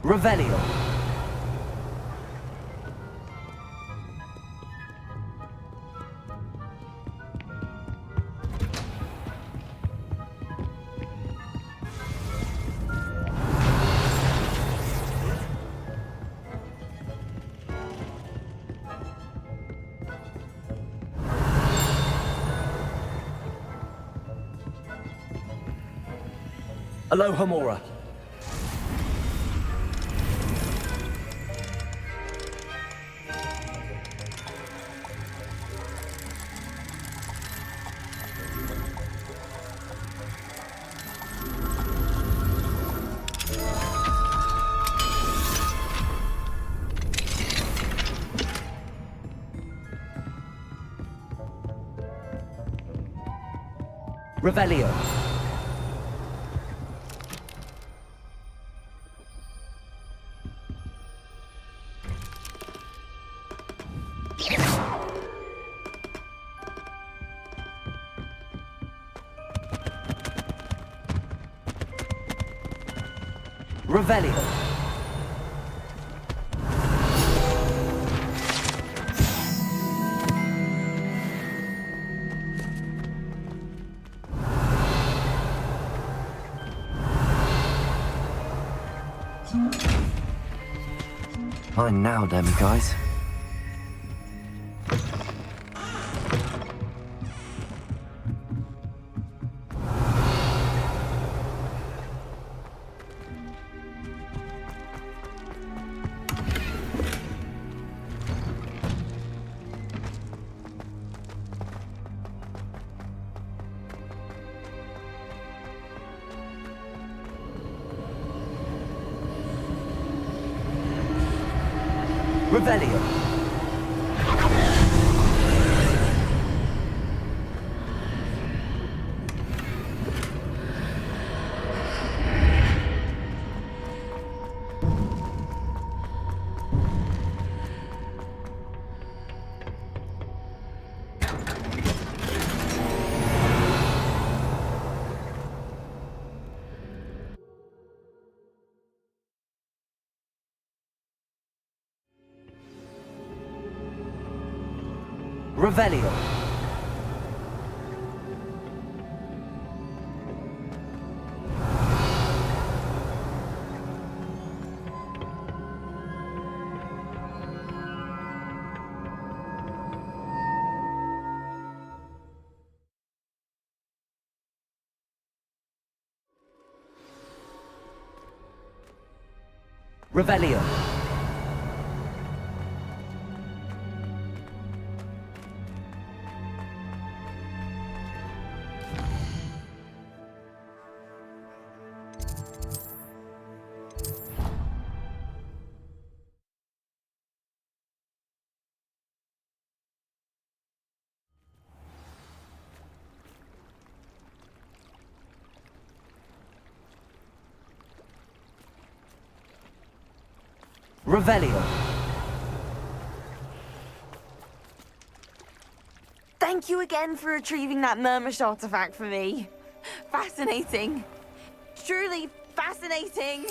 Revelio. Aloha Mora. Revelio. Revelio. Mine now, damn you guys. Revelio. Revelio. Revelio. Revelio. Thank you again for retrieving that Murmush artifact for me. Fascinating. Truly fascinating.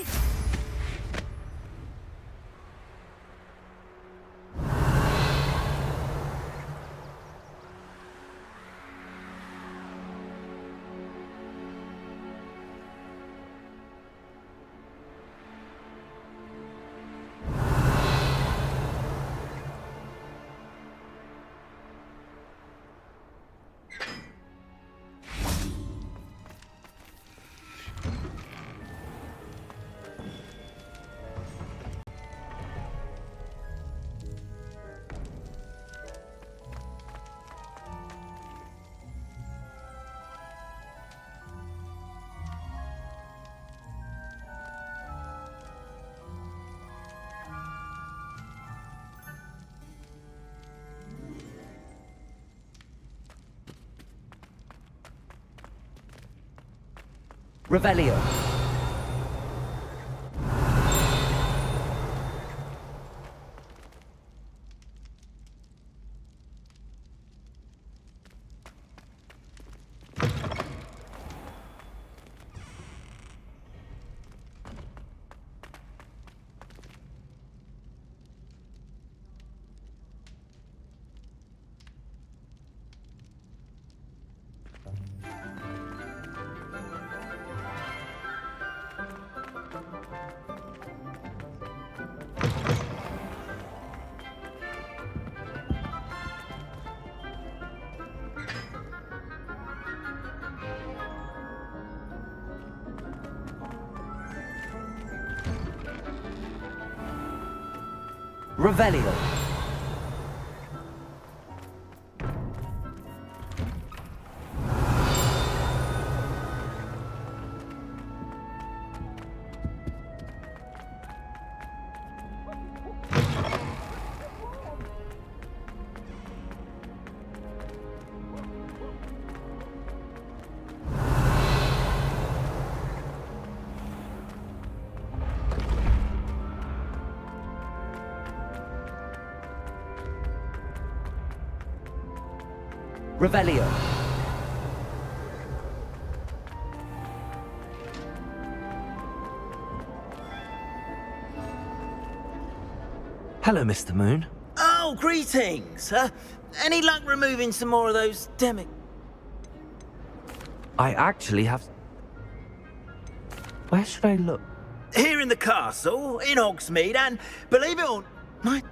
Revelio. Revelio. Revelio. Hello, Mr. Moon. Oh, greetings! Any luck removing some more of those I actually have... Where should I look? Here in the castle, in Hogsmeade, and believe it or not...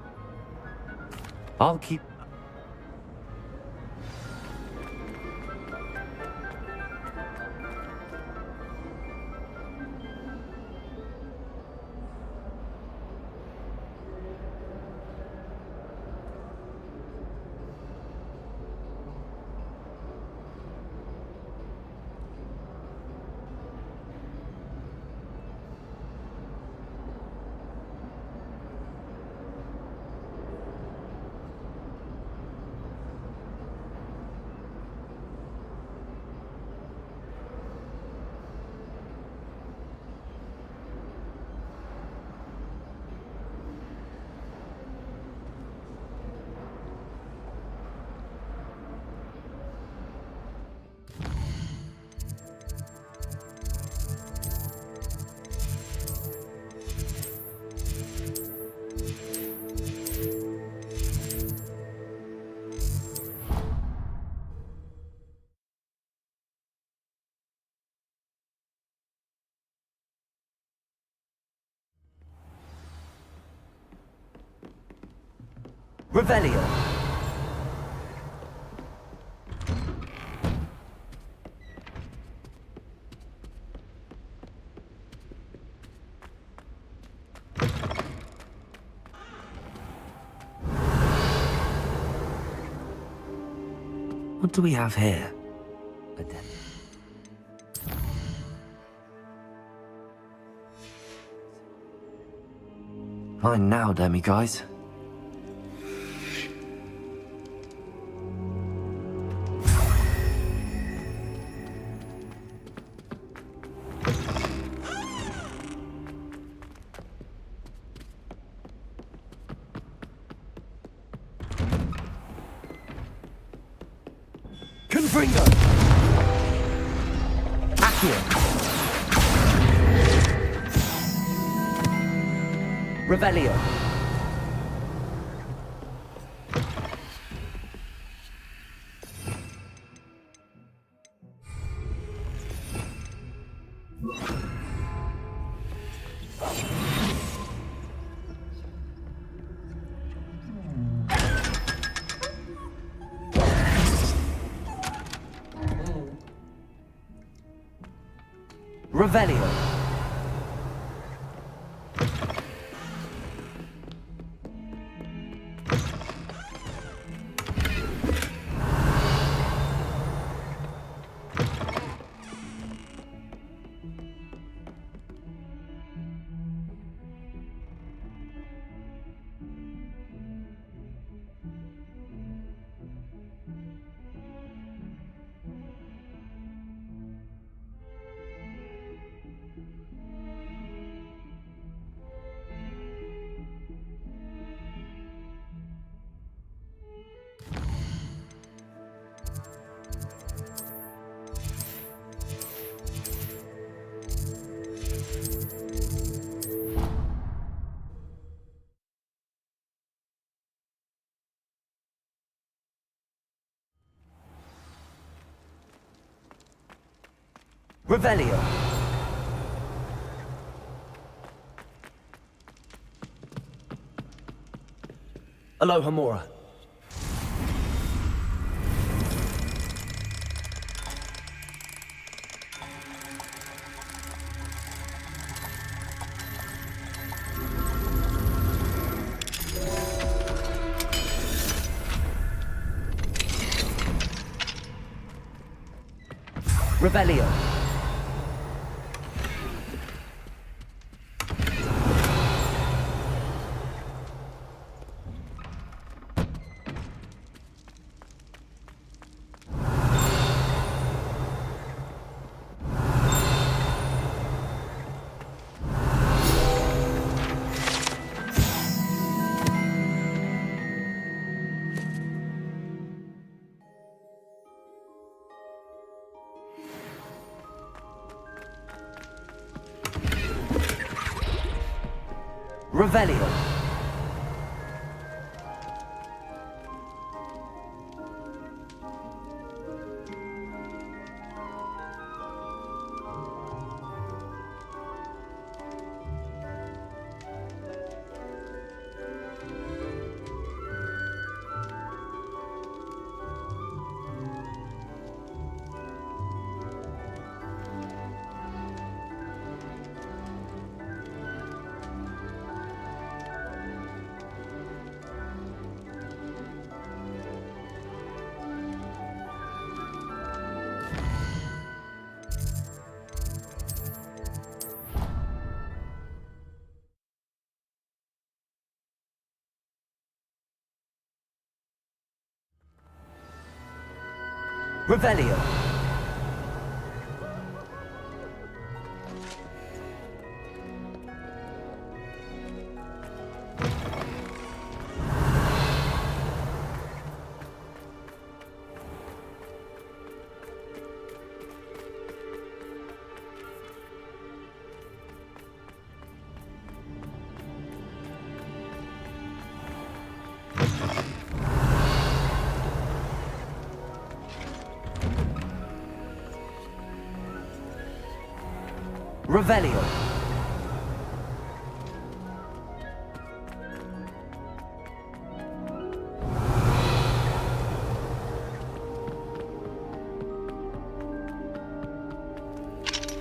I'll keep... Revelio. What do we have here? A den. Fine now, guys. Confringo. Accio. Revelio. Revelio. Revelio. Alohomora. Revelio. Revelio. Revelio. Revelio.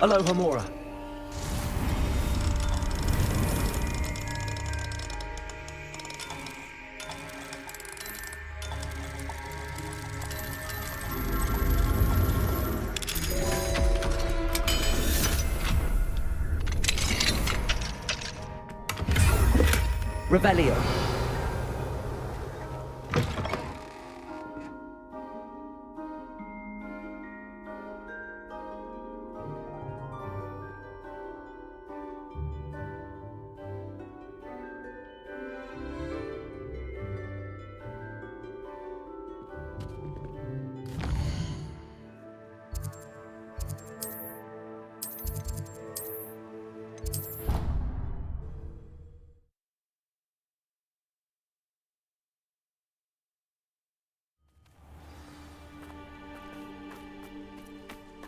Alohomora. Revelio.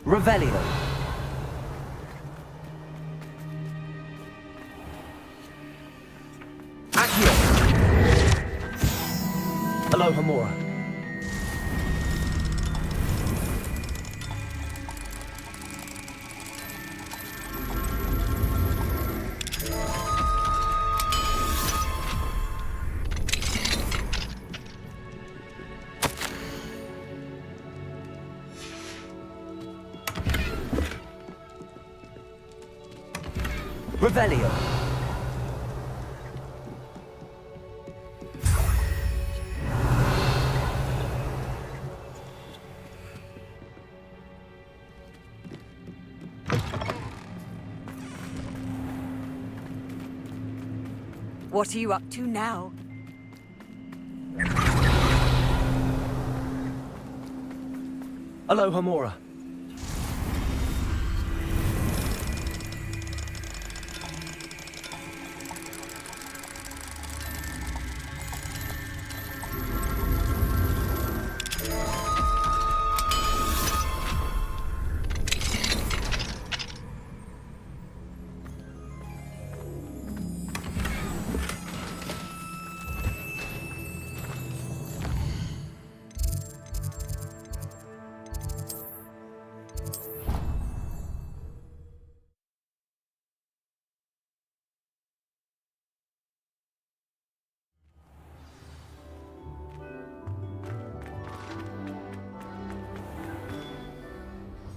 Revelio. Accio. Alohomora. Revelio. What are you up to now? Alohomora.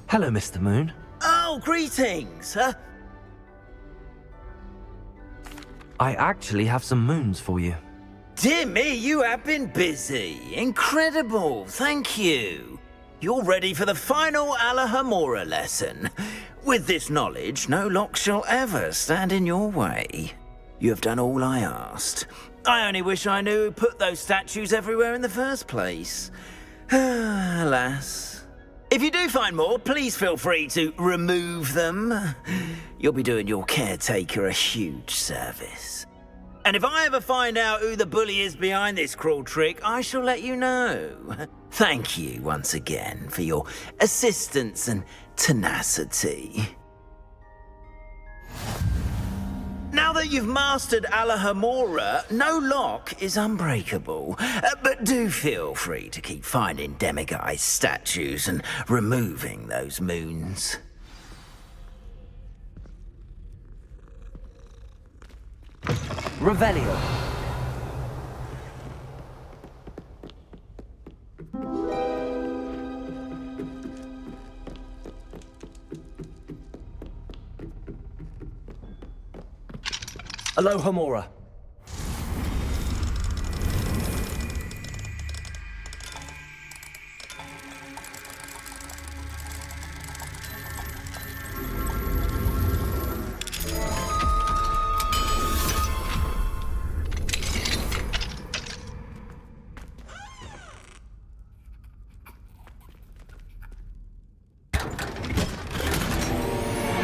Hello, Mr. Moon. Oh, greetings! I actually have some moons for you. Dear me, you have been busy. Incredible, thank you. You're ready for the final Alahamora lesson. With this knowledge, no lock shall ever stand in your way. You have done all I asked. I only wish I knew who put those statues everywhere in the first place. Alas. If you do find more, please feel free to remove them. You'll be doing your caretaker a huge service. And if I ever find out who the bully is behind this cruel trick, I shall let you know. Thank you once again for your assistance and tenacity. Now that you've mastered Alahamora, no lock is unbreakable. But do feel free to keep finding demiguise statues and removing those moons. Revelio. Alohomora.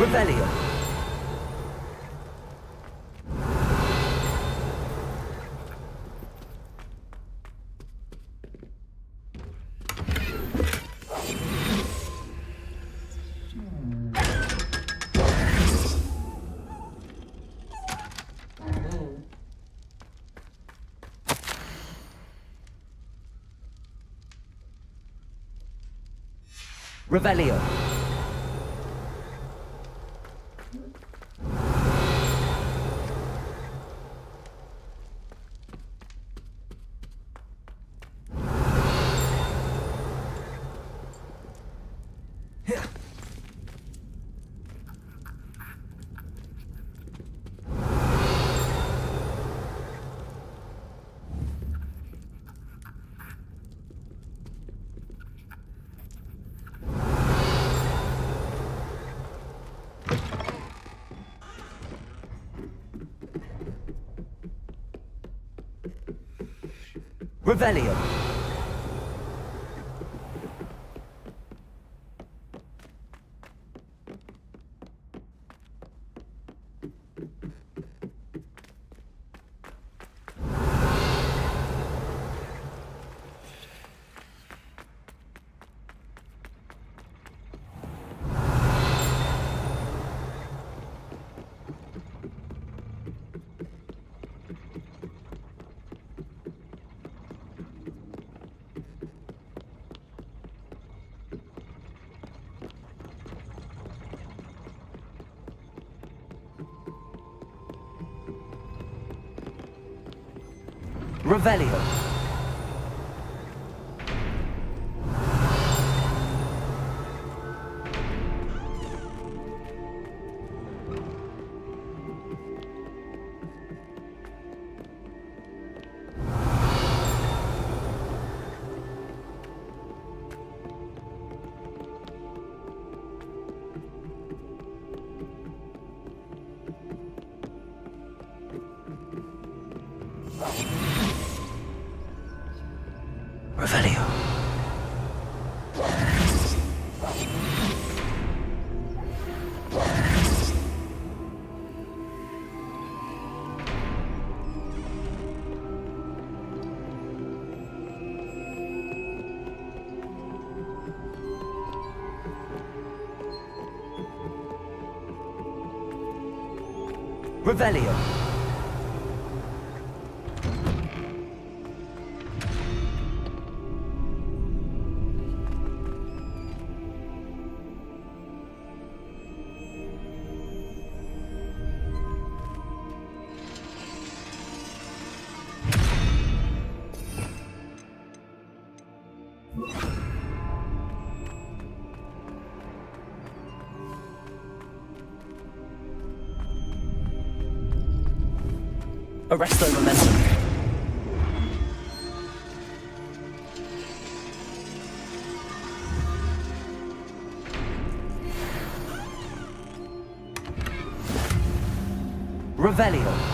Revelio. Revelio. Revelio. Revelio. Revelio. Revelio. Arresto momentum. Revelio.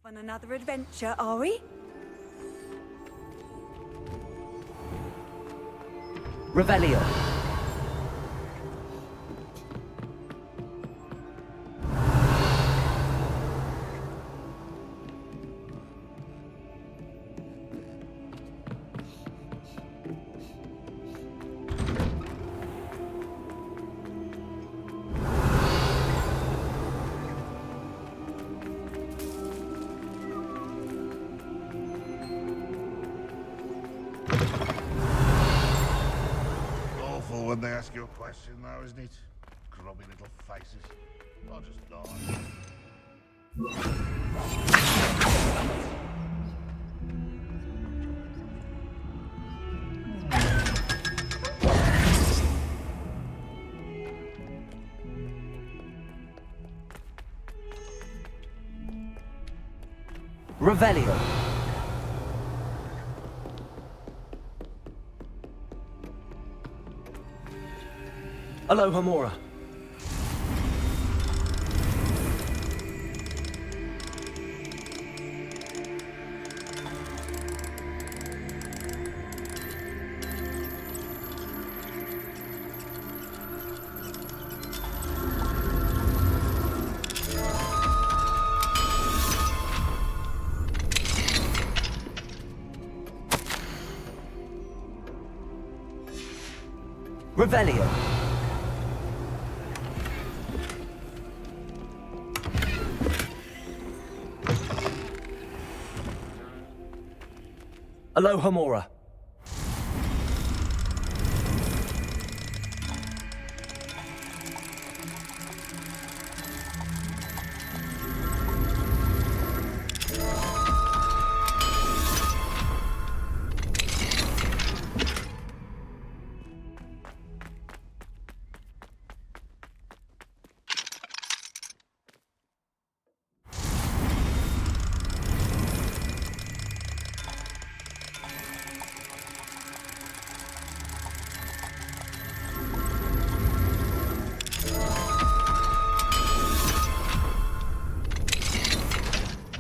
On another adventure, are we? Revelio. Awful when they ask you a question, though, isn't it? Grubby little faces. I'll just die. Revelio. Aloha Mora. Revelio. Aloha Mora.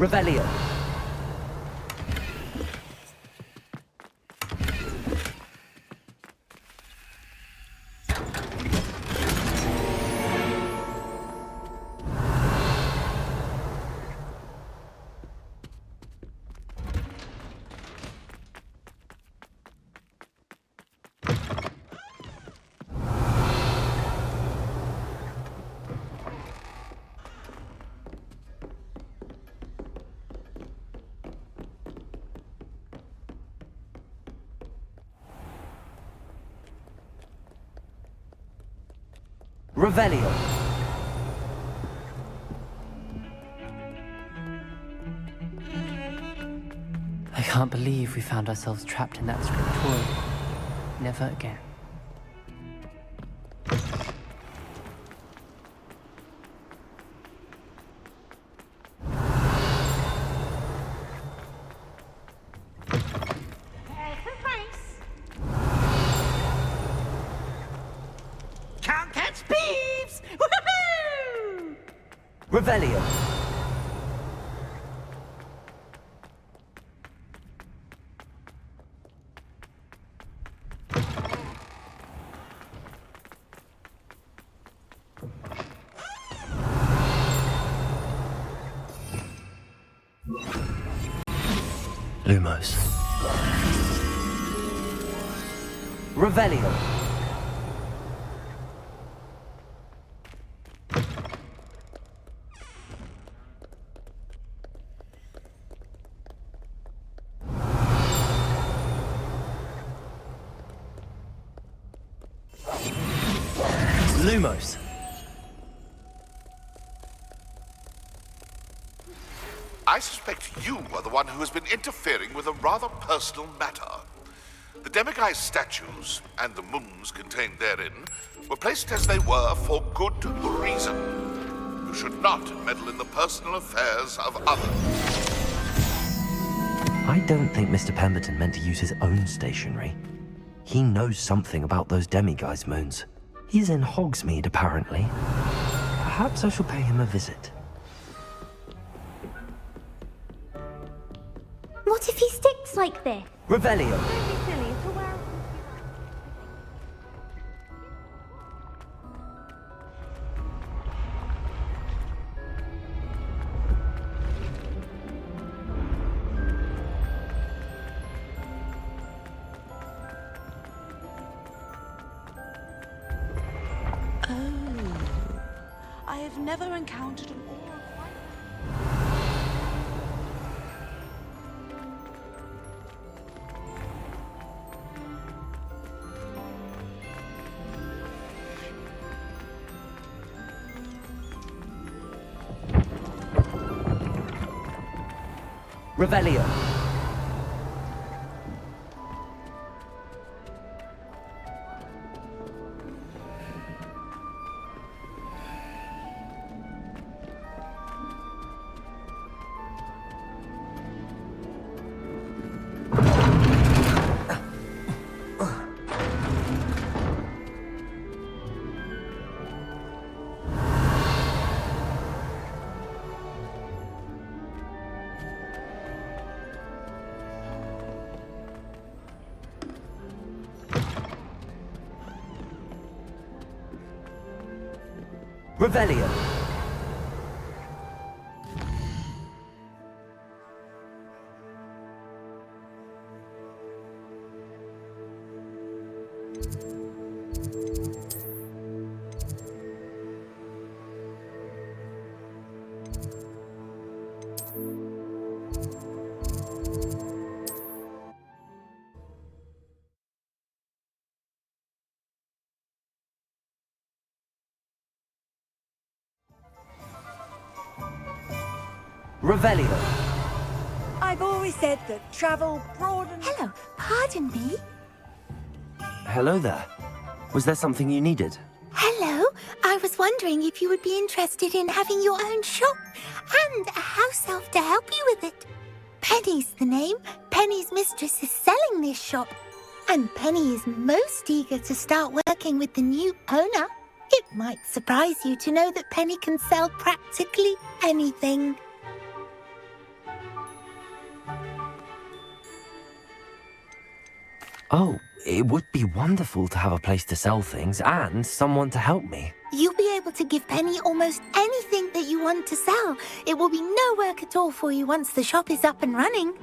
Revelio. Revelio. I can't believe we found ourselves trapped in that scriptorium. Never again. Can't catch thieves! Woohoo! Revelio. Lumos. Revelio. Lumos. I suspect you are the one who has been interfering with a rather personal matter. The demiguise statues, and the moons contained therein, were placed as they were for good reason. You should not meddle in the personal affairs of others. I don't think Mr. Pemberton meant to use his own stationery. He knows something about those demiguise moons. He's in Hogsmeade, apparently. Perhaps I shall pay him a visit. What if he sticks like this? Revelio. Don't be silly, it'll wear off. I have never encountered an aura quite. Revelio. Revelio. Revelio. I've always said that travel broadens. Hello, pardon me. Hello there. Was there something you needed? Hello, I was wondering if you would be interested in having your own shop and a house elf to help you with it. Penny's the name. Penny's mistress is selling this shop. And Penny is most eager to start working with the new owner. It might surprise you to know that Penny can sell practically anything. Oh, it would be wonderful to have a place to sell things and someone to help me. You'll be able to give Penny almost anything that you want to sell. It will be no work at all for you once the shop is up and running.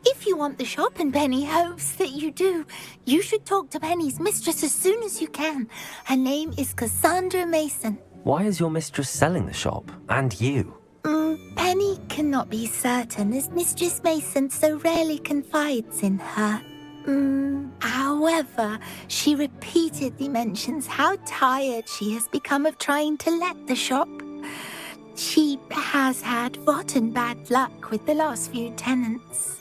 If you want the shop and Penny hopes that you do, you should talk to Penny's mistress as soon as you can. Her name is Cassandra Mason. Why is your mistress selling the shop? And you? Penny cannot be certain as Mistress Mason so rarely confides in her. However, she repeatedly mentions how tired she has become of trying to let the shop. She has had rotten bad luck with the last few tenants.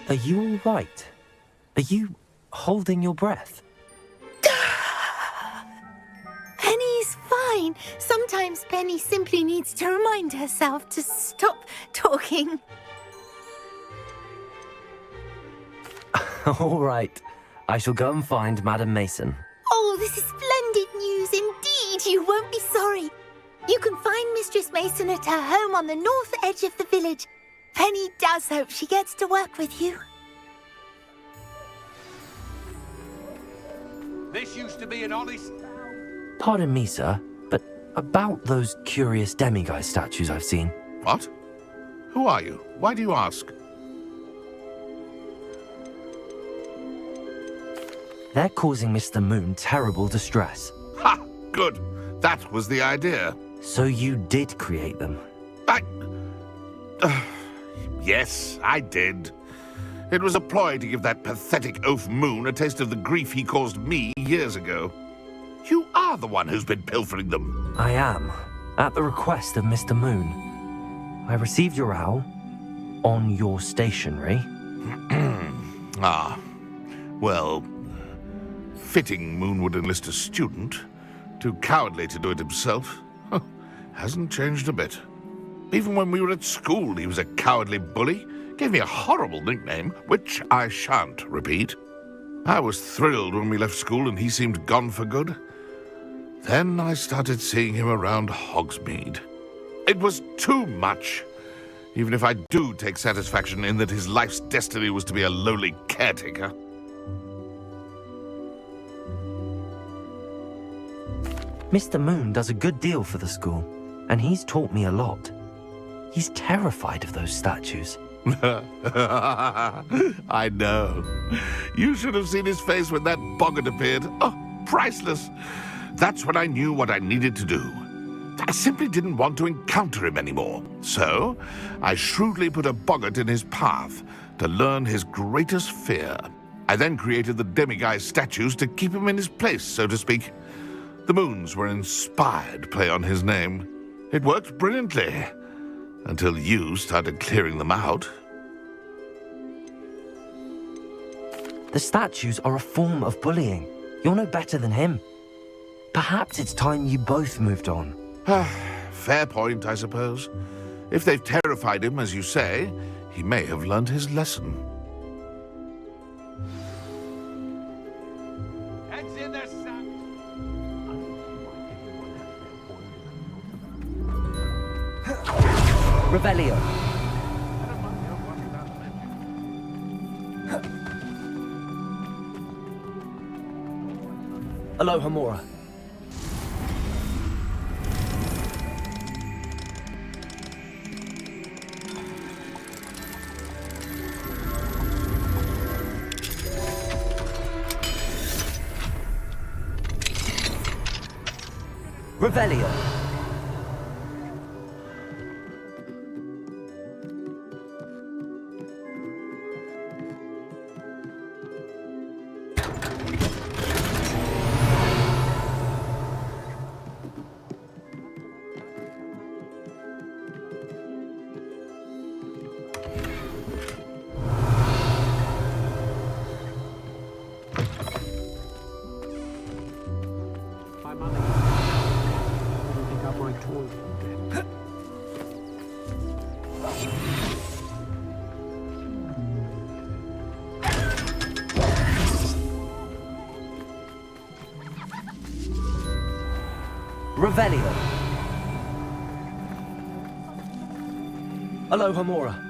Are you all right? Are you holding your breath? Penny's fine. Sometimes Penny simply needs to remind herself to stop talking. All right. I shall go and find Madam Mason. Oh, this is splendid news indeed. You won't be sorry. You can find Mistress Mason at her home on the north edge of the village. Penny does hope she gets to work with you. This used to be an honest... Pardon me, sir, but about those curious demiguise statues I've seen. What? Who are you? Why do you ask? They're causing Mr. Moon terrible distress. Ha! Good. That was the idea. So you did create them? Yes, I did. It was a ploy to give that pathetic oaf Moon a taste of the grief he caused me years ago. You are the one who's been pilfering them. I am, at the request of Mr. Moon. I received your owl on your stationery. Ah, well, fitting Moon would enlist a student. Too cowardly to do it himself. Hasn't changed a bit. Even when we were at school, he was a cowardly bully. Gave me a horrible nickname, which I shan't repeat. I was thrilled when we left school and he seemed gone for good. Then I started seeing him around Hogsmeade. It was too much. Even if I do take satisfaction in that his life's destiny was to be a lowly caretaker. Mr. Moon does a good deal for the school, and he's taught me a lot. He's terrified of those statues. I know. You should have seen his face when that boggart appeared. Oh, priceless. That's when I knew what I needed to do. I simply didn't want to encounter him anymore. So, I shrewdly put a boggart in his path to learn his greatest fear. I then created the demiguise statues to keep him in his place, so to speak. The moons were an inspired play on his name. It worked brilliantly. Until you started clearing them out. The statues are a form of bullying. You're no better than him. Perhaps it's time you both moved on. Fair point, I suppose. If they've terrified him, as you say, he may have learned his lesson. Heads in their sack. Revelio. Aloha Mora. Revelio. My money. I don't think I'll break toys. Revelio. Aloha Mora.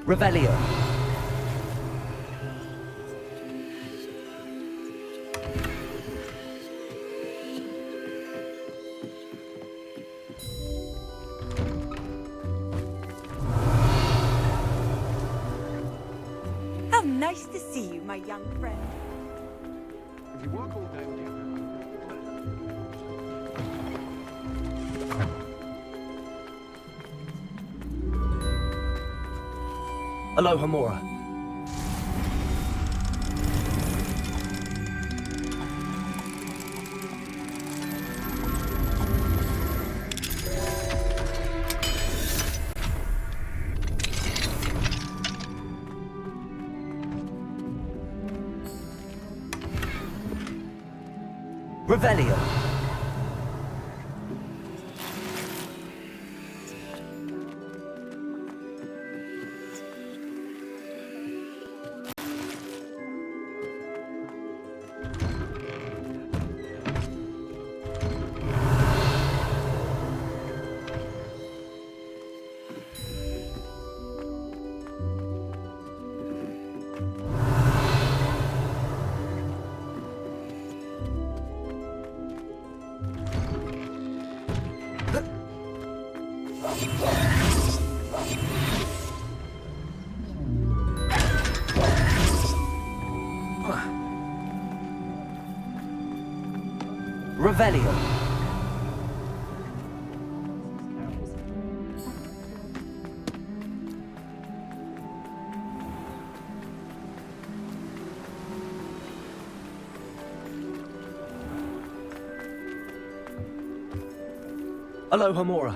Revelio. How nice to see you, my young friend. If you work all day, dear. Aloha Mora. Revelio. Revelio. Alohomora.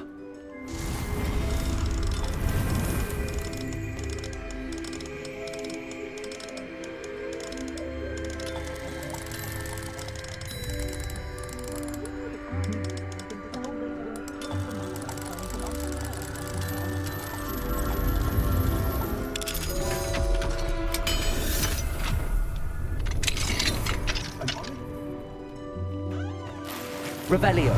Revelio.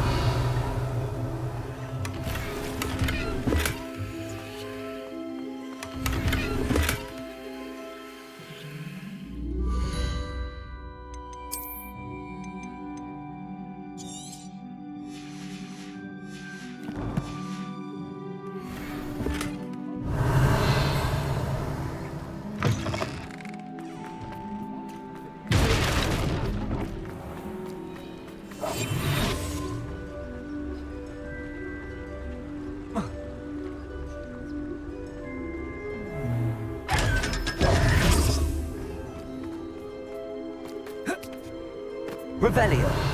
Revelio.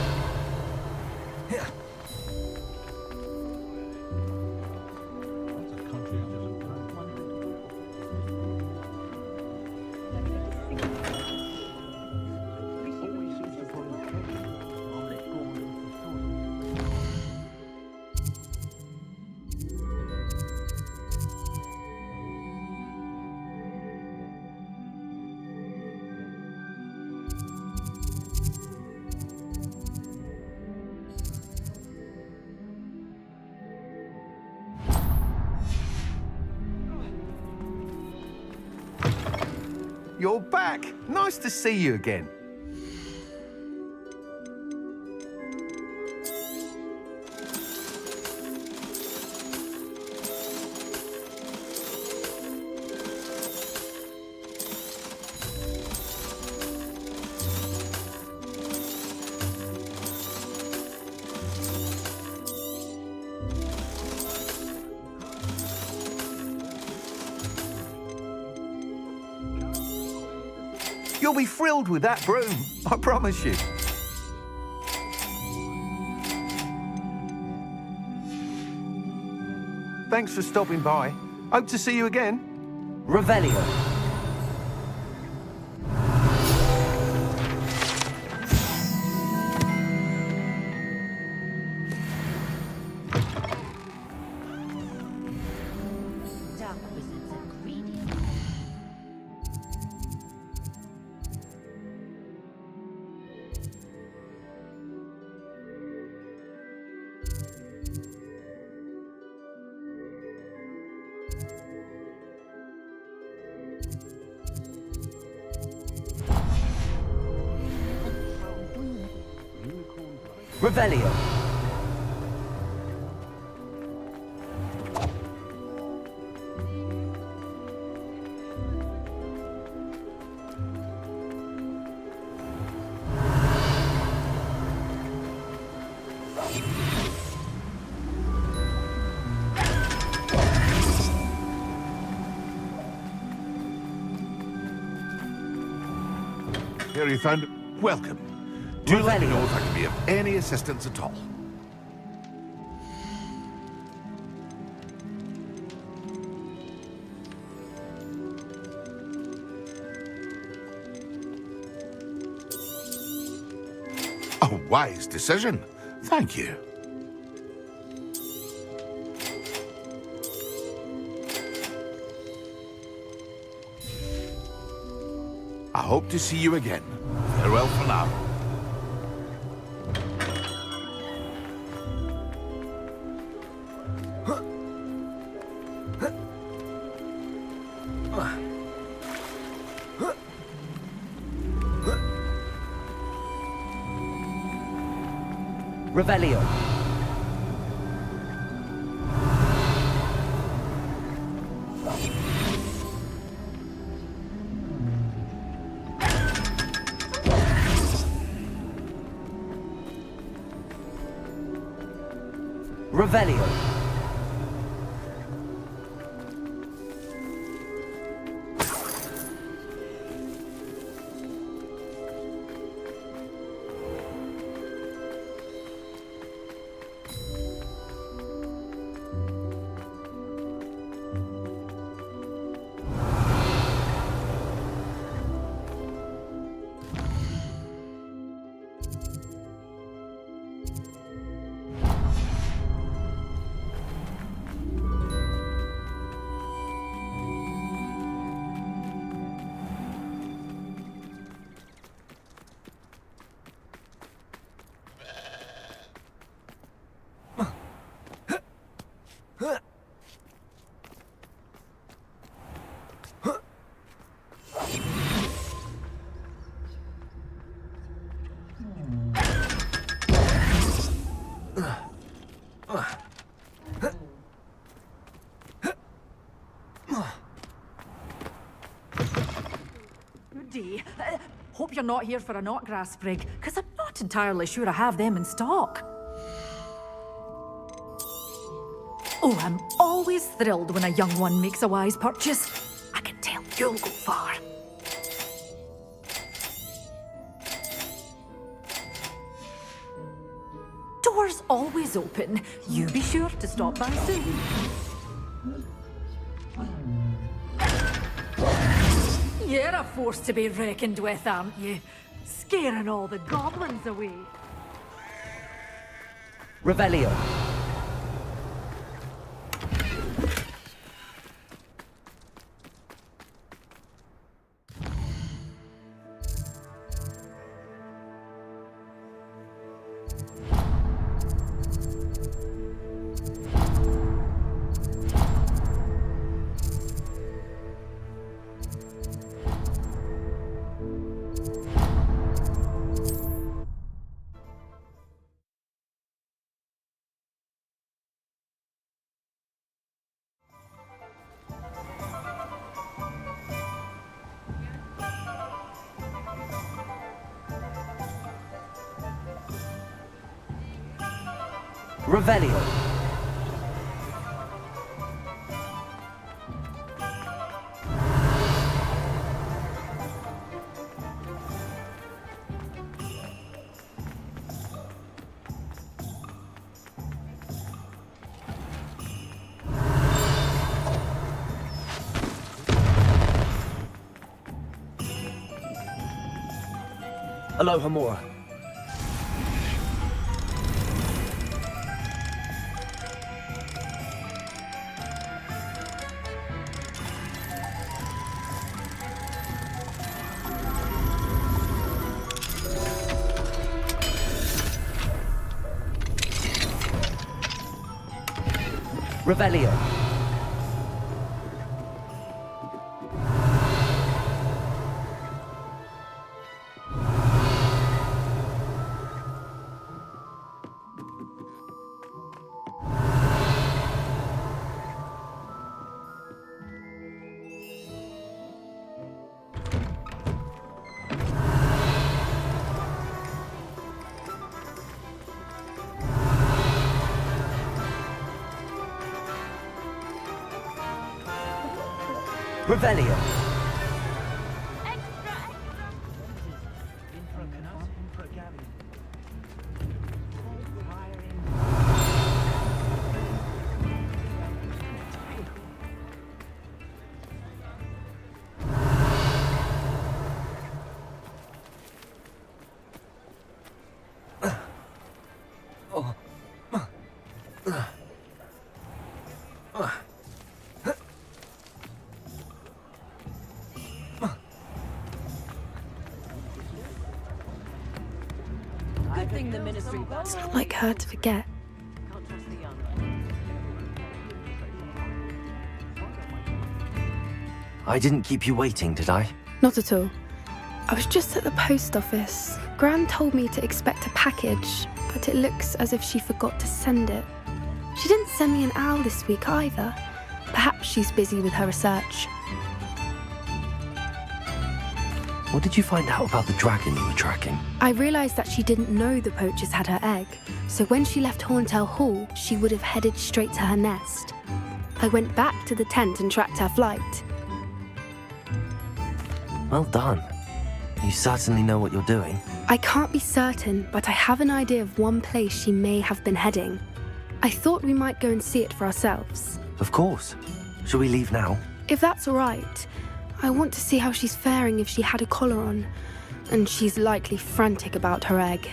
You're back. Nice to see you again. You'll be thrilled with that broom, I promise you. Thanks for stopping by. Hope to see you again. Revelio. Revelio. Here you found... Welcome. Do let me know if I can be of any assistance at all. A wise decision. Thank you. I hope to see you again. Farewell for now. Revelio. Revelio. Goody. Hope you're not here for a knotgrass sprig, because I'm not entirely sure I have them in stock. Oh, I'm always thrilled when a young one makes a wise purchase. I can tell you'll go far. Doors always open. You be sure to stop by soon. You're a force to be reckoned with, aren't you? Scaring all the goblins away. Revelio. Revelio. Aloha Mora. Revelio. Revelio. It's not like her to forget. I didn't keep you waiting, did I? Not at all. I was just at the post office. Gran told me to expect a package, but it looks as if she forgot to send it. She didn't send me an owl this week either. Perhaps she's busy with her research. What did you find out about the dragon you were tracking? I realized that she didn't know the poachers had her egg, so when she left Horntail Hall, she would have headed straight to her nest. I went back to the tent and tracked her flight. Well done. You certainly know what you're doing. I can't be certain, but I have an idea of one place she may have been heading. I thought we might go and see it for ourselves. Of course. Shall we leave now? If that's all right. I want to see how she's faring if she had a collar on. And she's likely frantic about her egg.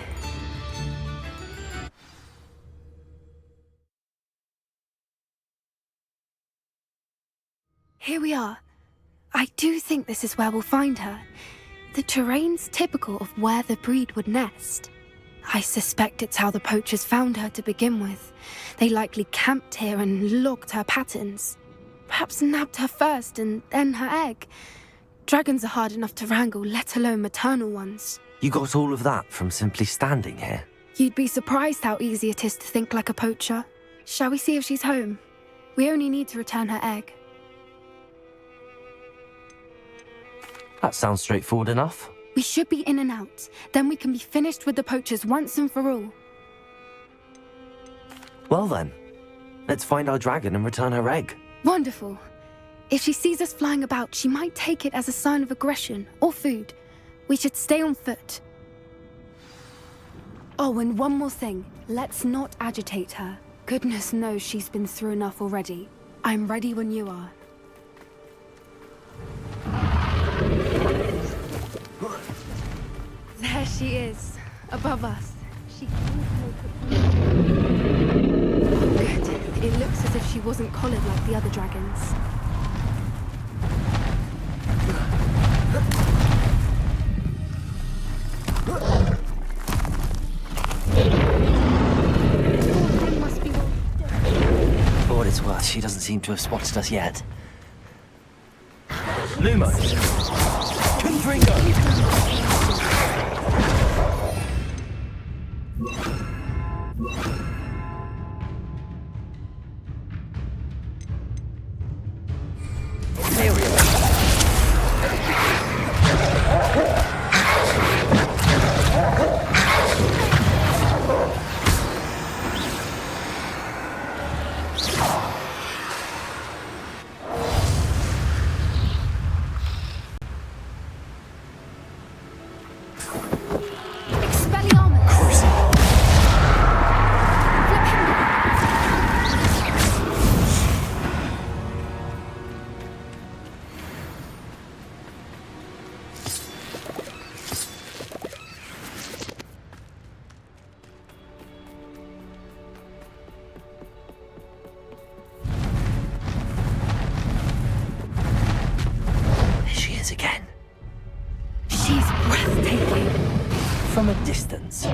Here we are. I do think this is where we'll find her. The terrain's typical of where the breed would nest. I suspect it's how the poachers found her to begin with. They likely camped here and logged her patterns. Perhaps nabbed her first and then her egg. Dragons are hard enough to wrangle, let alone maternal ones. You got all of that from simply standing here? You'd be surprised how easy it is to think like a poacher. Shall we see if she's home? We only need to return her egg. That sounds straightforward enough. We should be in and out. Then we can be finished with the poachers once and for all. Well then, let's find our dragon and return her egg. Wonderful. If she sees us flying about, she might take it as a sign of aggression or food. We should stay on foot. Oh, and one more thing. Let's not agitate her. Goodness knows she's been through enough already. I'm ready when you are. There she is, above us. She Good. It looks as if she wasn't collared like the other dragons. For what it's worth, she doesn't seem to have spotted us yet. Lumos! Confringo! Again. She's breathtaking. From a distance.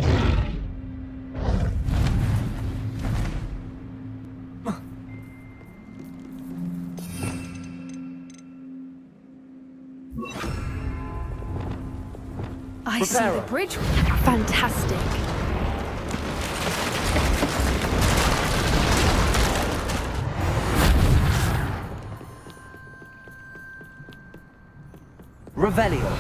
I see the bridge. Fantastic. Revelio.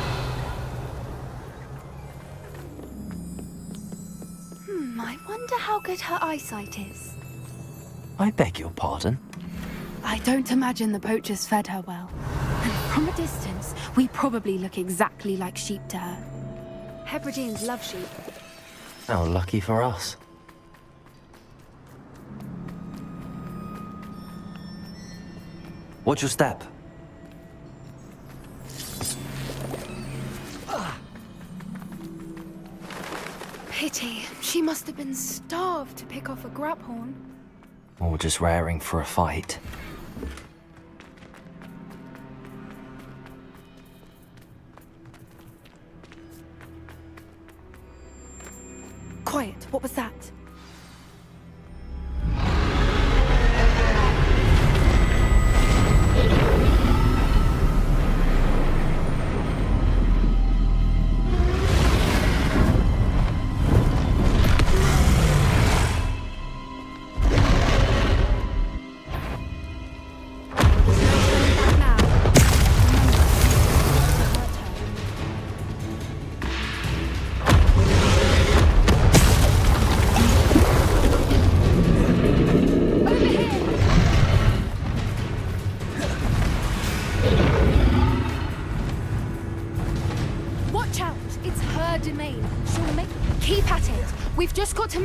I wonder how good her eyesight is. I beg your pardon? I don't imagine the poachers fed her well. And from a distance, we probably look exactly like sheep to her. Hebrideans love sheep. How lucky for us. Watch your step. Pity. She must have been starved to pick off a graphorn. Or just raring for a fight. Quiet. What was that?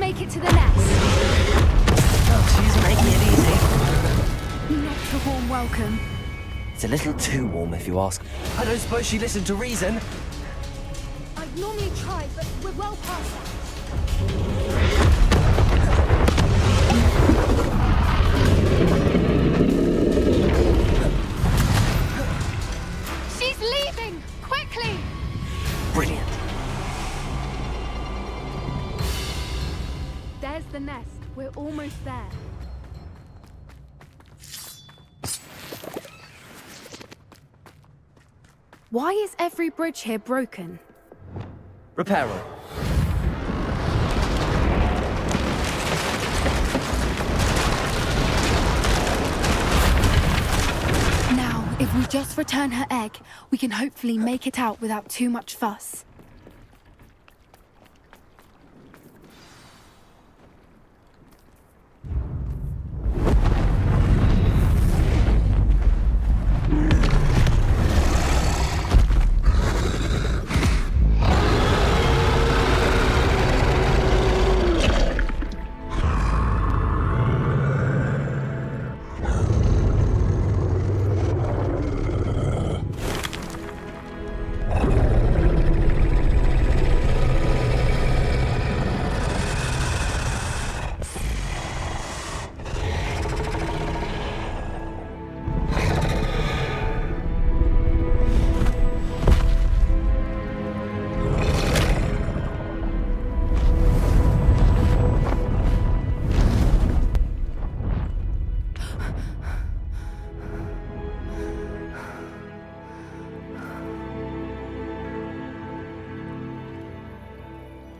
make it to the nest. Oh, she's making it easy. Not a warm welcome. It's a little too warm, if you ask. I don't suppose she listened to reason. I'd normally try, but we're well past that. She's leaving! Quickly! Brilliant. There's the nest. We're almost there. Why is every bridge here broken? Repair her. Now, if we just return her egg, we can hopefully make it out without too much fuss.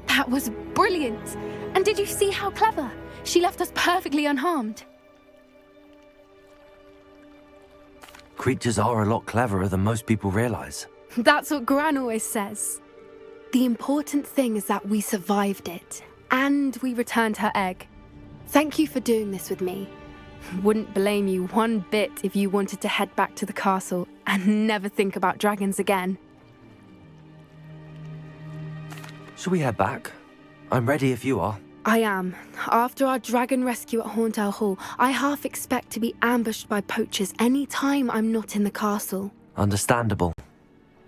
That was brilliant! And did you see how clever? She left us perfectly unharmed. Creatures are a lot cleverer than most people realize. That's what Gran always says. The important thing is that we survived it, and we returned her egg. Thank you for doing this with me. Wouldn't blame you one bit if you wanted to head back to the castle and never think about dragons again. Shall we head back? I'm ready if you are. I am. After our dragon rescue at Hauntowl Hall, I half expect to be ambushed by poachers any time I'm not in the castle. Understandable.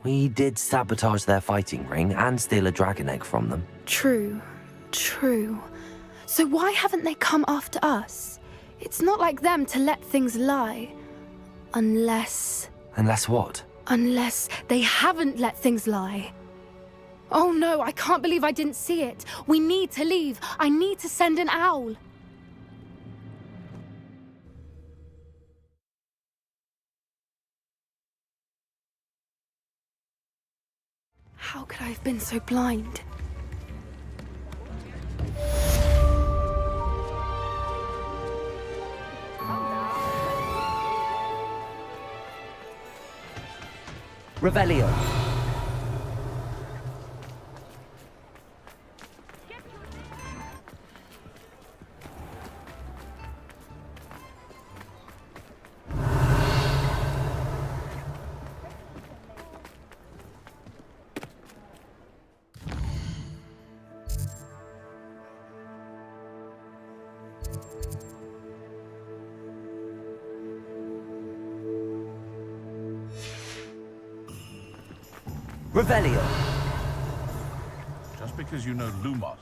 We did sabotage their fighting ring and steal a dragon egg from them. True. So why haven't they come after us? It's not like them to let things lie. Unless what? Unless they haven't let things lie. Oh no, I can't believe I didn't see it. We need to leave. I need to send an owl. How could I have been so blind? Revelio. Revelio. Just because you know Lumos.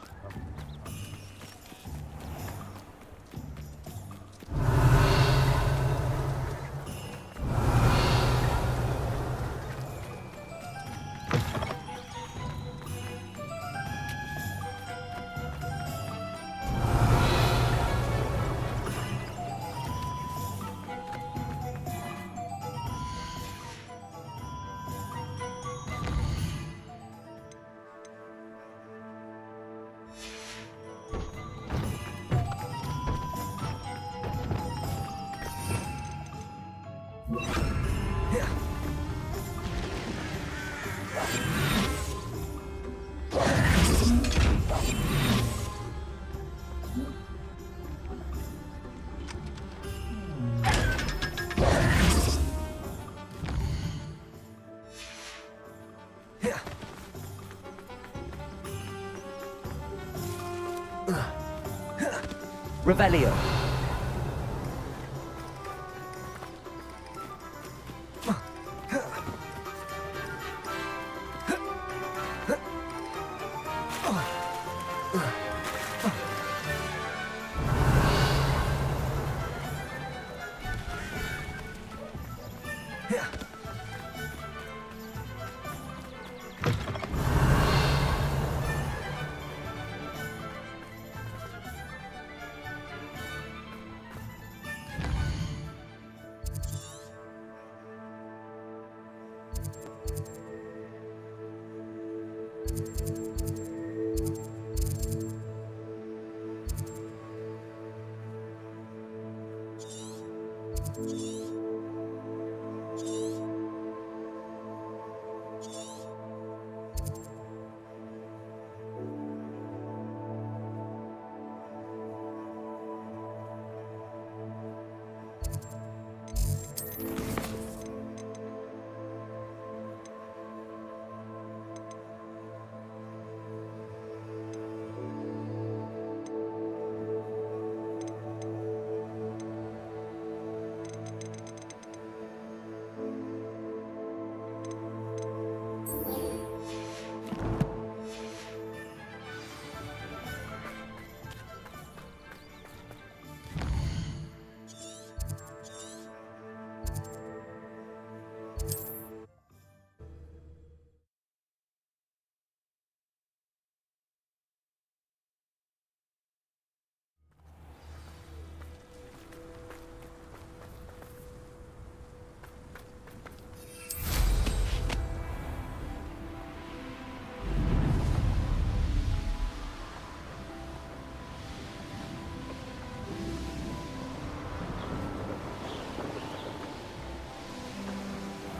Revelio.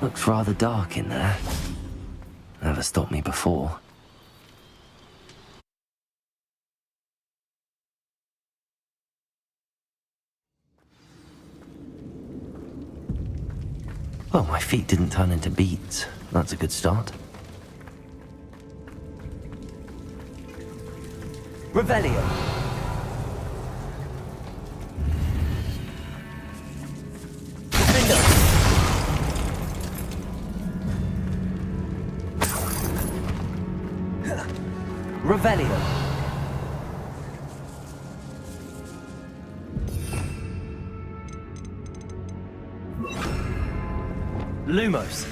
Looks rather dark in there. Never stopped me before. Well, my feet didn't turn into beets. That's a good start. Revelio. Defendo. Revelio. Lumos.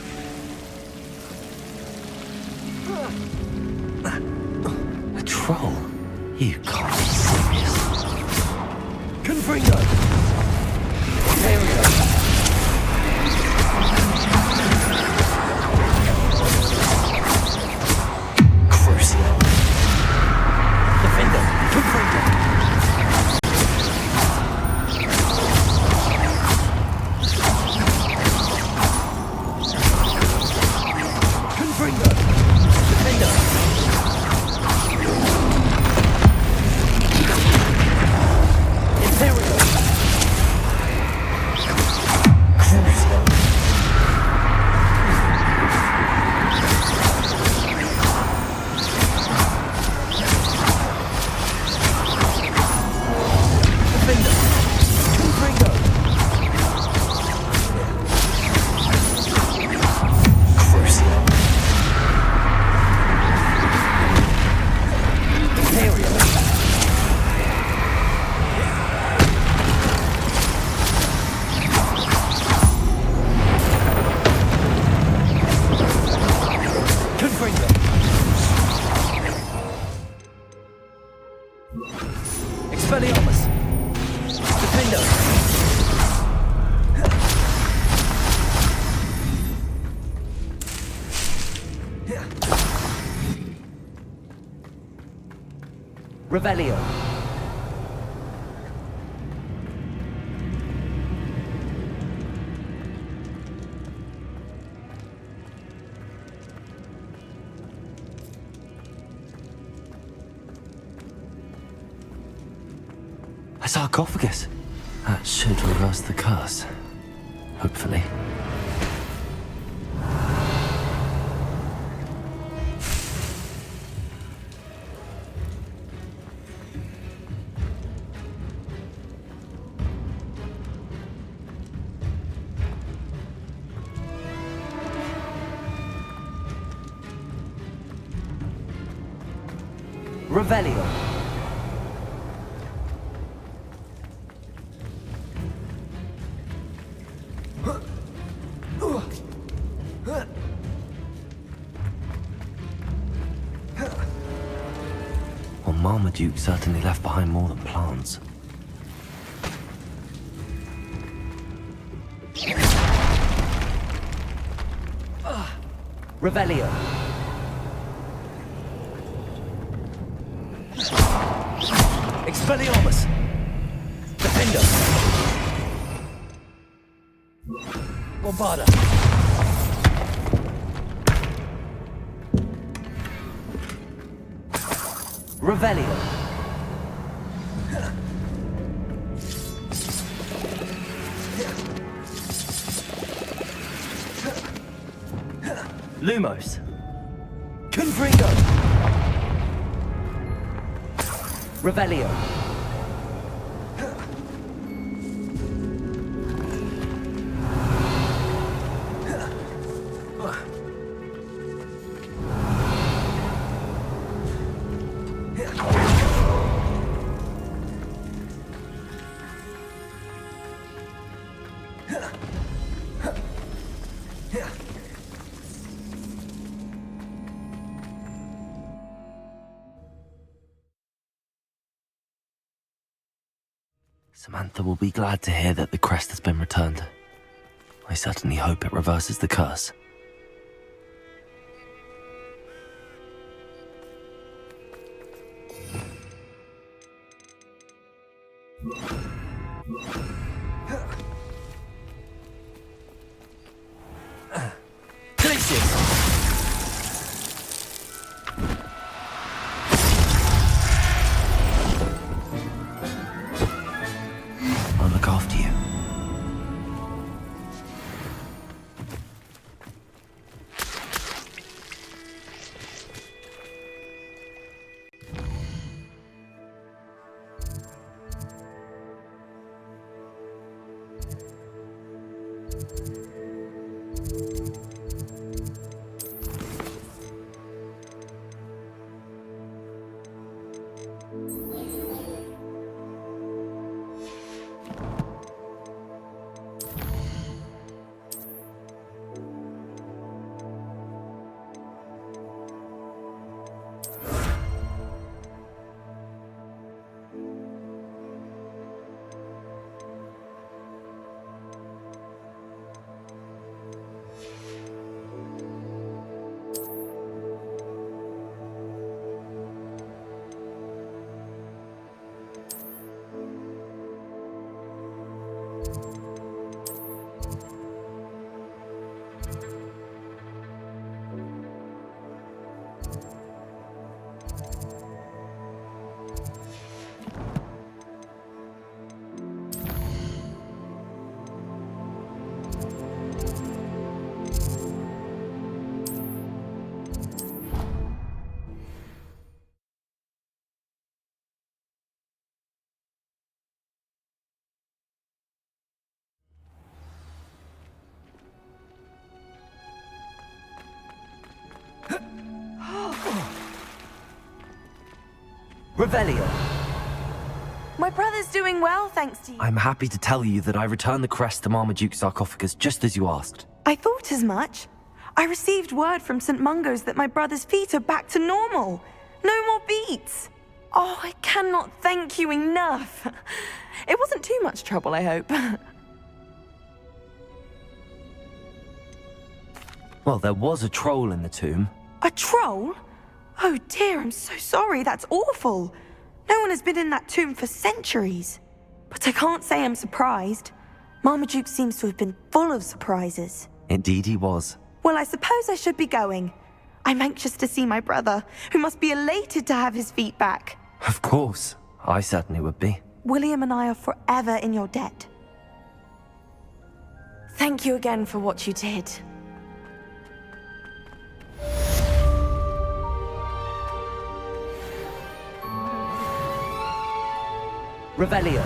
A troll? You can't be serious. Confringo. Imperial. Expelliarmus! Defendo! Revelio! A sarcophagus. That should reverse the curse. Hopefully. Revelio. Well, Marmaduke certainly left behind more than plants. Revelio. Expelliarmus. Defender. Bombarda. Revelio. Lumos. Confringo. Revelio. Samantha will be glad to hear that the crest has been returned. I certainly hope it reverses the curse. I'll look after you. Revelio. My brother's doing well, thanks to you. I'm happy to tell you that I returned the crest to Marmaduke's sarcophagus just as you asked. I thought as much. I received word from St. Mungo's that my brother's feet are back to normal. No more beats. Oh, I cannot thank you enough. It wasn't too much trouble, I hope. Well, there was a troll in the tomb. A troll? Oh dear, I'm so sorry. That's awful. No one has been in that tomb for centuries. But I can't say I'm surprised. Marmaduke seems to have been full of surprises. Indeed he was. Well, I suppose I should be going. I'm anxious to see my brother, who must be elated to have his feet back. Of course. I certainly would be. William and I are forever in your debt. Thank you again for what you did. Revelio.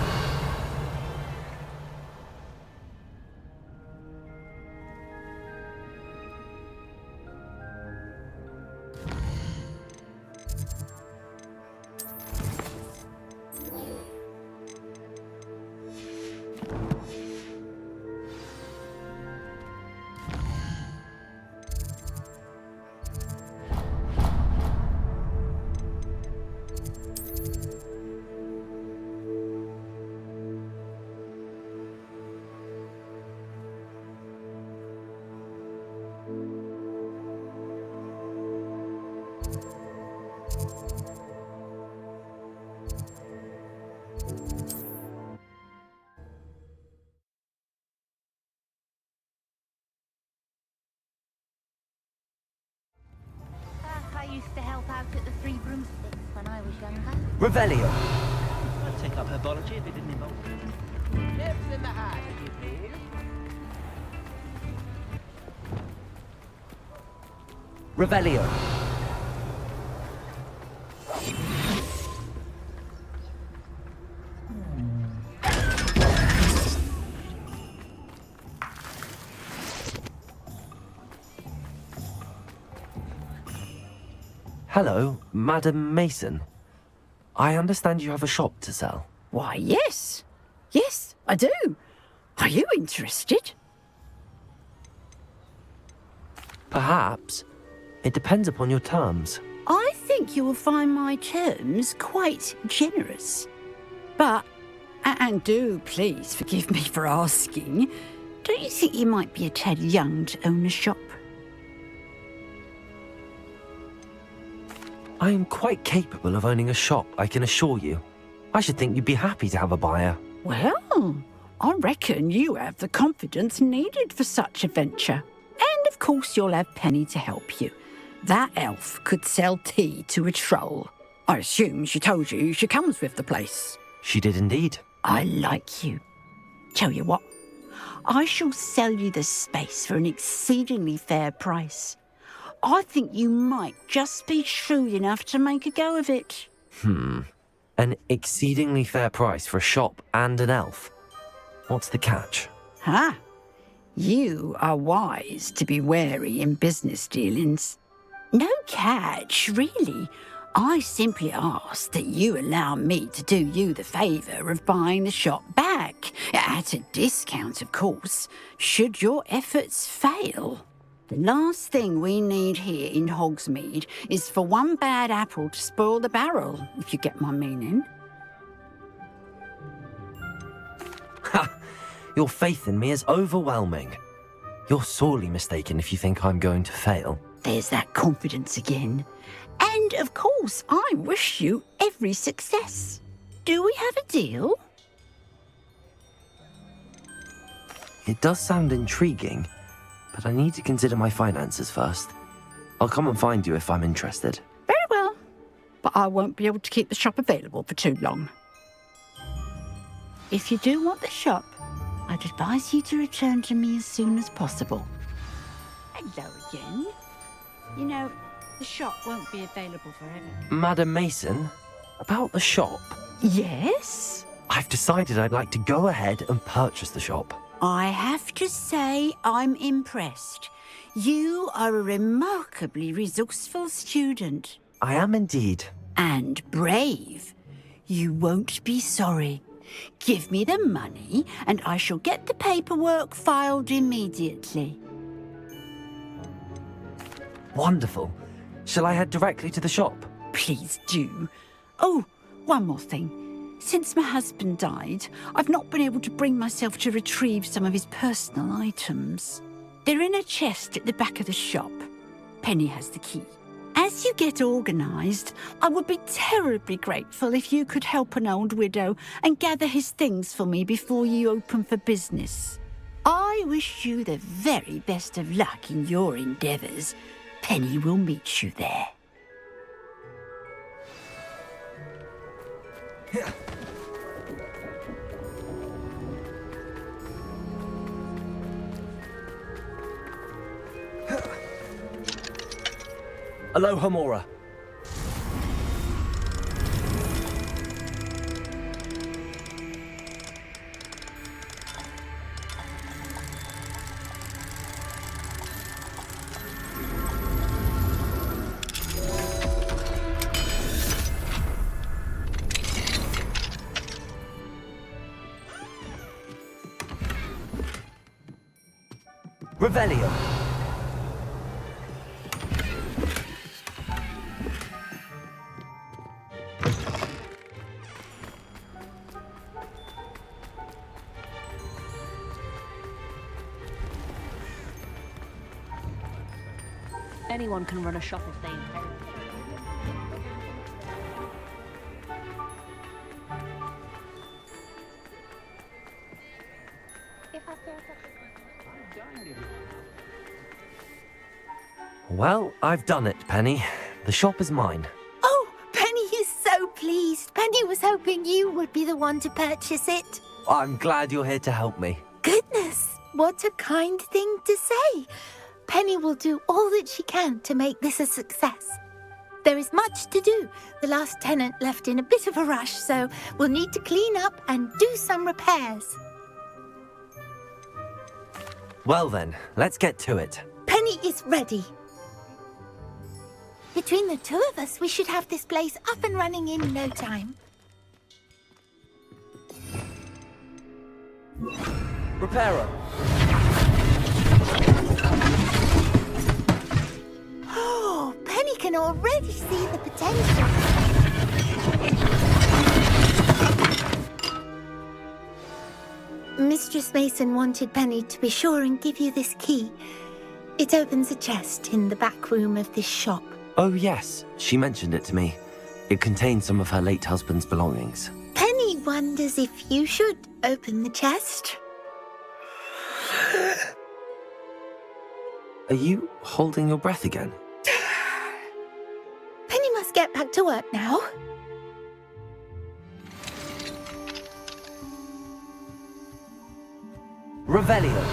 out at the Three Broomsticks when I was younger. Revelio. I'd take up herbology if it didn't involve Lives in the hat, if you please. Revelio. Hello, Madam Mason. I understand you have a shop to sell. Why, yes. Yes, I do. Are you interested? Perhaps. It depends upon your terms. I think you will find my terms quite generous. But, and do please forgive me for asking, don't you think you might be a tad young to own a shop? I am quite capable of owning a shop, I can assure you. I should think you'd be happy to have a buyer. Well, I reckon you have the confidence needed for such a venture. And of course you'll have Penny to help you. That elf could sell tea to a troll. I assume she told you she comes with the place. She did indeed. I like you. Tell you what, I shall sell you the space for an exceedingly fair price. I think you might just be shrewd enough to make a go of it. An exceedingly fair price for a shop and an elf. What's the catch? Huh? You are wise to be wary in business dealings. No catch, really. I simply ask that you allow me to do you the favour of buying the shop back, at a discount, of course, should your efforts fail. The last thing we need here in Hogsmeade is for one bad apple to spoil the barrel, if you get my meaning. Ha! Your faith in me is overwhelming. You're sorely mistaken if you think I'm going to fail. There's that confidence again. And, of course, I wish you every success. Do we have a deal? It does sound intriguing, but I need to consider my finances first. I'll come and find you if I'm interested. Very well. But I won't be able to keep the shop available for too long. If you do want the shop, I'd advise you to return to me as soon as possible. Hello again. You know, the shop won't be available forever. Madam Mason, about the shop. Yes? I've decided I'd like to go ahead and purchase the shop. I have to say I'm impressed. You are a remarkably resourceful student. I am indeed. And brave. You won't be sorry. Give me the money and I shall get the paperwork filed immediately. Wonderful. Shall I head directly to the shop? Please do. Oh, one more thing. Since my husband died, I've not been able to bring myself to retrieve some of his personal items. They're in a chest at the back of the shop. Penny has the key. As you get organised, I would be terribly grateful if you could help an old widow and gather his things for me before you open for business. I wish you the very best of luck in your endeavours. Penny will meet you there. Aloha Mora. Revelio. Anyone can run a shop if they inherit. Well, I've done it, Penny. The shop is mine. Oh, Penny is so pleased. Penny was hoping you would be the one to purchase it. I'm glad you're here to help me. Goodness, what a kind thing to say. Penny will do all that she can to make this a success. There is much to do. The last tenant left in a bit of a rush, so we'll need to clean up and do some repairs. Well then, let's get to it. Penny is ready. Between the two of us, we should have this place up and running in no time. Repairer. Oh, Penny can already see the potential. Mistress Mason wanted Penny to be sure and give you this key. It opens a chest in the back room of this shop. Oh yes, she mentioned it to me. It contains some of her late husband's belongings. Penny wonders if you should open the chest. Are you holding your breath again? Penny must get back to work now. Revelio.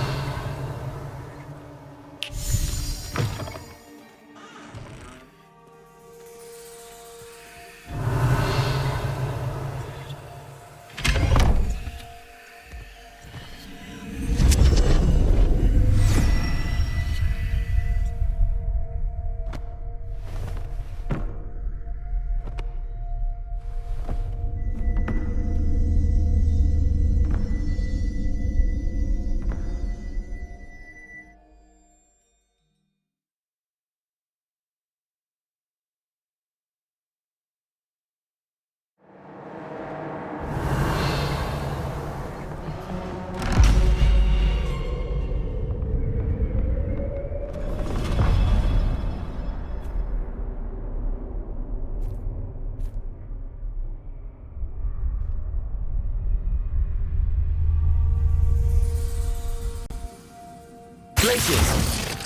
Places.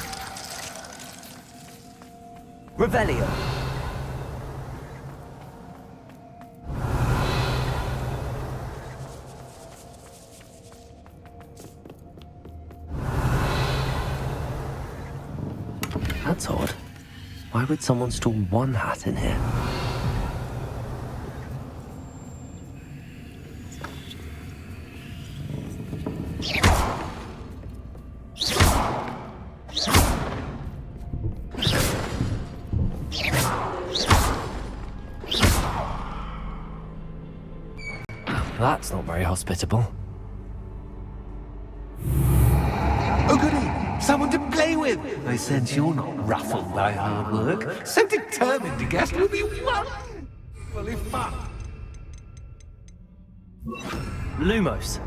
Revelio. That's odd. Why would someone store one hat in here? That's not very hospitable. Oh, goody! Someone to play with! I sense you're not ruffled by hard work. So determined to guess will be one! Well, if fun. Lumos.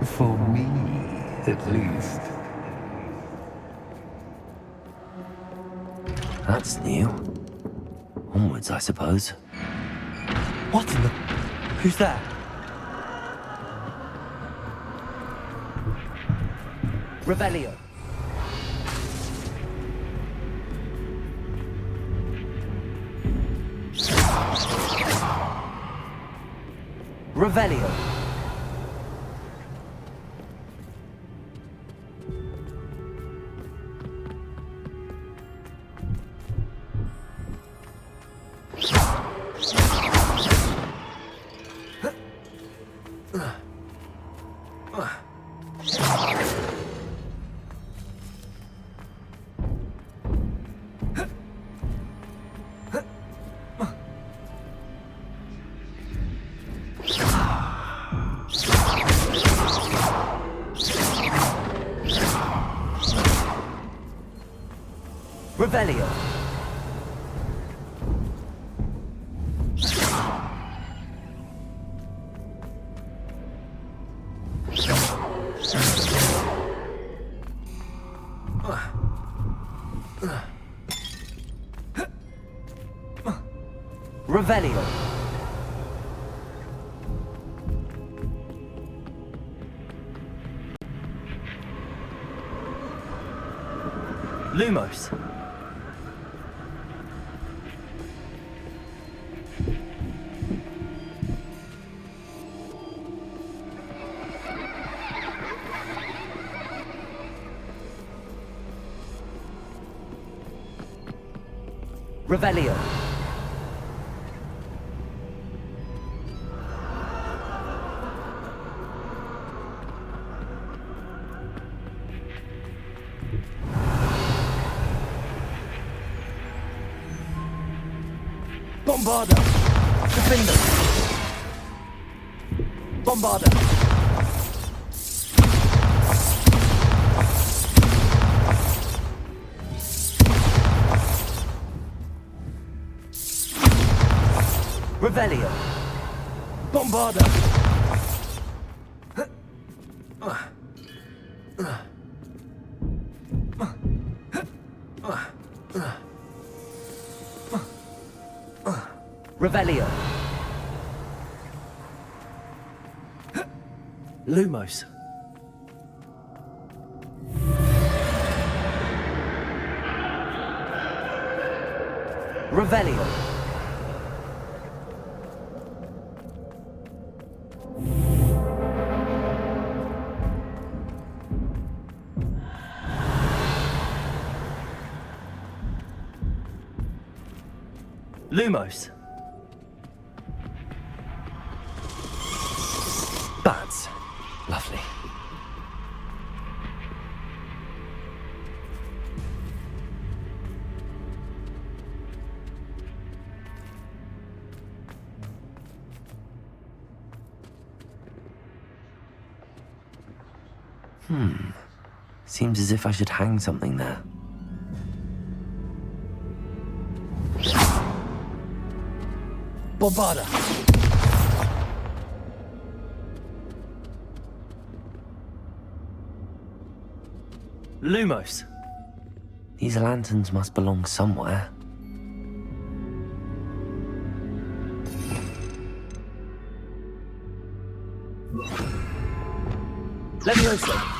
For me, at least. That's new. Onwards, I suppose. What in the... Who's there? Revelio. Revelio. Revelio. Revelio. Lumos. Revelio. Bombarda. Defender. Bombarda. Revelio. Bombarda. Revelio. Lumos. Revelio. Lumos. Bats. Lovely. Seems as if I should hang something there. Bombarda. Lumos. These lanterns must belong somewhere. Levioso.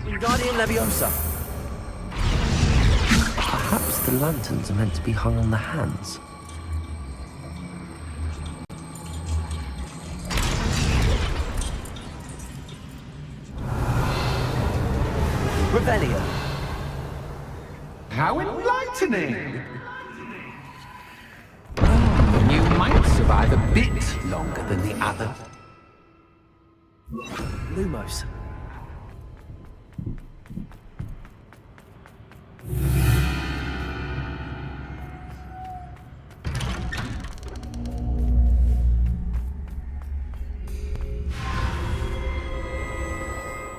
Wingardium Leviosa. Perhaps the lanterns are meant to be hung on the hands. Revelio. How enlightening! You might survive a bit longer than the other. Lumos.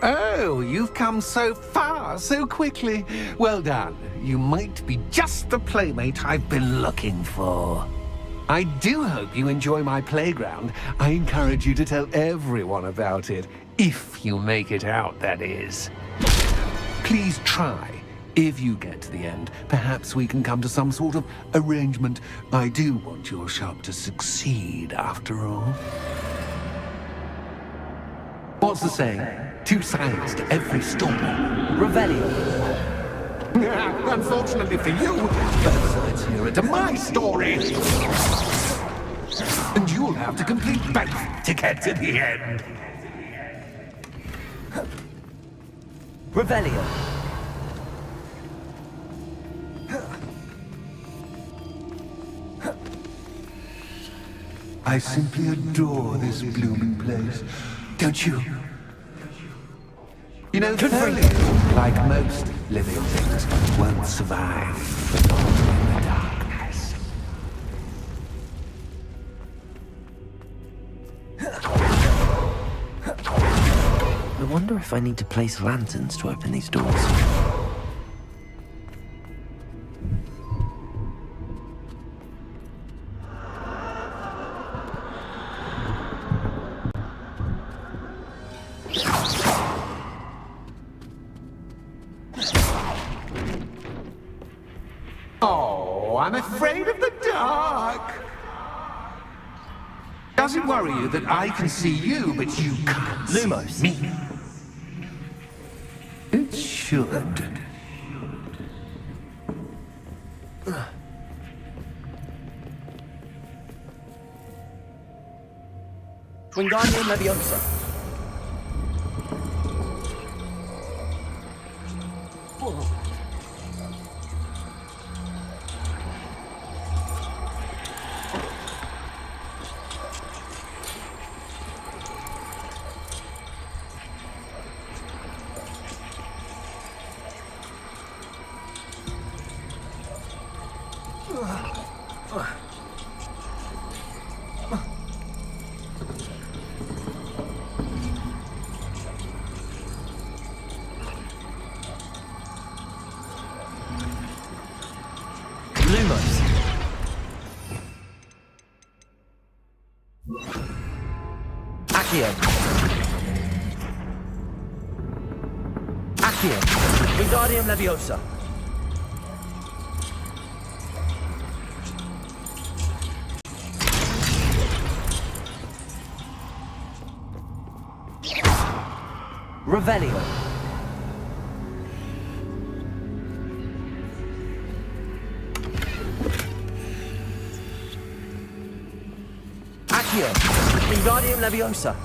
Oh, you've come so far, so quickly. Well done. You might be just the playmate I've been looking for. I do hope you enjoy my playground. I encourage you to tell everyone about it. If you make it out, that is. Please try. If you get to the end, perhaps we can come to some sort of arrangement. I do want your shop to succeed, after all. What's the saying? Two sides to every story. Revelio. Unfortunately for you, both sides hear it to my story. And you'll have to complete both to get to the end. Revelio. I simply adore this blooming place. Don't you? You know, foliage, like most living things, won't survive long in the darkness. I wonder if I need to place lanterns to open these doors. Oh, I'm afraid of the dark. Does it worry you that I can see you, but you can't Lumos. see me? It should. Wingardium Leviosa. Lumos. Accio. Accio. Wingardium Leviosa. Revelio. Accio. Wingardium Leviosa.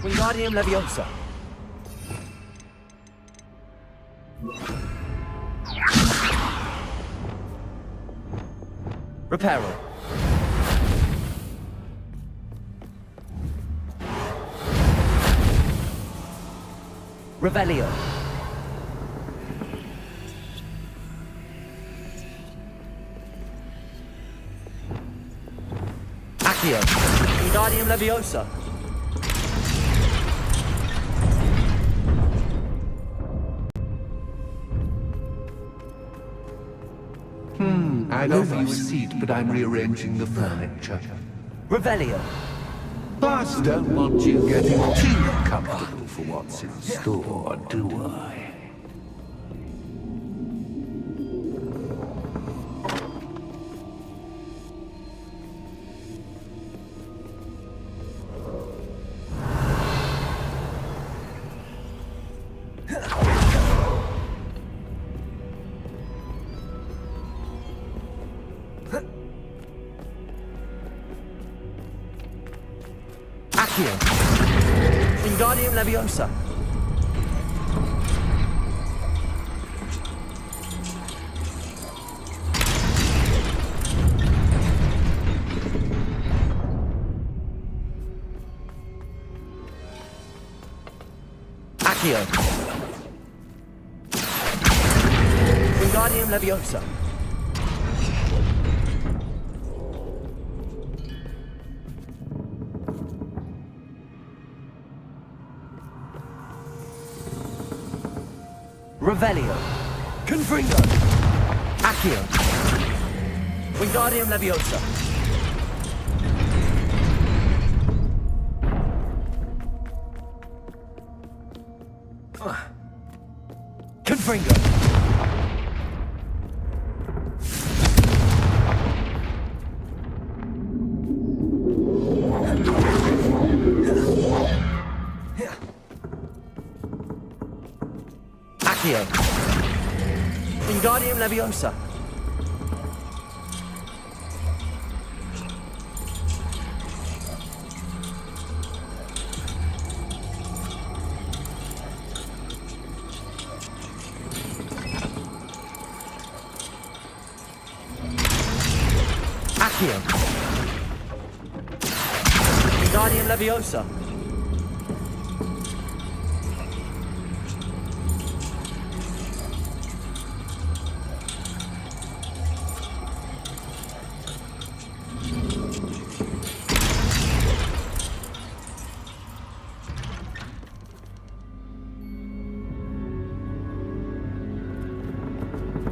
Wingardium Leviosa. Reparo. Revelio. Accio. Wingardium Leviosa. I'd offer you a seat, but I'm rearranging the furniture. Revelio. Plus, don't want you getting too comfortable for what's in store, do I? Accio. Wingardium Leviosa. Accio. Wingardium Leviosa. Revelio. Confringo. Accio. Wingardium Leviosa. Confringo. Accio. Wingardium Leviosa. Accio. Wingardium Leviosa.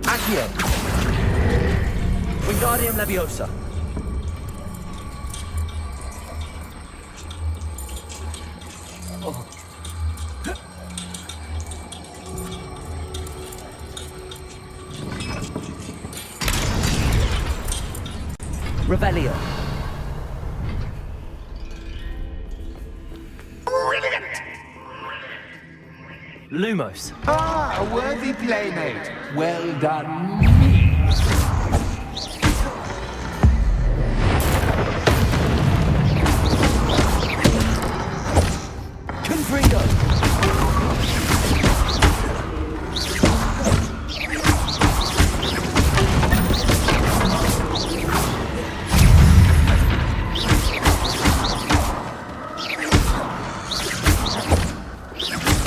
Accio. Wingardium Leviosa. Revelio. Brilliant! Lumos. Ah, a worthy playmate. Well done. Confringo.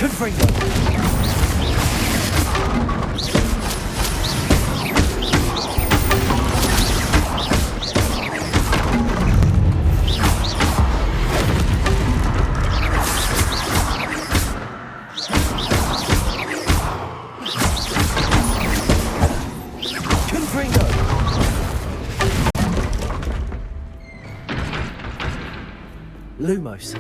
Confringo. Confringo. Lumos.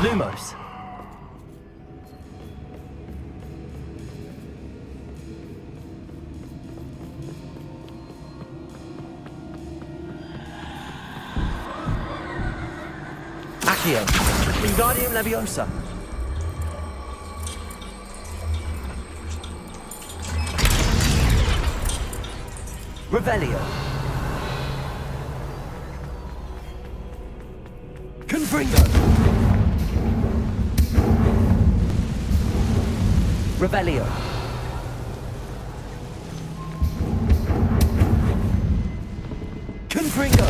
Lumos. Accio. Wingardium Leviosa. Revelio. Confringo. Revelio. Confringo.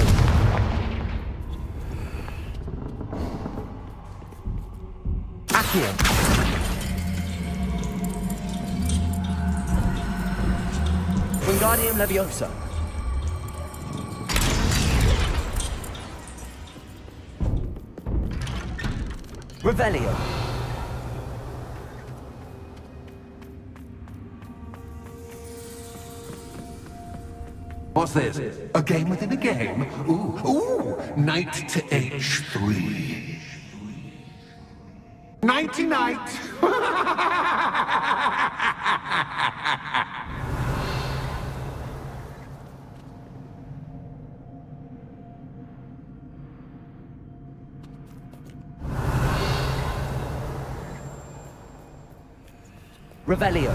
Accio. Wingardium Leviosa. Revelio. What's this? A game within a game? Ooh, knight to h3. Nighty-night! Revelio.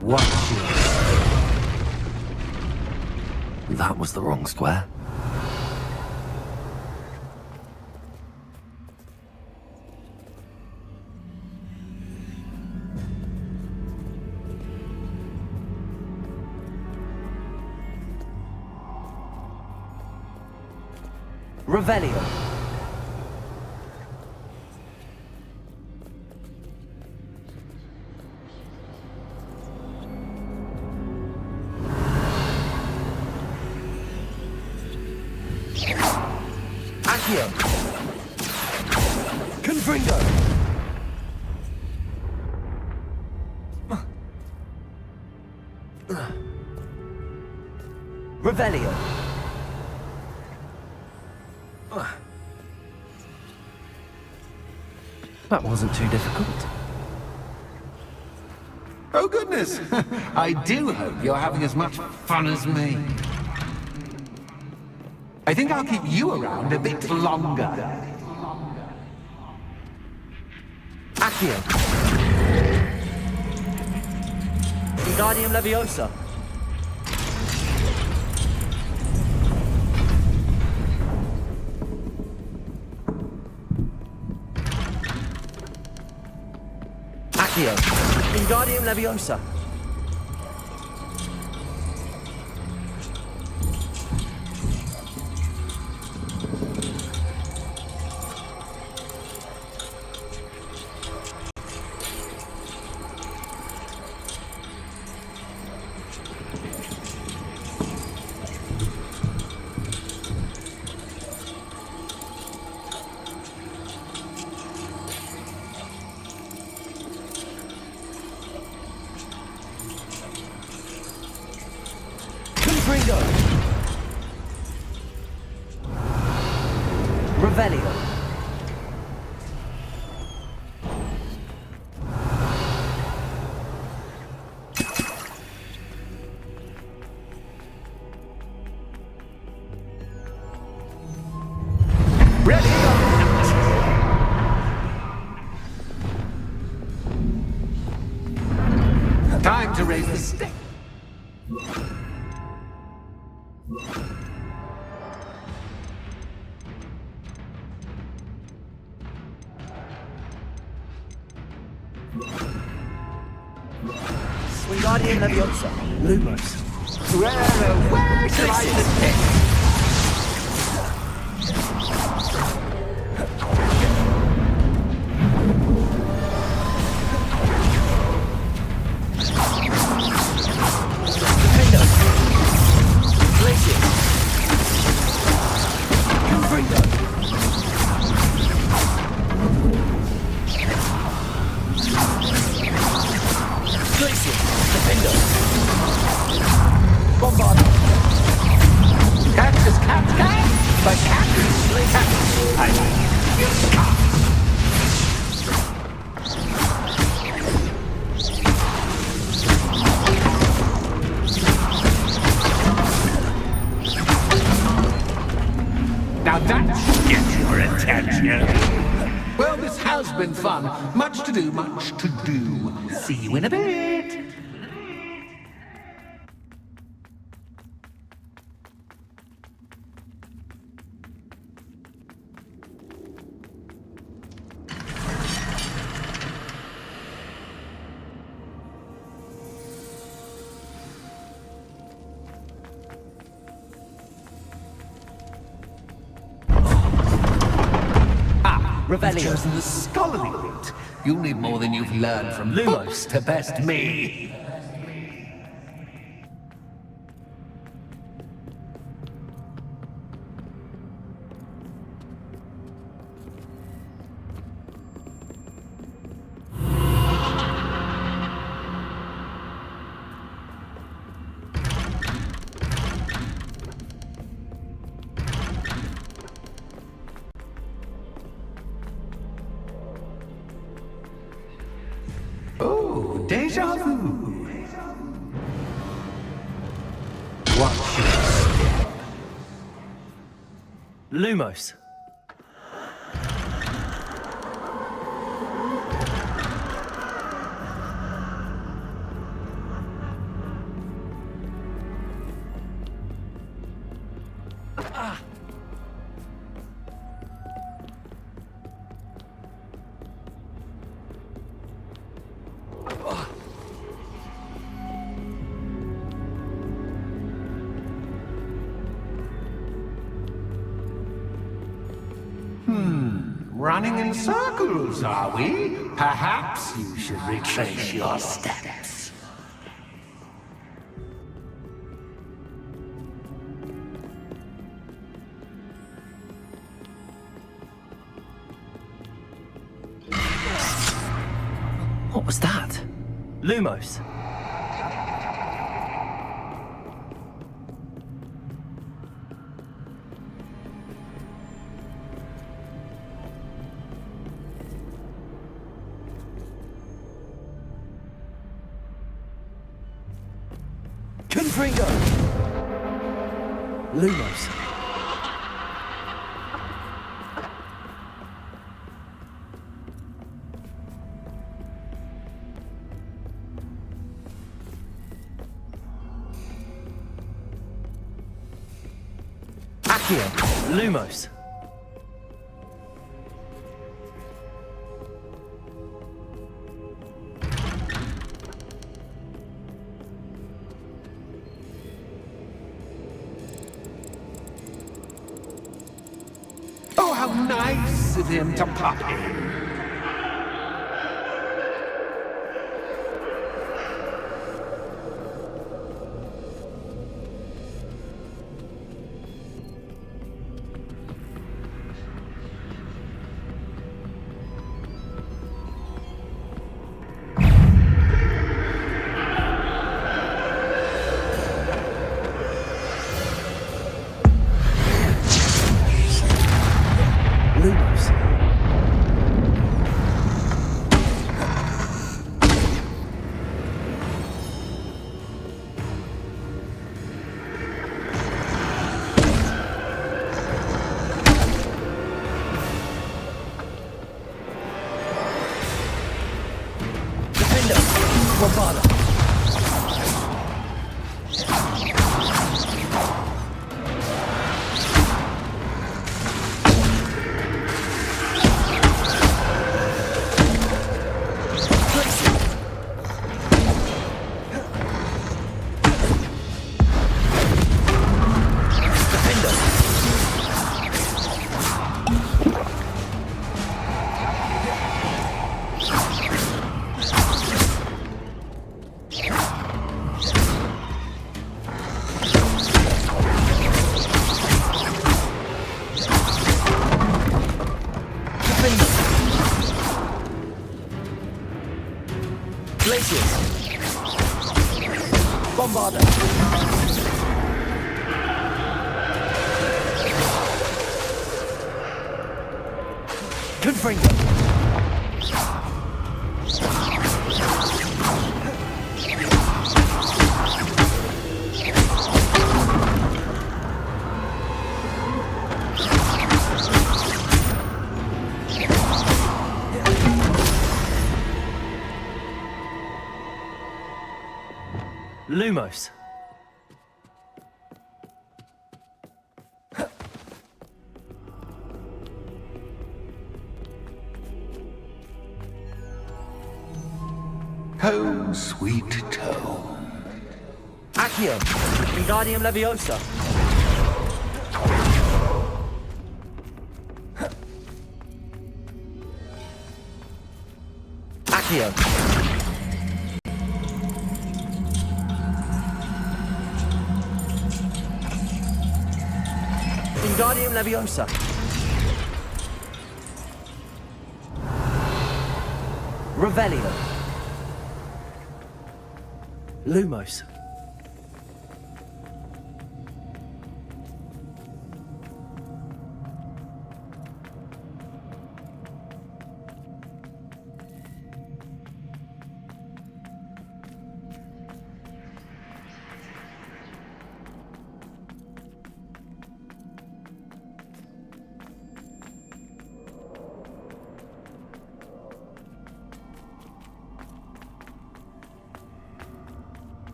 What? That was the wrong square. Revelio. Accio. Confringo. Revelio. That wasn't too difficult. Oh goodness! I do hope you're having as much fun as me. I think I'll keep you around a bit longer. Accio. Wingardium Leviosa. Accio. Wingardium Leviosa. Revelio. Time to raise the stick. Wingardium Leviosa. Lumos. Where shall I stick? Now that should get your attention. Well, this has been fun. Much to do, much to do. See you in a bit. You've chosen the scholarly route. You'll need more than you've learned from Lumos to best me. Oh, deja vu. Watch your step. Lumos. Running in circles, are we? Perhaps you should retrace your steps. What was that? Lumos. Confringo! Lumos. Accio! Lumos. Oh, how nice of him to pop in. Bombarda. Bombarda. Confringo. Lumos. Home, sweet home. Accio. Wingardium Leviosa. Accio. Wingardium Leviosa. Revelio. Lumos.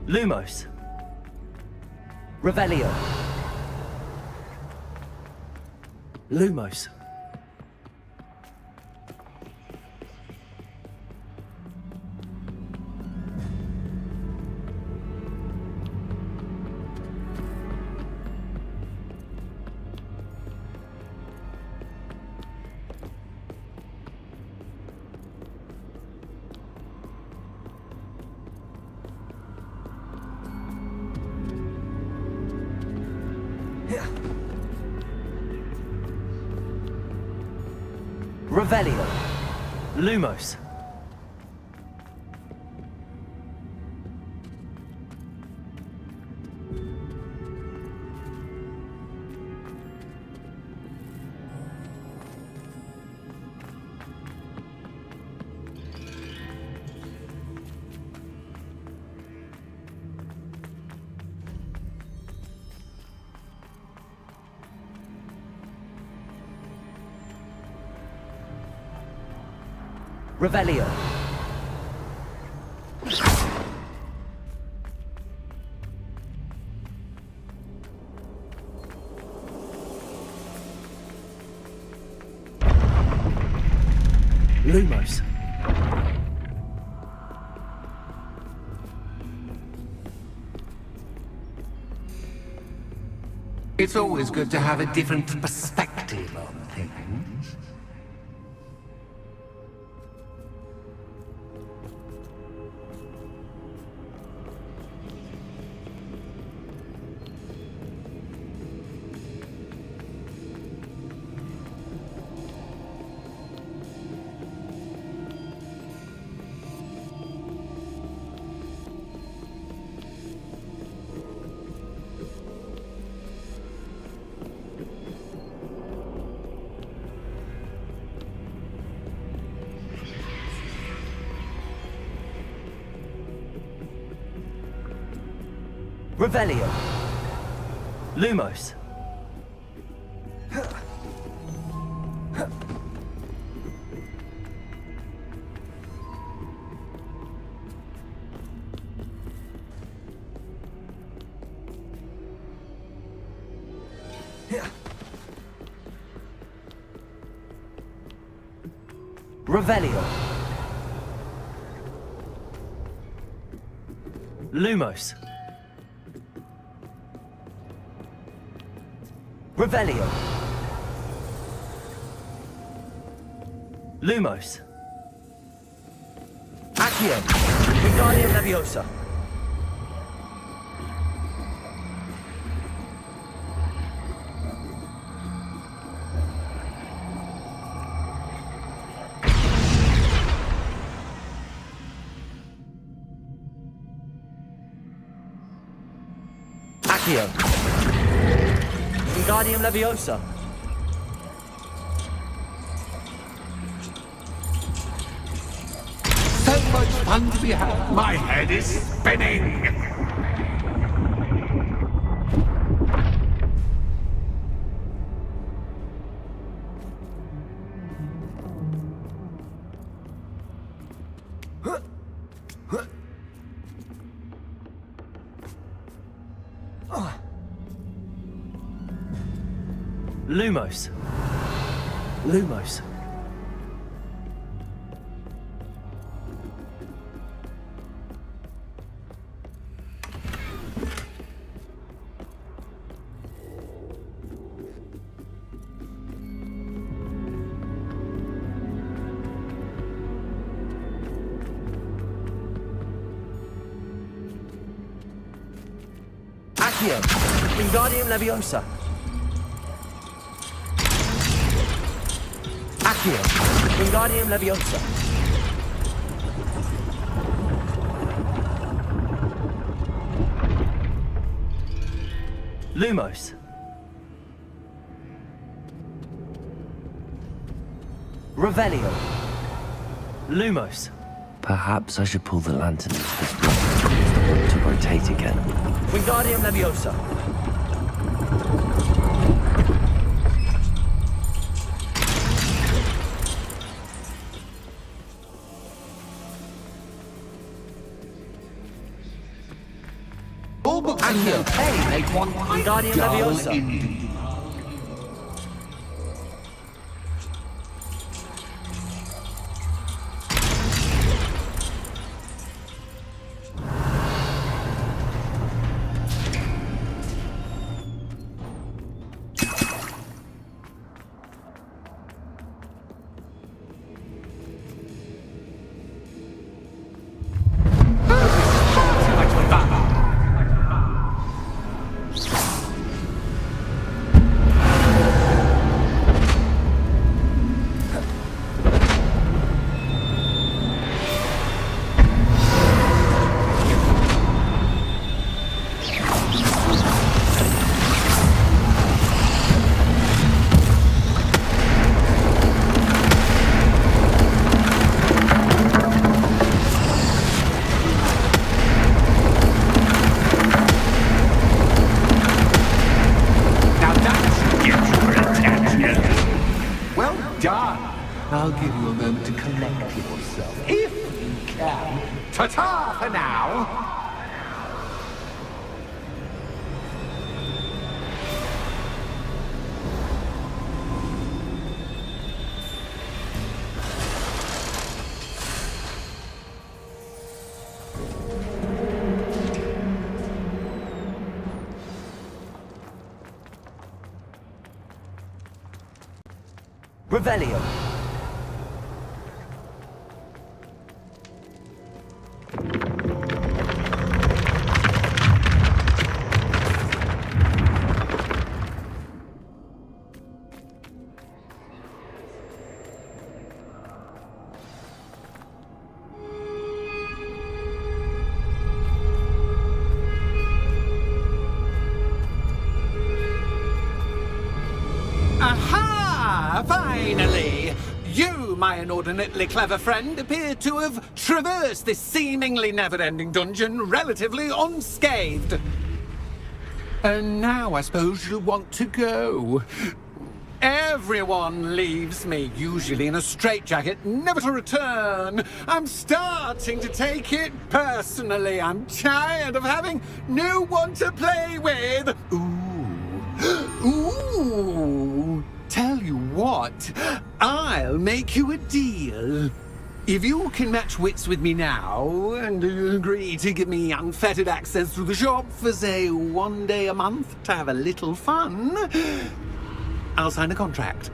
Lumos. Revelio. Lumos. Revelio. Lumos. Revelio. Lumos. It's always good to have a different perspective on things. Revelio. Lumos. Revelio. Lumos. Revelio. Lumos. Accio. Wingardium Leviosa. Accio. Wingardium Leviosa. So much fun to be had. My head is spinning. Lumos. Lumos. Accio. Wingardium Leviosa. Accio. Wingardium Leviosa. Lumos. Revelio. Lumos. Perhaps I should pull the lantern into this block and cause the wood to rotate again. Wingardium Leviosa. Accio. Hey, make one Wingardium dull Leviosa. indeed. I'll give you a moment to collect yourself, if you can. Ta-ta for now! Revelio. Aha! Finally! You, my inordinately clever friend, appear to have traversed this seemingly never-ending dungeon relatively unscathed. And now I suppose you'll want to go. Everyone leaves me, usually in a straitjacket, never to return. I'm starting to take it personally. I'm tired of having no one to play with. Ooh. Tell you what, I'll make you a deal. If you can match wits with me now and agree to give me unfettered access to the shop for, say, 1 day a month to have a little fun, I'll sign a contract.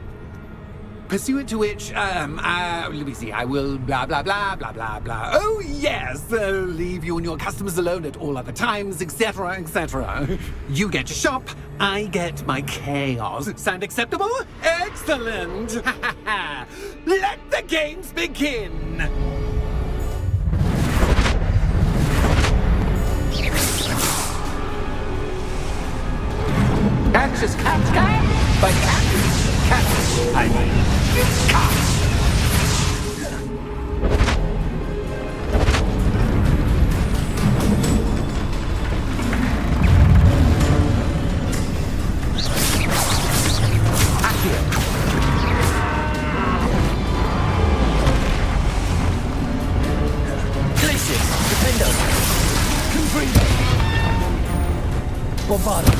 Pursuant to which, let me see, I will blah, blah, blah, blah, blah, blah. Oh, yes, leave you and your customers alone at all other times, etc., etc. You get your shop, I get my chaos. Sound acceptable? Excellent! Let the games begin! Catch as cats can, but cats, I mean, cats. Bombarda.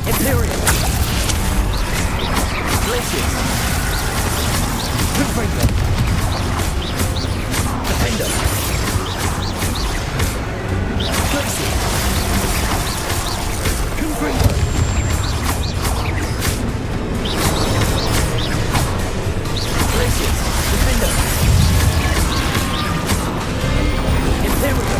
Imperial. Glacius. Confringo. Defender. Glacius. Confringo. Glacius. Defender. Imperial.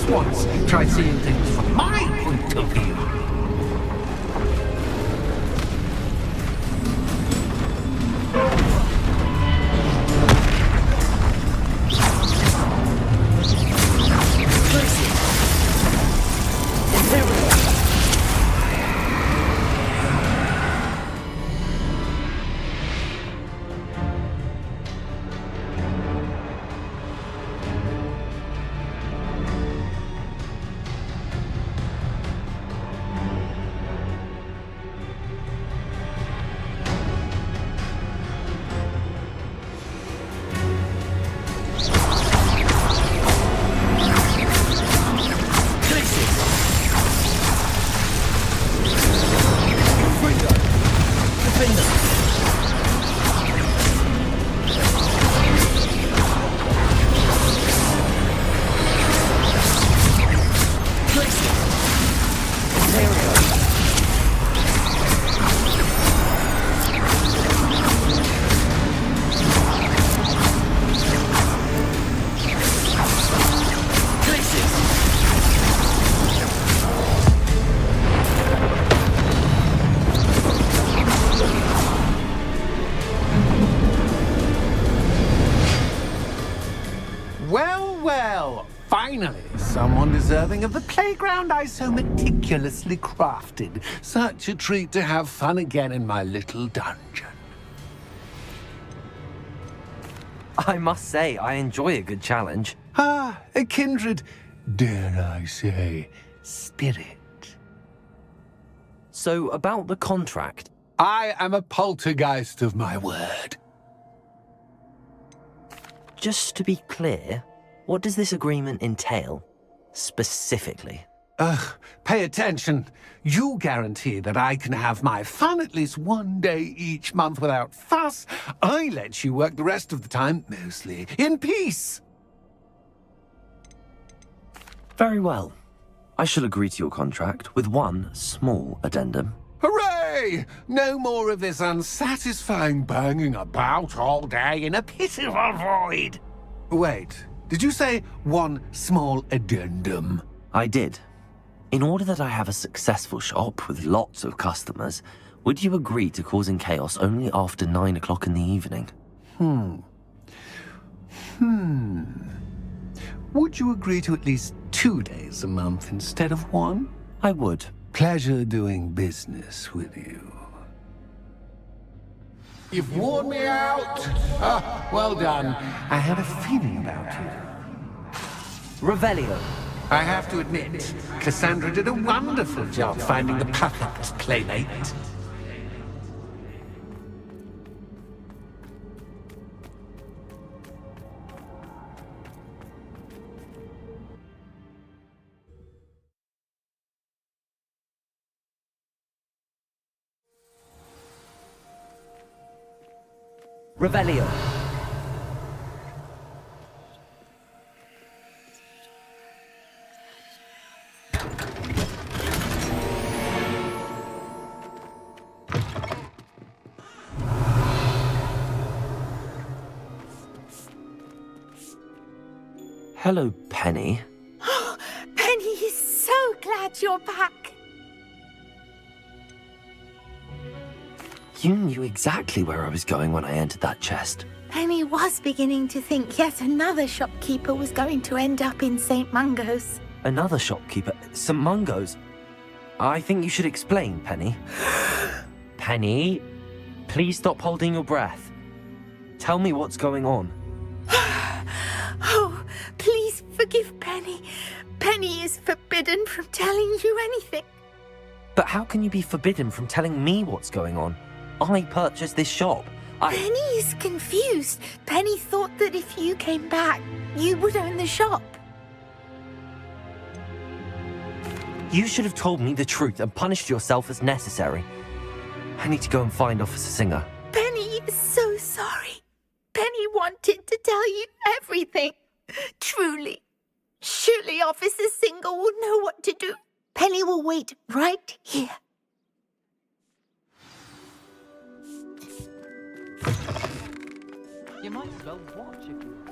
Once, try seeing things from my point of view. Finally, someone deserving of the playground I so meticulously crafted. Such a treat to have fun again in my little dungeon. I must say, I enjoy a good challenge. Ah, a kindred, dare I say, spirit. So, about the contract. I am a poltergeist of my word. Just to be clear, what does this agreement entail, specifically? Pay attention. You guarantee that I can have my fun at least one day each month without fuss. I let you work the rest of the time, mostly in peace. Very well. I shall agree to your contract with one small addendum. Hooray! No more of this unsatisfying banging about all day in a pitiful void. Wait, did you say one small addendum? I did. In order that I have a successful shop with lots of customers, would you agree to causing chaos only after 9 o'clock in the evening? Would you agree to at least 2 days a month instead of one? I would. Pleasure doing business with you. You've worn me out. Well done. I had a feeling about you. Revelio. I have to admit, Cassandra did a wonderful job finding the perfect playmate. Revelio. Hello, Penny. Penny is so glad you're back. You knew exactly where I was going when I entered that chest. Penny was beginning to think yet another shopkeeper was going to end up in St. Mungo's. Another shopkeeper? St. Mungo's? I think you should explain, Penny. Penny, please stop holding your breath. Tell me what's going on. Oh, please forgive Penny. Penny is forbidden from telling you anything. But how can you be forbidden from telling me what's going on? I purchased this shop. Penny is confused. Penny thought that if you came back, you would own the shop. You should have told me the truth and punished yourself as necessary. I need to go and find Officer Singer. Penny is so sorry. Penny wanted to tell you everything. Truly. Surely Officer Singer will know what to do. Penny will wait right here. You might as well watch if you want.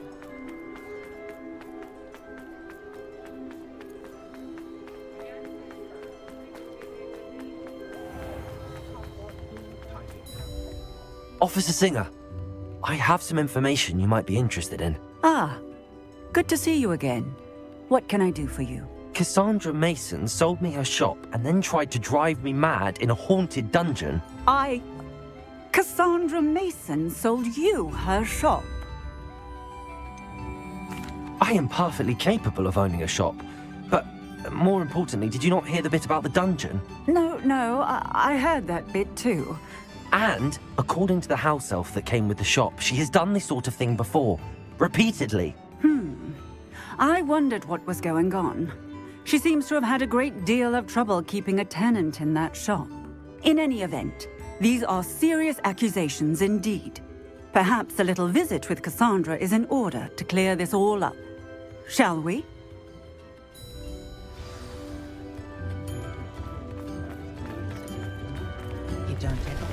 Officer Singer, I have some information you might be interested in. Ah, good to see you again. What can I do for you? Cassandra Mason sold me her shop and then tried to drive me mad in a haunted dungeon. Cassandra Mason sold you her shop. I am perfectly capable of owning a shop, but more importantly, did you not hear the bit about the dungeon? No, I heard that bit too. And, according to the house elf that came with the shop, she has done this sort of thing before. Repeatedly. I wondered what was going on. She seems to have had a great deal of trouble keeping a tenant in that shop. In any event, these are serious accusations indeed. Perhaps a little visit with Cassandra is in order to clear this all up. Shall we? You don't ever.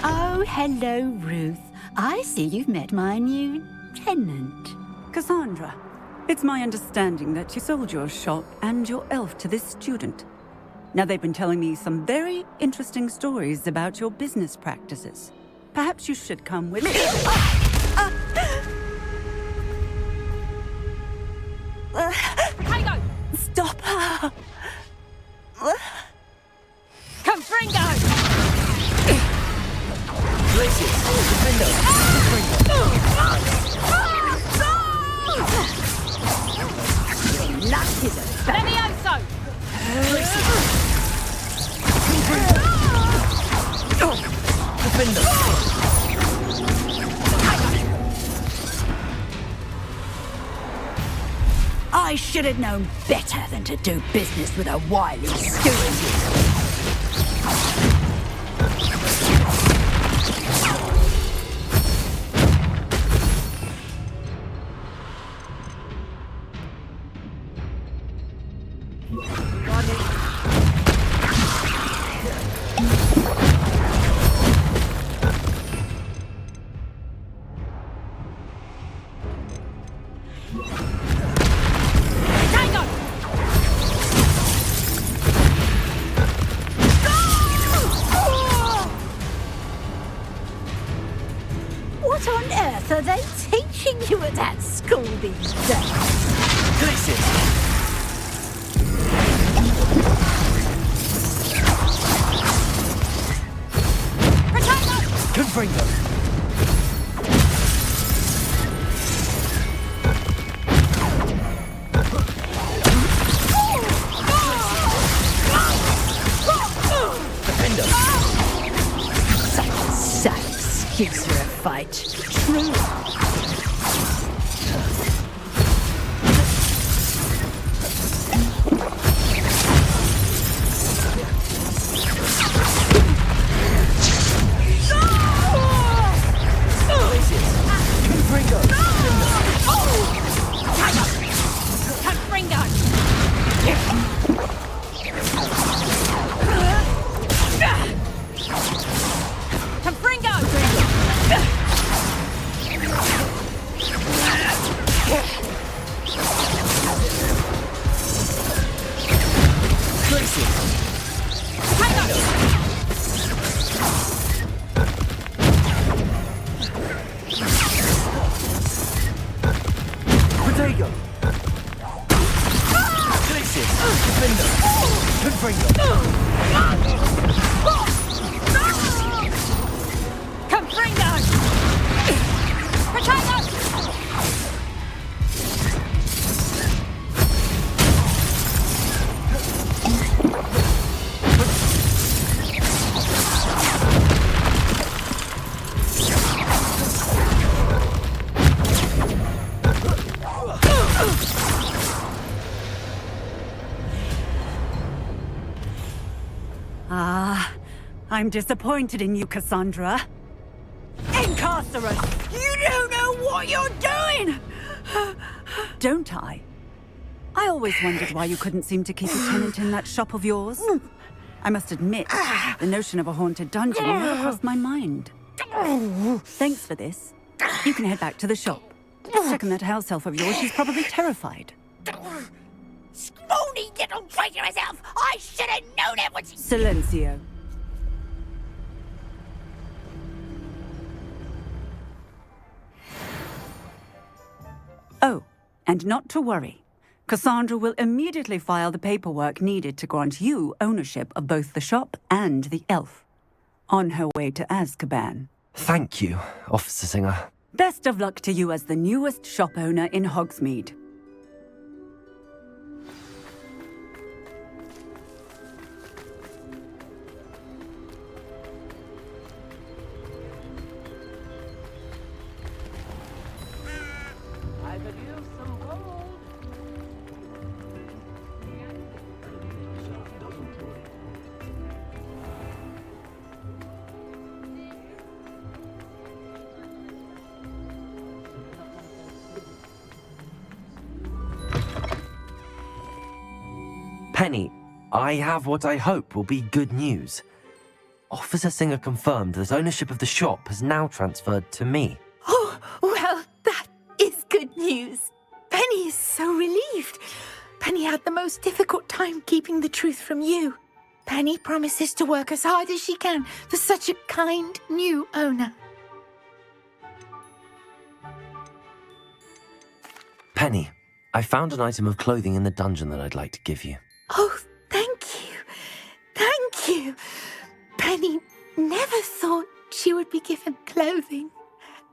Oh, hello, Ruth. I see you've met my new tenant. Cassandra, It's my understanding that you sold your shop and your elf to this student. Now, they've been telling me some very interesting stories about your business practices. Perhaps you should come with me. Potato! Stop her! Come, Fringo! Glaciers! Defender! Luck is a Levioso! Defender! I should have known better than to do business with a wily student. What on earth are they teaching you at that school these days? Glaciers! Confringo! Defender! Such a sad excuse for a fight. True. Protego! Glaciers! Defender! Confringo! Confringo! Potato! I'm disappointed in you, Cassandra. Incarcerate! You don't know what you're doing! Don't I? I always wondered why you couldn't seem to keep a tenant in that shop of yours. I must admit, the notion of a haunted dungeon never crossed my mind. Thanks for this. You can head back to the shop. Second that house elf of yours, she's probably terrified. Scrawny little traitor herself! I should have known it was... Silencio. Oh, and not to worry. Cassandra will immediately file the paperwork needed to grant you ownership of both the shop and the elf. On her way to Azkaban. Thank you, Officer Singer. Best of luck to you as the newest shop owner in Hogsmeade. I could use some gold. Penny, I have what I hope will be good news. Officer Singer confirmed that ownership of the shop has now transferred to me. Oh, well, that is good news. Penny Penny is so relieved. Penny had the most difficult time keeping the truth from you. Penny promises to work as hard as she can for such a kind new owner. Penny, I found an item of clothing in the dungeon that I'd like to give you. Oh, thank you. Thank you. Penny never thought she would be given clothing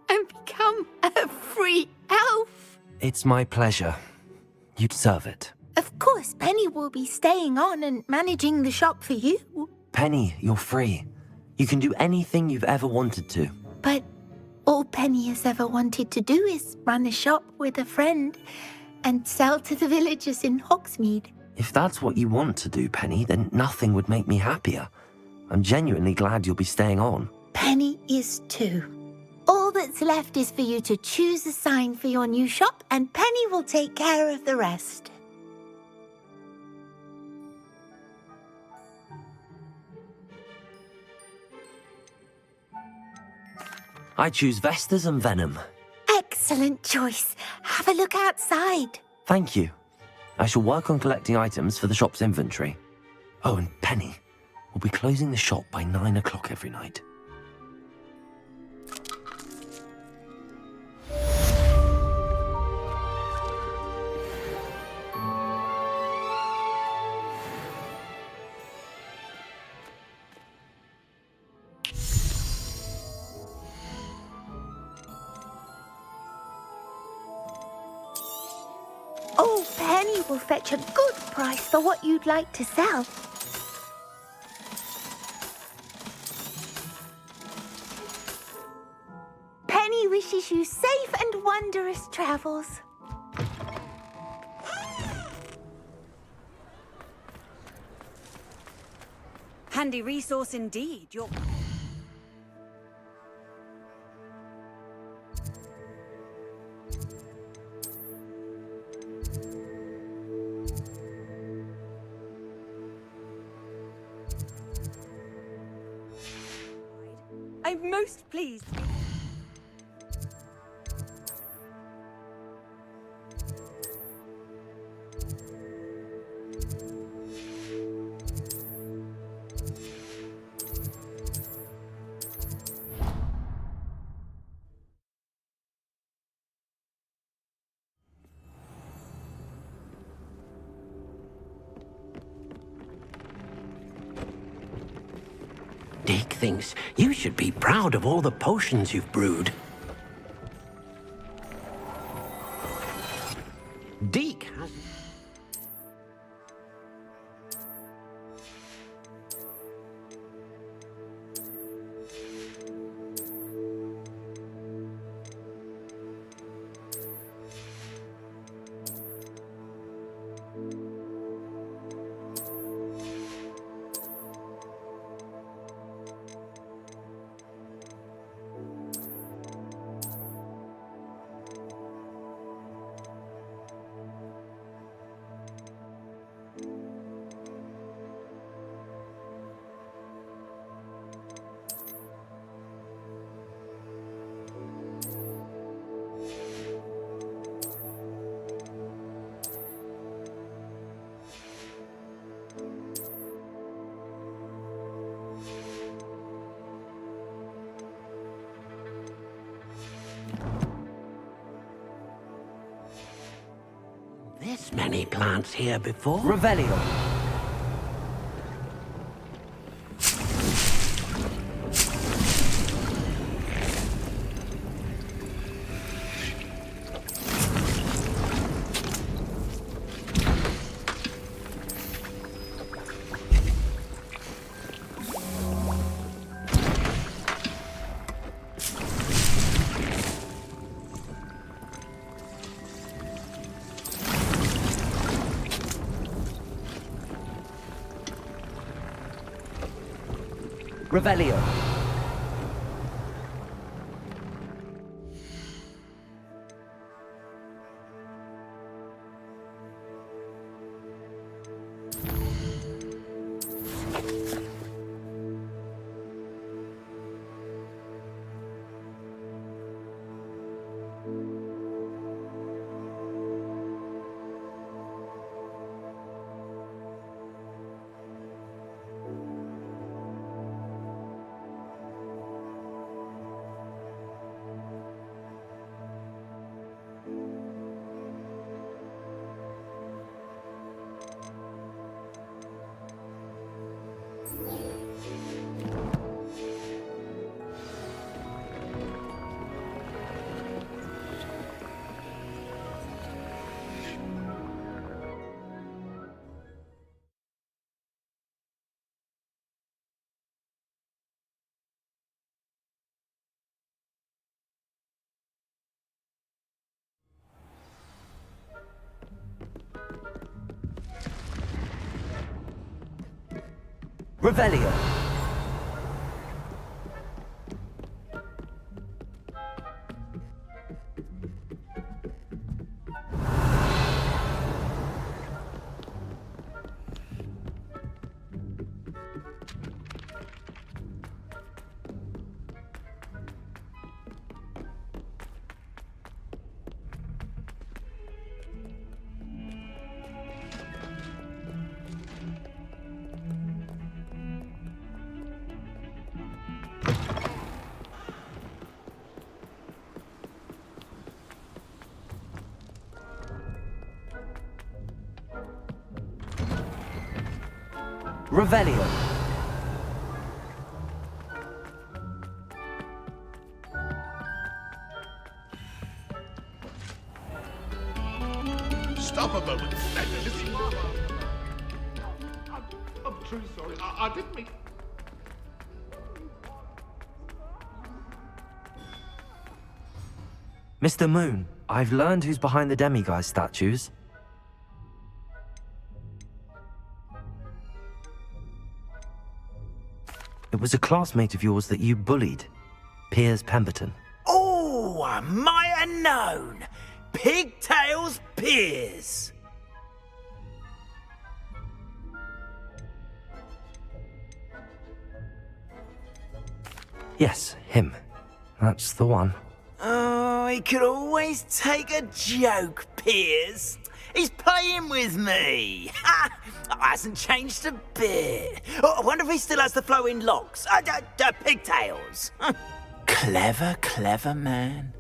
and become a free elf. It's my pleasure. You deserve it. Of course, Penny will be staying on and managing the shop for you. Penny, you're free. You can do anything you've ever wanted to. But all Penny has ever wanted to do is run a shop with a friend and sell to the villagers in Hogsmeade. If that's what you want to do, Penny, then nothing would make me happier. I'm genuinely glad you'll be staying on. Penny is too. All that's left is for you to choose a sign for your new shop, and Penny will take care of the rest. I choose Vestas and Venom. Excellent choice. Have a look outside. Thank you. I shall work on collecting items for the shop's inventory. Oh, and Penny, we'll be closing the shop by 9 o'clock every night. Oh, Penny will fetch a good price for what you'd like to sell. Penny wishes you safe and wondrous travels. Handy resource indeed. You're... I'm most pleased. Dick thinks you should be proud of all the potions you've brewed. Deke has... This many plants here before? Revelio. Revelio. Revelio. Revelio. Stop a moment. Listen. I'm truly sorry. I didn't mean... Mr. Moon, I've learned who's behind the demiguise statues. It was a classmate of yours that you bullied, Piers Pemberton. Oh, I might have known. Pigtails Piers. Yes, him. That's the one. Oh, he could always take a joke, Piers. He's playing with me. Ha! Hasn't changed a bit. Oh, I wonder if he still has the flowing locks. Pigtails. Clever man.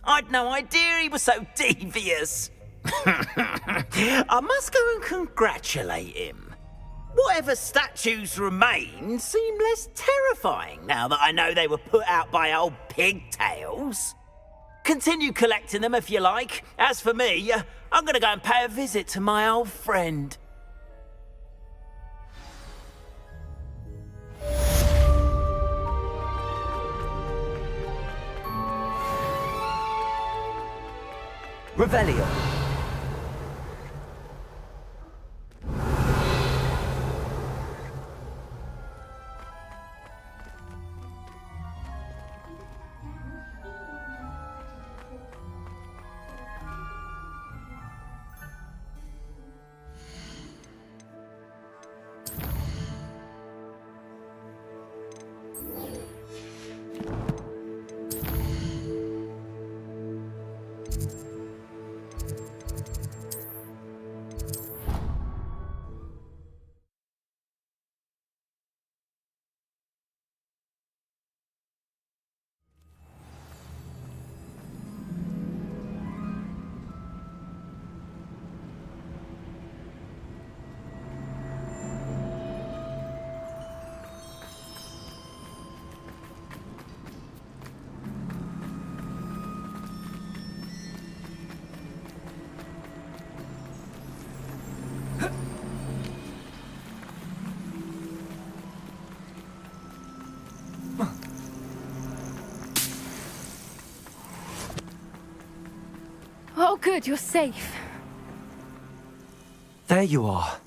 I'd no idea he was so devious. I must go and congratulate him. Whatever statues remain seem less terrifying now that I know they were put out by old Pigtails. Continue collecting them if you like. As for me, I'm going to go and pay a visit to my old friend. Revelio. Oh, good, you're safe. There you are.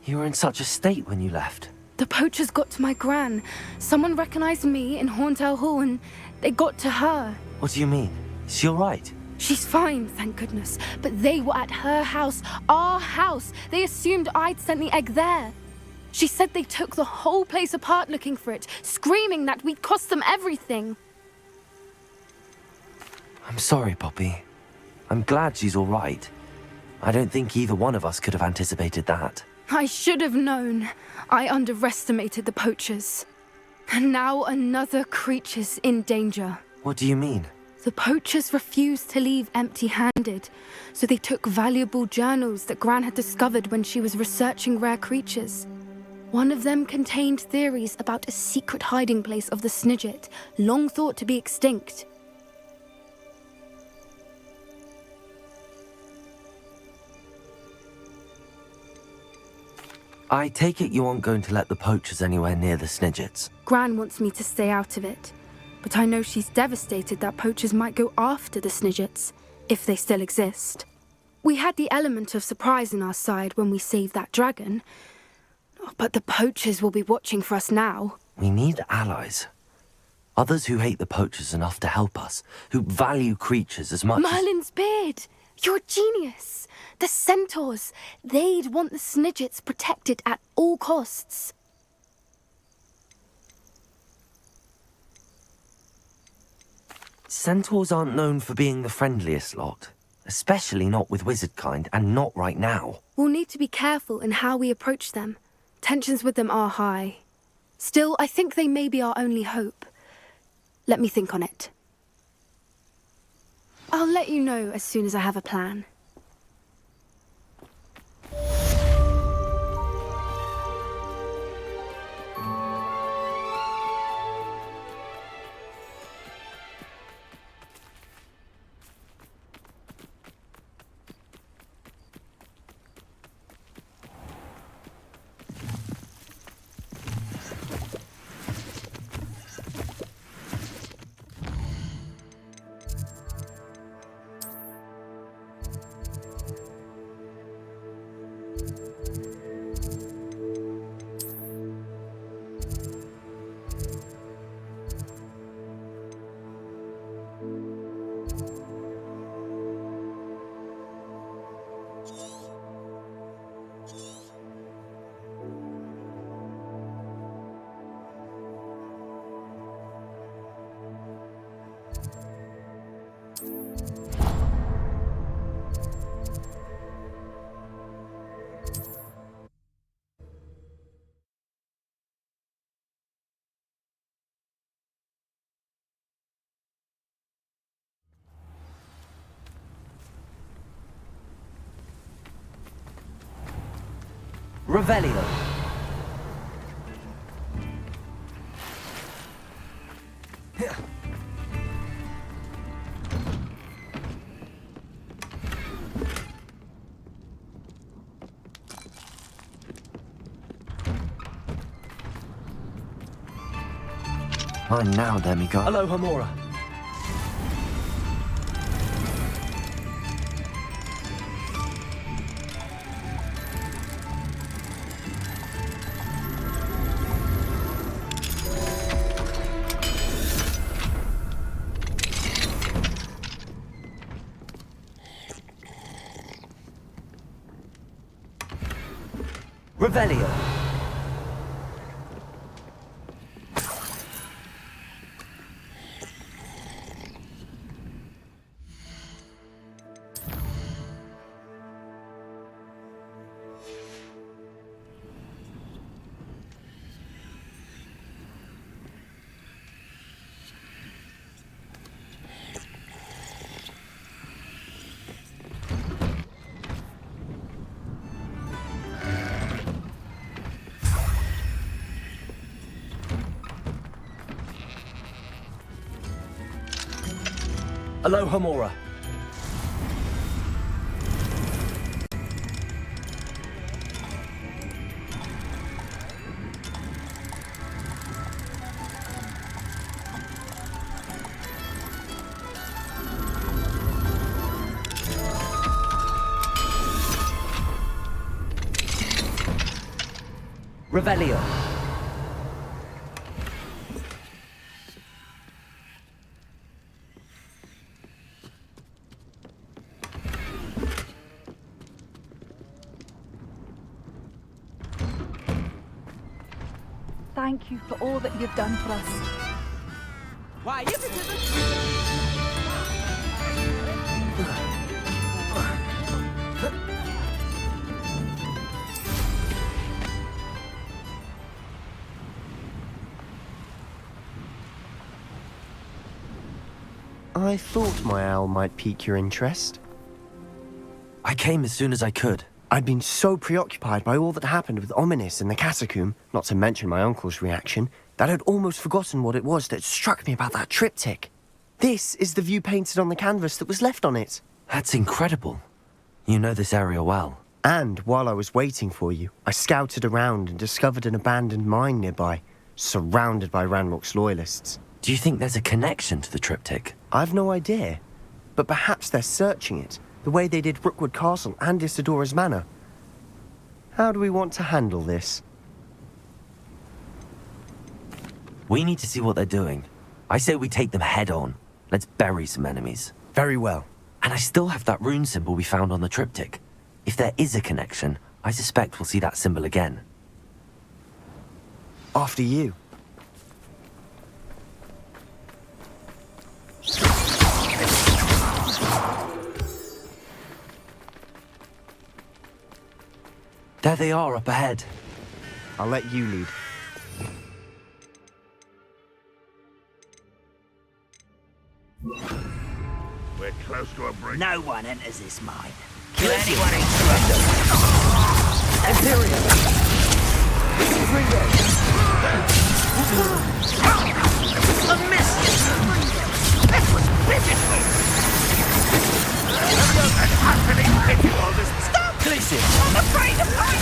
You were in such a state when you left. The poachers got to my gran. Someone recognized me in Horndale Hall and they got to her. What do you mean? Is she all right? She's fine, thank goodness. But they were at her house, our house. They assumed I'd sent the egg there. She said they took the whole place apart looking for it, screaming that we'd cost them everything. I'm sorry, Poppy. I'm glad she's all right. I don't think either one of us could have anticipated that. I should have known. I underestimated the poachers. And now another creature's in danger. What do you mean? The poachers refused to leave empty-handed, so they took valuable journals that Gran had discovered when she was researching rare creatures. One of them contained theories about a secret hiding place of the Snidget, long thought to be extinct. I take it you aren't going to let the poachers anywhere near the Snidgets. Gran wants me to stay out of it, but I know she's devastated that poachers might go after the Snidgets, if they still exist. We had the element of surprise on our side when we saved that dragon. But the poachers will be watching for us now. We need allies. Others who hate the poachers enough to help us, who value creatures as much as... Merlin's beard! You're a genius! The centaurs! They'd want the Snidgets protected at all costs. Centaurs aren't known for being the friendliest lot. Especially not with wizard kind, and not right now. We'll need to be careful in how we approach them. Tensions with them are high. Still, I think they may be our only hope. Let me think on it. I'll let you know as soon as I have a plan. Revelio. Fine now, demigod. Hello, Hamora. Revelio. Hello, Hamora. Revelio. Thank you for all that you've done for us. Why, yes it isn't. I thought my owl might pique your interest. I came as soon as I could. I'd been so preoccupied by all that happened with Ominis and the catacomb, not to mention my uncle's reaction, that I'd almost forgotten what it was that struck me about that triptych. This is the view painted on the canvas that was left on it. That's incredible. You know this area well. And while I was waiting for you, I scouted around and discovered an abandoned mine nearby, surrounded by Ranrock's loyalists. Do you think there's a connection to the triptych? I've no idea, but perhaps they're searching it, the way they did Rookwood Castle and Isidora's Manor. How do we want to handle this? We need to see what they're doing. I say we take them head on. Let's bury some enemies. Very well. And I still have that rune symbol we found on the triptych. If there is a connection, I suspect we'll see that symbol again. After you. There they are up ahead. I'll let you lead. We're close to a break. No one enters this mine. Kill anyone in Imperium! Ringo! A miss! That was pitiful! Stop! Glitzy! I'm afraid of heights!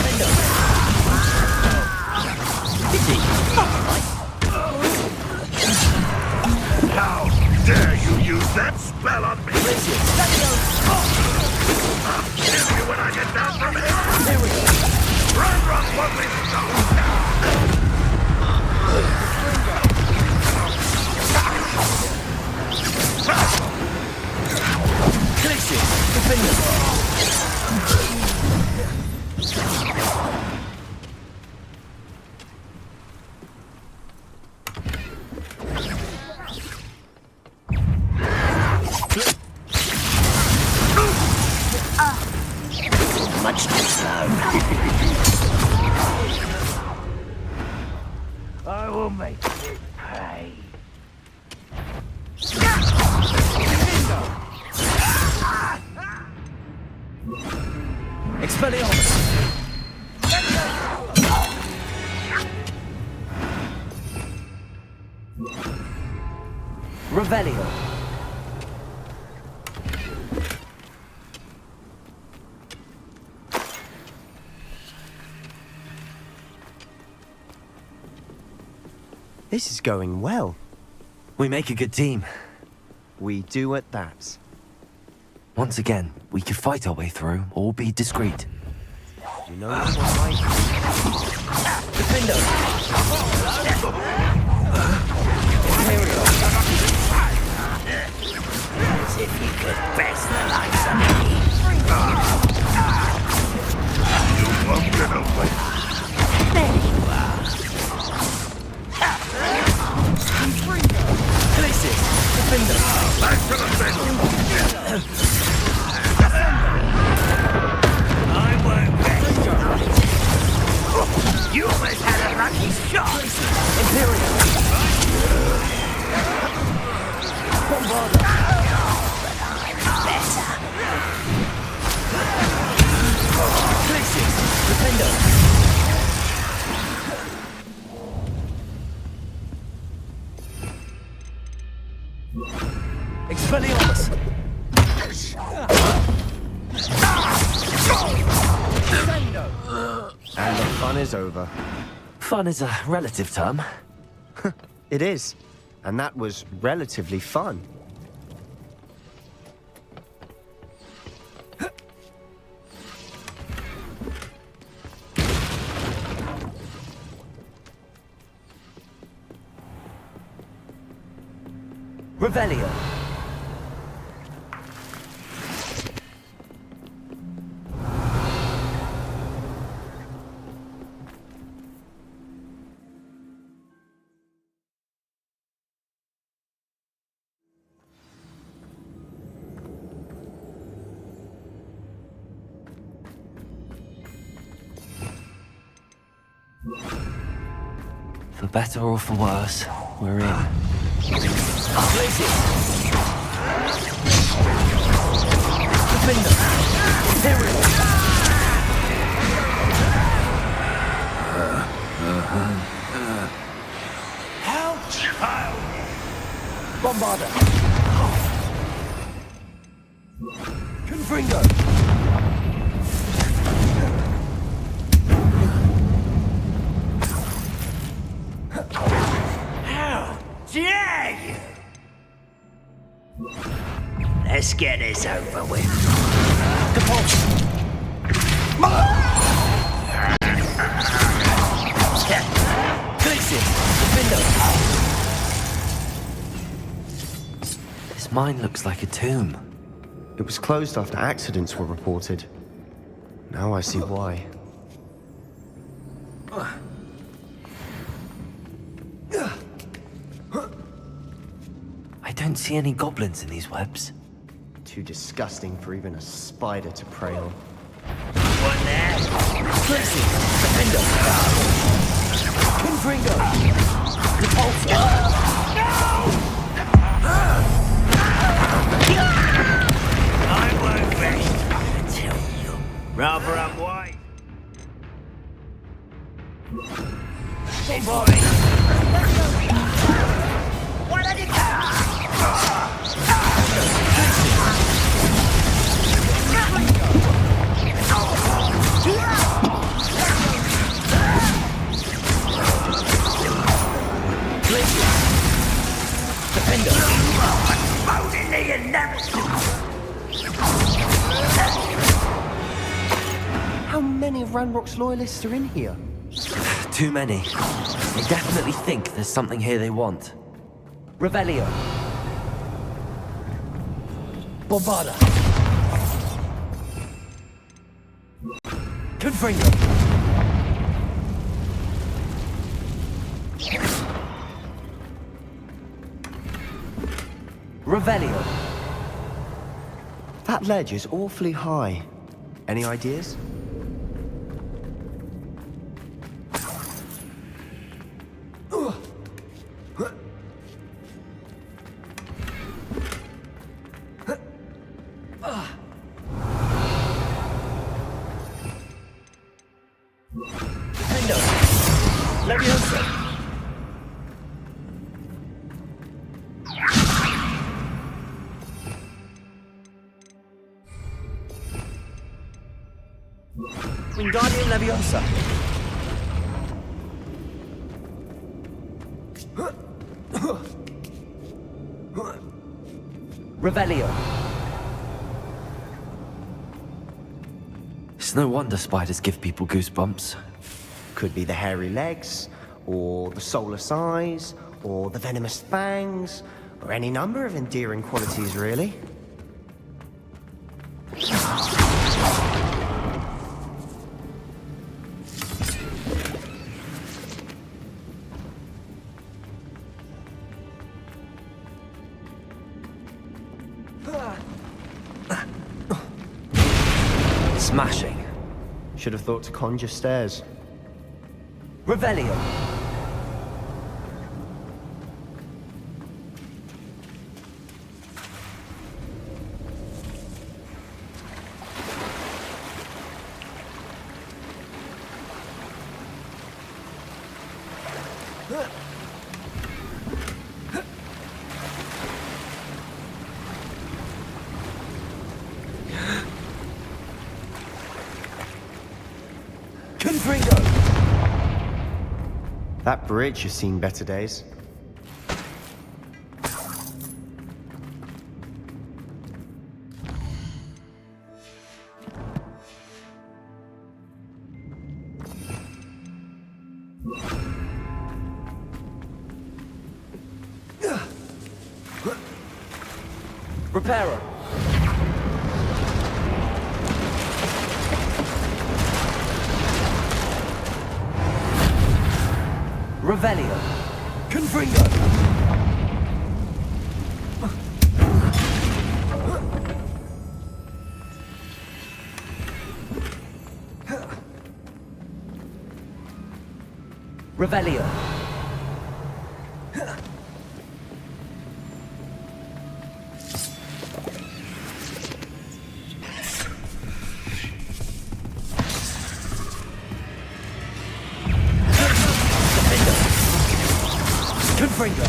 How dare you use that spell on me? I'll kill you when I get down from here! Run, lovely Glitzy! Defender! Much too slow. I will make it pay. Expelliarmus! Revelio! This is going well. We make a good team. We do at that. Once again, we could fight our way through or be discreet. You know what I like? Defender! As if you could best the likes of me. You won't get away. There you are. Glitzy! Defender! Back to the bench! I won't bet. You almost had a lucky shot. Imperium! Bombarda! But I'm better. Glitzy! Defender! Expelliarmus! And the fun is over. Fun is a relative term. It is. And that was relatively fun. Revelio! For better or for worse, we're in. Glitzy! Defender! Imperium! How childish! Bombarda! Confringo! How dare you! Let's get this over with. Glitzy! Alexius! Defender! This mine looks like a tomb. It was closed after accidents were reported. Now I see why. I don't see any goblins in these webs. Too disgusting for even a spider to prey on. One there! Alexius! Defender! Confringo! Repulsor! I won't rest until you. Rather unwise. Bombard! Defender! How many of Ranrock's loyalists are in here? Too many. They definitely think there's something here they want. Revelio! Bombarda! Confringo! Revelio! That ledge is awfully high. Any ideas? Defender! Leviosa! Wingardium Leviosa! Revelio! It's no wonder spiders give people goosebumps. Could be the hairy legs, or the soulless eyes, or the venomous fangs, or any number of endearing qualities, really. Smashing. Should have thought to conjure stairs. Revelio! Confringo! That bridge has seen better days. Reparo! Revelio! Confringo! Revelio! Confringo!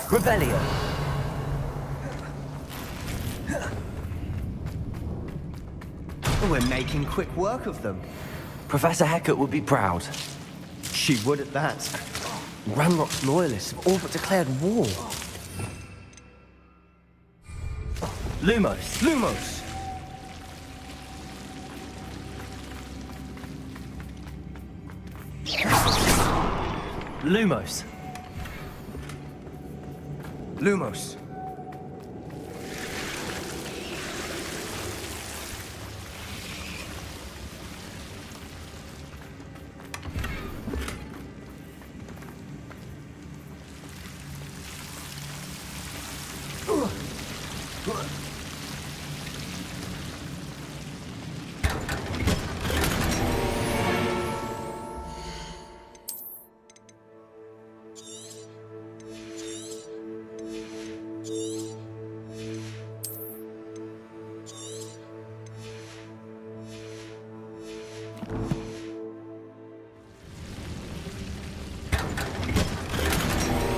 Revelio! We're making quick work of them. Professor Hecat would be proud. She would at that. Ranrock's loyalists have all but declared war. Lumos! Lumos! Lumos! Lumos!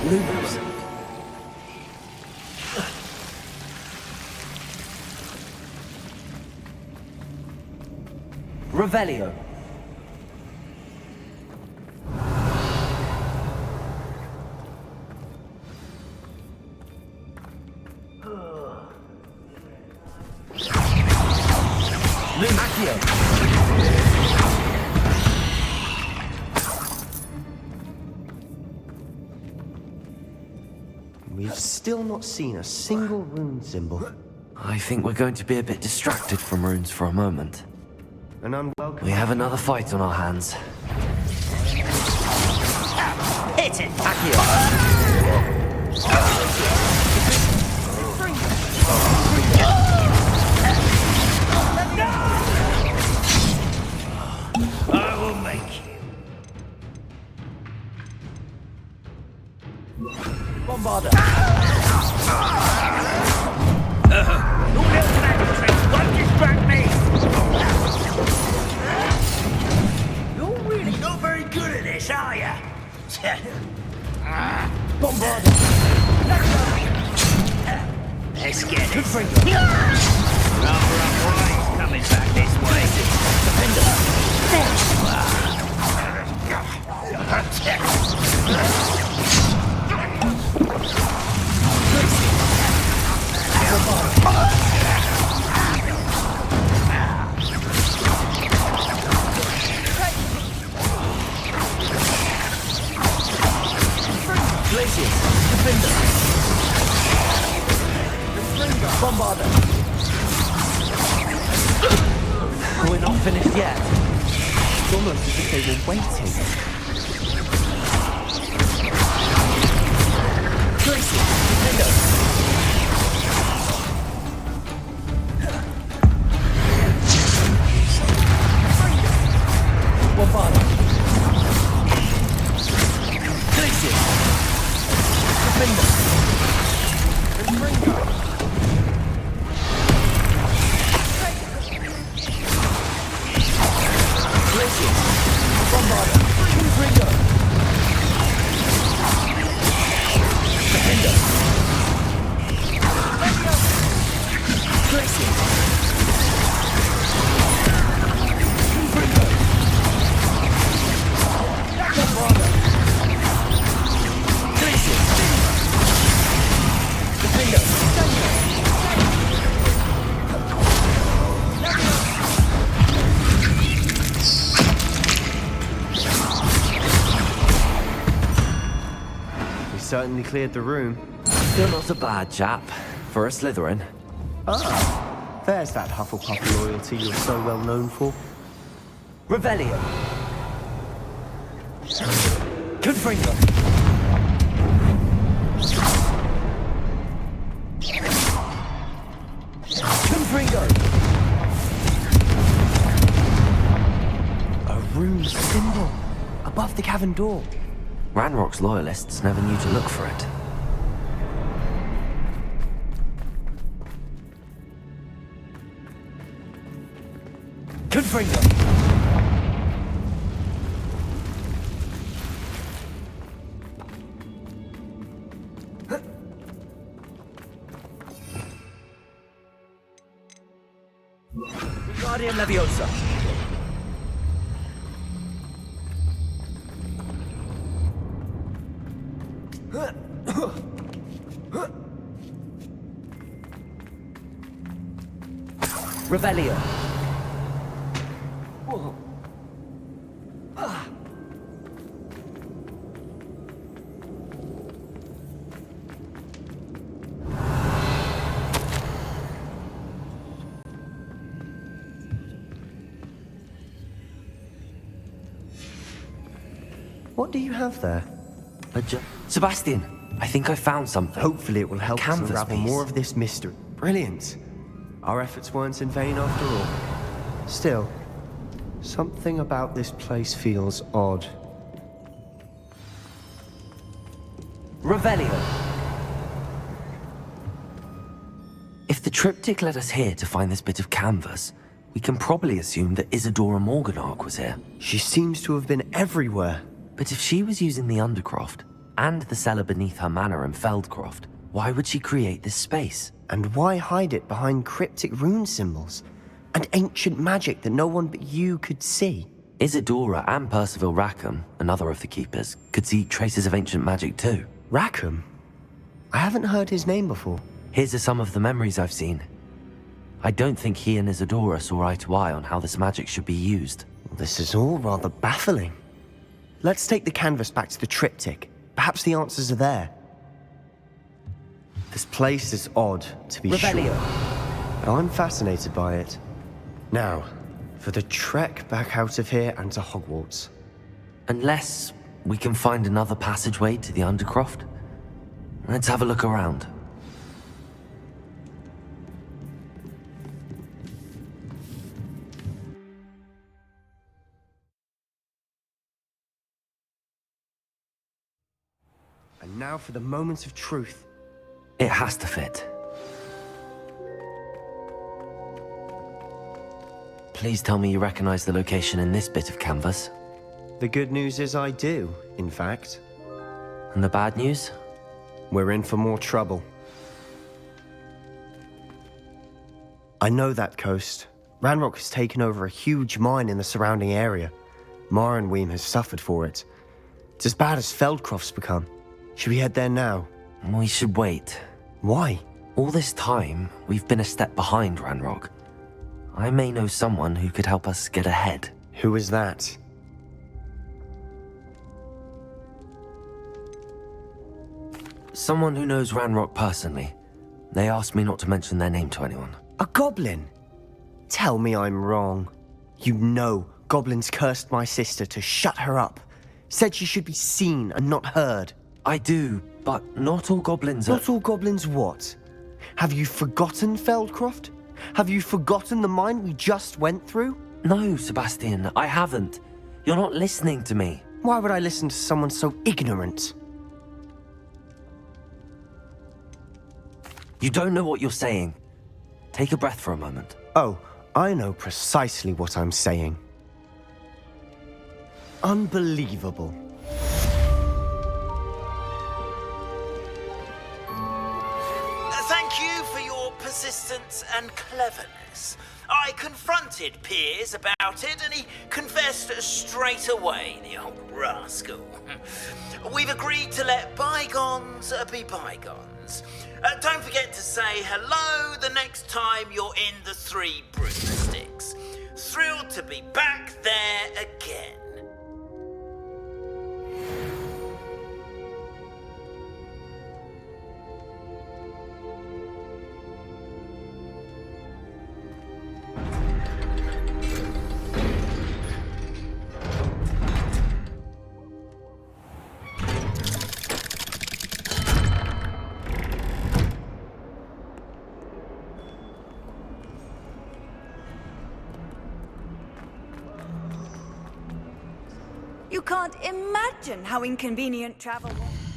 Lumos. Revelio. Lumaccio. We've still not seen a single rune symbol. I think we're going to be a bit distracted from runes for a moment. An unwelcome... We have another fight on our hands. Hit it! I will make you. Bombarder. Your little magic tricks won't distract me. You're really not very good at this, are you? Bombarder. Let's get it. Rather unwise coming back this way. Glaciers. Defender. Bombarder. We're not finished yet. It's almost as if they were waiting. Glaciers. Defender. Bombarder. Glaciers. Defender. Confringo. Glaciers. Bombarder. Confringo. Defender. Glaciers. Confringo. Bombarder. Glaciers. Defender. We certainly cleared the room. Still not a bad chap for a Slytherin. Ah, there's that Hufflepuff loyalty you're so well known for. Revelio. Confringo. Confringo. A rune symbol above the cavern door. Ranrock's loyalists never knew to look for it. Confringo. Guardian Leviosa. Revelio. What do you have there? Sebastian, I think I found something. Hopefully it will help us canvas unravel piece. more of this mystery. Brilliant. Our efforts weren't in vain after all. Still, something about this place feels odd. Revelio. If the triptych led us here to find this bit of canvas, we can probably assume that Isadora Morganach was here. She seems to have been everywhere. But if she was using the Undercroft, and the cellar beneath her manor in Feldcroft, why would she create this space? And why hide it behind cryptic rune symbols? And ancient magic that no one but you could see? Isadora and Percival Rackham, another of the Keepers, could see traces of ancient magic too. Rackham? I haven't heard his name before. Here's are some of the memories I've seen. I don't think he and Isadora saw eye to eye on how this magic should be used. This is all rather baffling. Let's take the canvas back to the triptych. Perhaps the answers are there. This place is odd, to be Revelio. sure. But I'm fascinated by it. Now, for the trek back out of here and to Hogwarts. Unless we can find another passageway to the Undercroft. Let's have a look around. And now for the moment of truth. It has to fit. Please tell me you recognize the location in this bit of canvas. The good news is I do, in fact. And the bad news? We're in for more trouble. I know that coast. Ranrock has taken over a huge mine in the surrounding area. Marrenweem has suffered for it. It's as bad as Feldcroft's become. Should we head there now? We should wait. Why? All this time, we've been a step behind Ranrock. I may know someone who could help us get ahead. Who is that? Someone who knows Ranrock personally. They asked me not to mention their name to anyone. A goblin? Tell me I'm wrong. You know goblins cursed my sister to shut her up. Said she should be seen and not heard. I do, but not all goblins are... Not all goblins what? Have you forgotten Feldcroft? Have you forgotten the mine we just went through? No, Sebastian, I haven't. You're not listening to me. Why would I listen to someone so ignorant? You don't know what you're saying. Take a breath for a moment. Oh, I know precisely what I'm saying. Unbelievable. Thank you for your persistence and cleverness. I confronted Piers about it, and he confessed straight away, the old rascal. We've agreed to let bygones be bygones. Don't forget to say hello the next time you're in the Three Broomsticks. Thrilled to be back there again. You can't imagine how inconvenient travel was.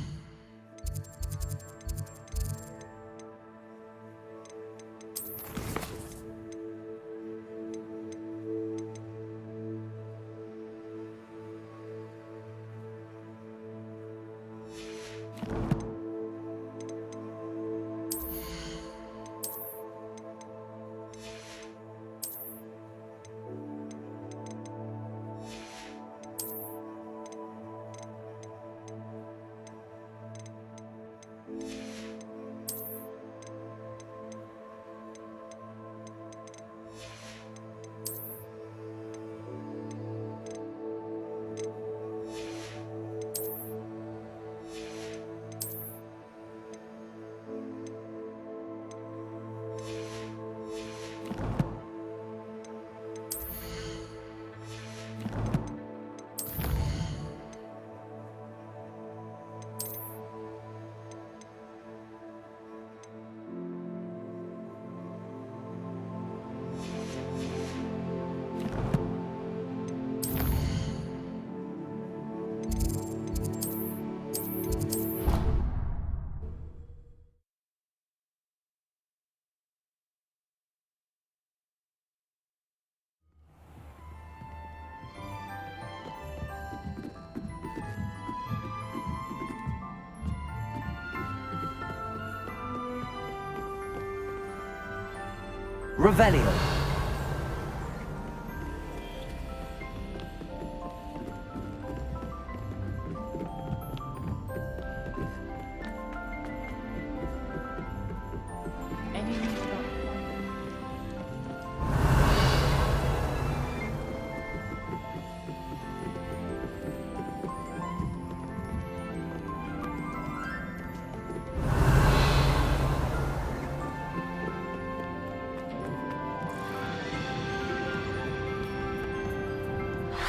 Revelio.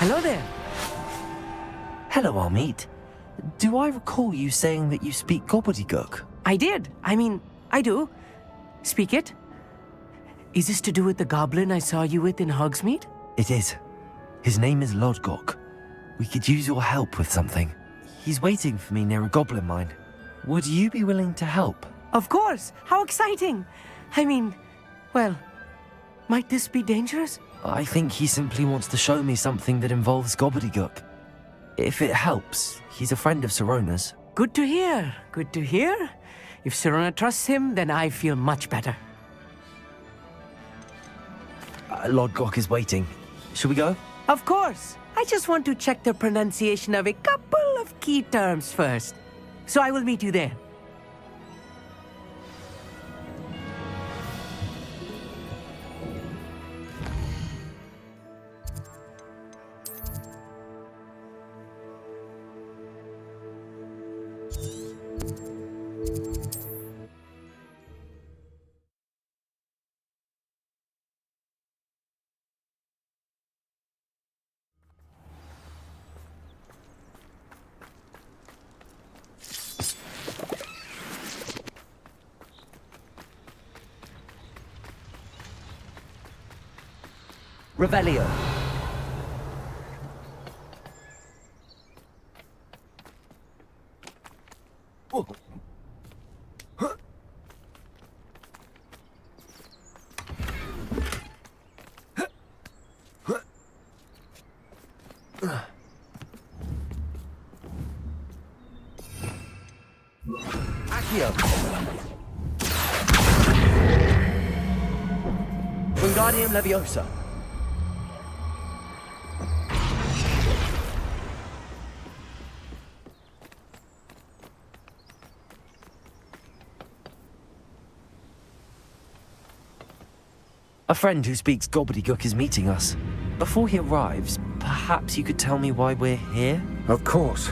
Hello there. Hello, Amit. Do I recall you saying that you speak gobbledygook? I did. I do. Speak it. Is this to do with the goblin I saw you with in Hogsmeade? It is. His name is Lodgok. We could use your help with something. He's waiting for me near a goblin mine. Would you be willing to help? Of course. How exciting. Well, might this be dangerous? I think he simply wants to show me something that involves gobbledygook. If it helps, he's a friend of Sirona's. Good to hear. Good to hear. If Sirona trusts him, then I feel much better. Lodgok is waiting. Shall we go? Of course. I just want to check the pronunciation of a couple of key terms first. So I will meet you there. Revelio. Accio. Wingardium Leviosa. A friend who speaks gobbledygook is meeting us. Before he arrives, perhaps you could tell me why we're here? Of course.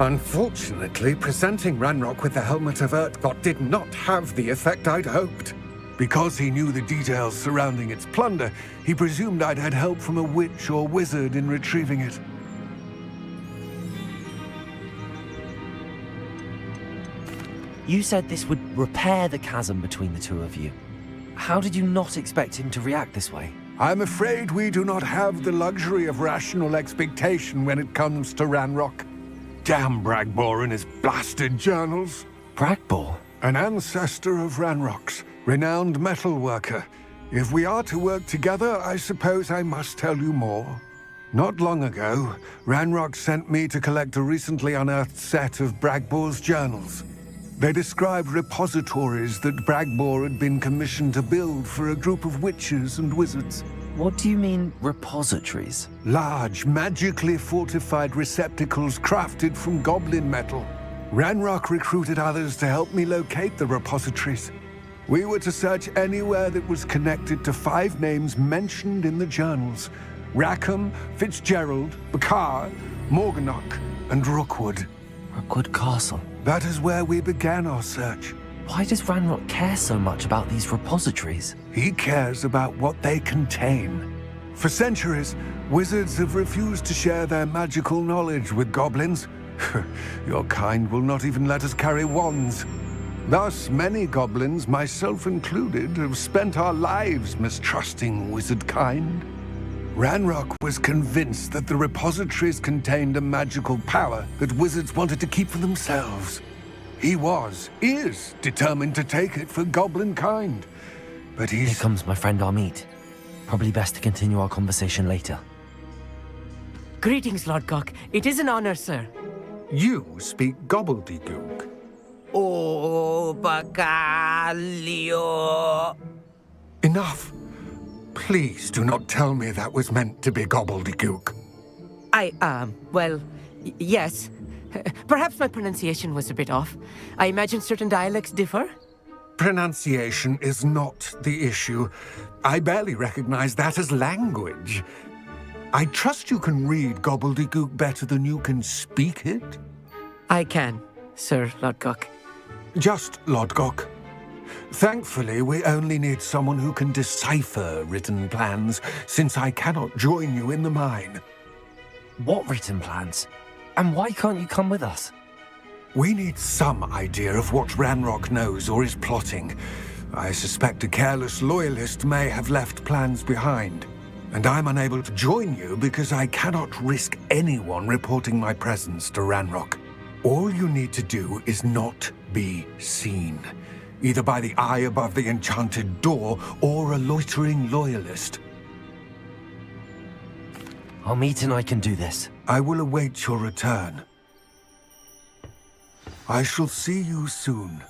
Unfortunately, presenting Ranrock with the Helmet of Urtkot did not have the effect I'd hoped. Because he knew the details surrounding its plunder, he presumed I'd had help from a witch or wizard in retrieving it. You said this would repair the chasm between the two of you. How did you not expect him to react this way? I'm afraid we do not have the luxury of rational expectation when it comes to Ranrock. Damn Bragbor and his blasted journals. Bragbor? An ancestor of Ranrock's, renowned metal worker. If we are to work together, I suppose I must tell you more. Not long ago, Ranrock sent me to collect a recently unearthed set of Bragbor's journals. They described repositories that Bragbor had been commissioned to build for a group of witches and wizards. What do you mean, repositories? Large, magically fortified receptacles crafted from goblin metal. Ranrock recruited others to help me locate the repositories. We were to search anywhere that was connected to 5 names mentioned in the journals: Rackham, Fitzgerald, Bakar, Morganach, and Rookwood. Rookwood Castle. That is where we began our search. Why does Ranrock care so much about these repositories? He cares about what they contain. For centuries, wizards have refused to share their magical knowledge with goblins. Your kind will not even let us carry wands. Thus, many goblins, myself included, have spent our lives mistrusting wizard kind. Ranrock was convinced that the repositories contained a magical power that wizards wanted to keep for themselves. He is determined to take it for goblin kind. But Here comes my friend Amit. Probably best to continue our conversation later. Greetings, Lodgok. It is an honor, sir. You speak gobbledygook. Oh, Bacalio. Enough. Please do not tell me that was meant to be gobbledygook. Well, yes. Perhaps my pronunciation was a bit off. I imagine certain dialects differ. Pronunciation is not the issue. I barely recognize that as language. I trust you can read gobbledygook better than you can speak it? I can, Sir Lodgok. Just Lodgok. Thankfully, we only need someone who can decipher written plans, since I cannot join you in the mine. What written plans? And why can't you come with us? We need some idea of what Ranrock knows or is plotting. I suspect a careless loyalist may have left plans behind. And I'm unable to join you because I cannot risk anyone reporting my presence to Ranrock. All you need to do is not be seen, either by the eye above the enchanted door or a loitering loyalist. Amit and I can do this. I will await your return. I shall see you soon.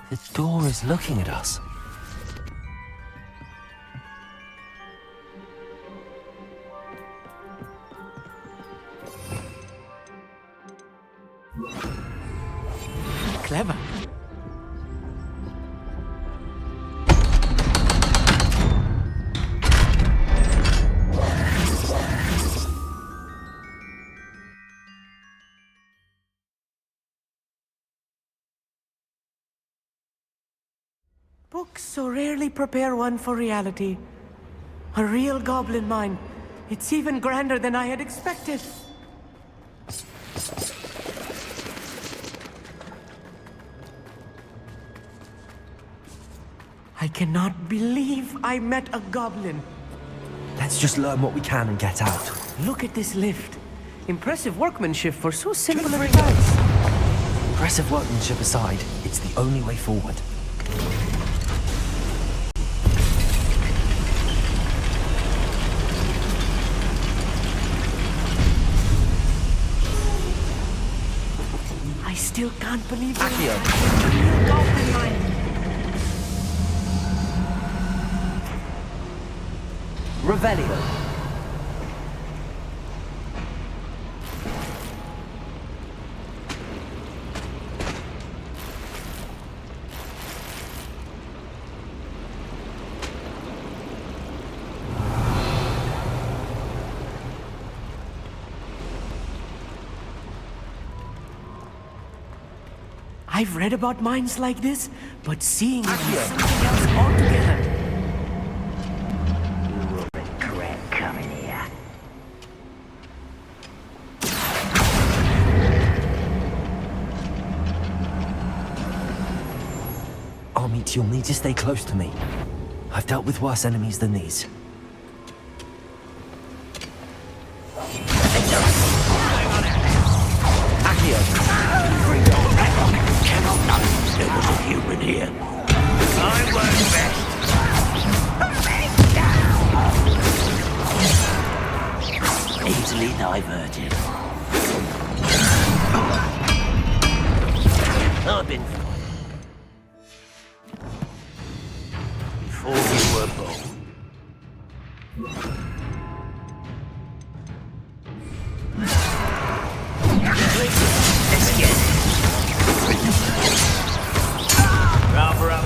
The door is looking at us. Clever. Books so rarely prepare one for reality. A real goblin mine. It's even grander than I had expected. I cannot believe I met a goblin. Let's just learn what we can and get out. Look at this lift. Impressive workmanship for so simple a device. Impressive workmanship aside, it's the only way forward. I still can't believe it. Accio. Real goblin mine. Revelio. I've read about mines like this, but seeing it is something else altogether. Coming here. Amit, you'll need to stay close to me. I've dealt with worse enemies than these. There was a human here. I won't rest. Easily diverted. I've been before you were born. Let's get it. Cover up.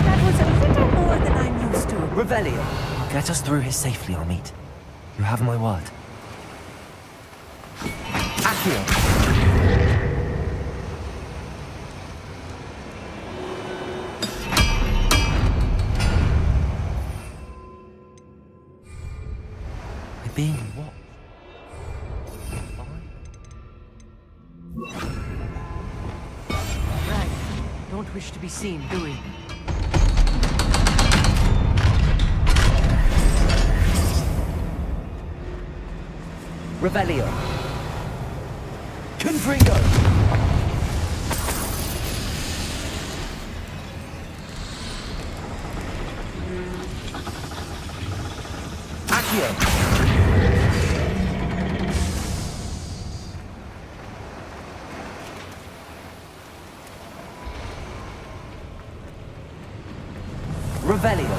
That was a little more than I'm used to. Revelio. I'll get us through here safely, Amit. You have my word. Accio. We're being watched. don't wish to be seen, do we? Revelio. Confringo. Accio. Revelio.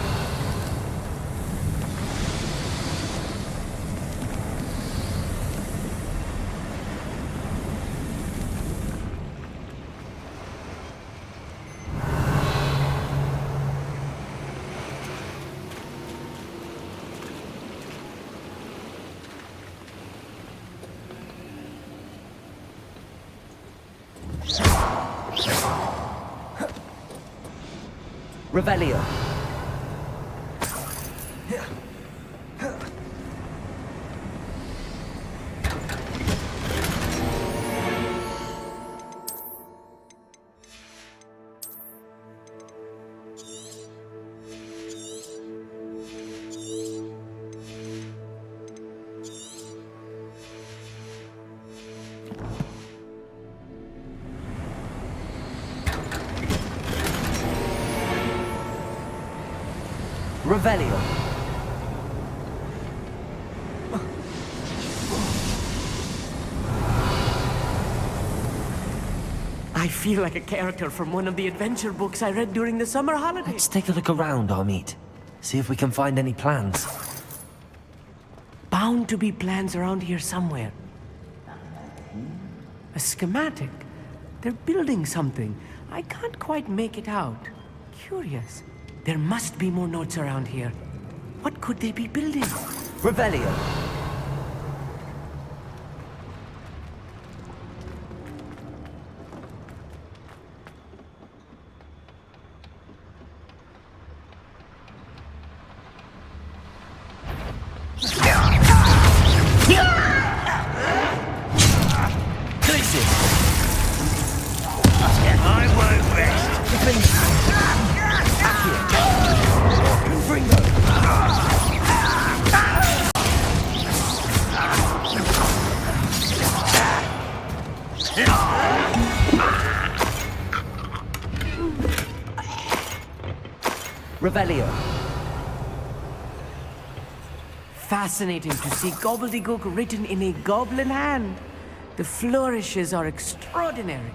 Revelio. Revelio. I feel like a character from one of the adventure books I read during the summer holidays. Let's take a look around, Amit. See if we can find any plans. Bound to be plans around here somewhere. A schematic. They're building something. I can't quite make it out. Curious. There must be more notes around here. What could they be building? Revelio. I won't rest. Revelio. Fascinating to see gobbledygook written in a goblin hand. The flourishes are extraordinary.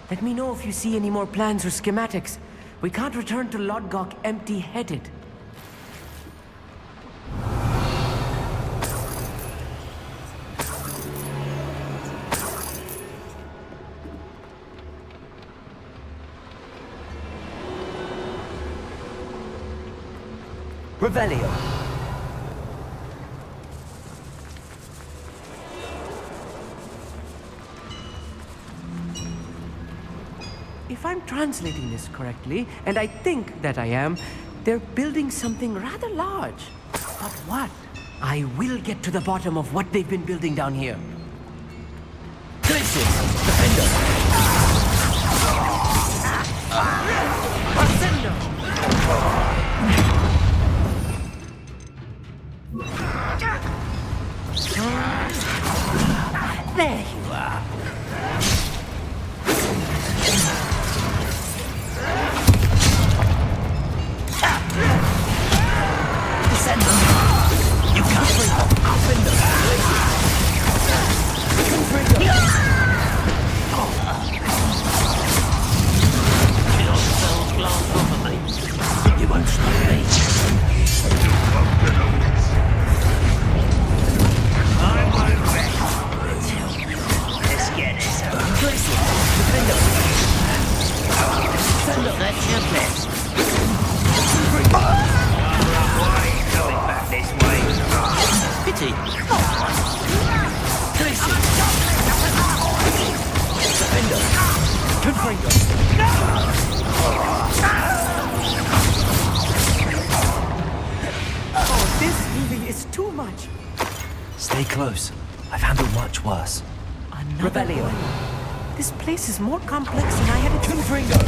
Let me know if you see any more plans or schematics. We can't return to Lodgok empty-headed. Revelio. If I'm translating this correctly, and I think that I am, they're building something rather large. But what? I will get to the bottom of what they've been building down here. Crisis. Defender. There you are. Descender. You can't bring them. Defender. You won't stop me. That's your best. Why are you coming back this way? Pity. Tracy. Defender. Confringo. Oh, this really is too much. Stay close. I've handled much worse. Another Revelio. one. This place is more complex than I had. Confringo.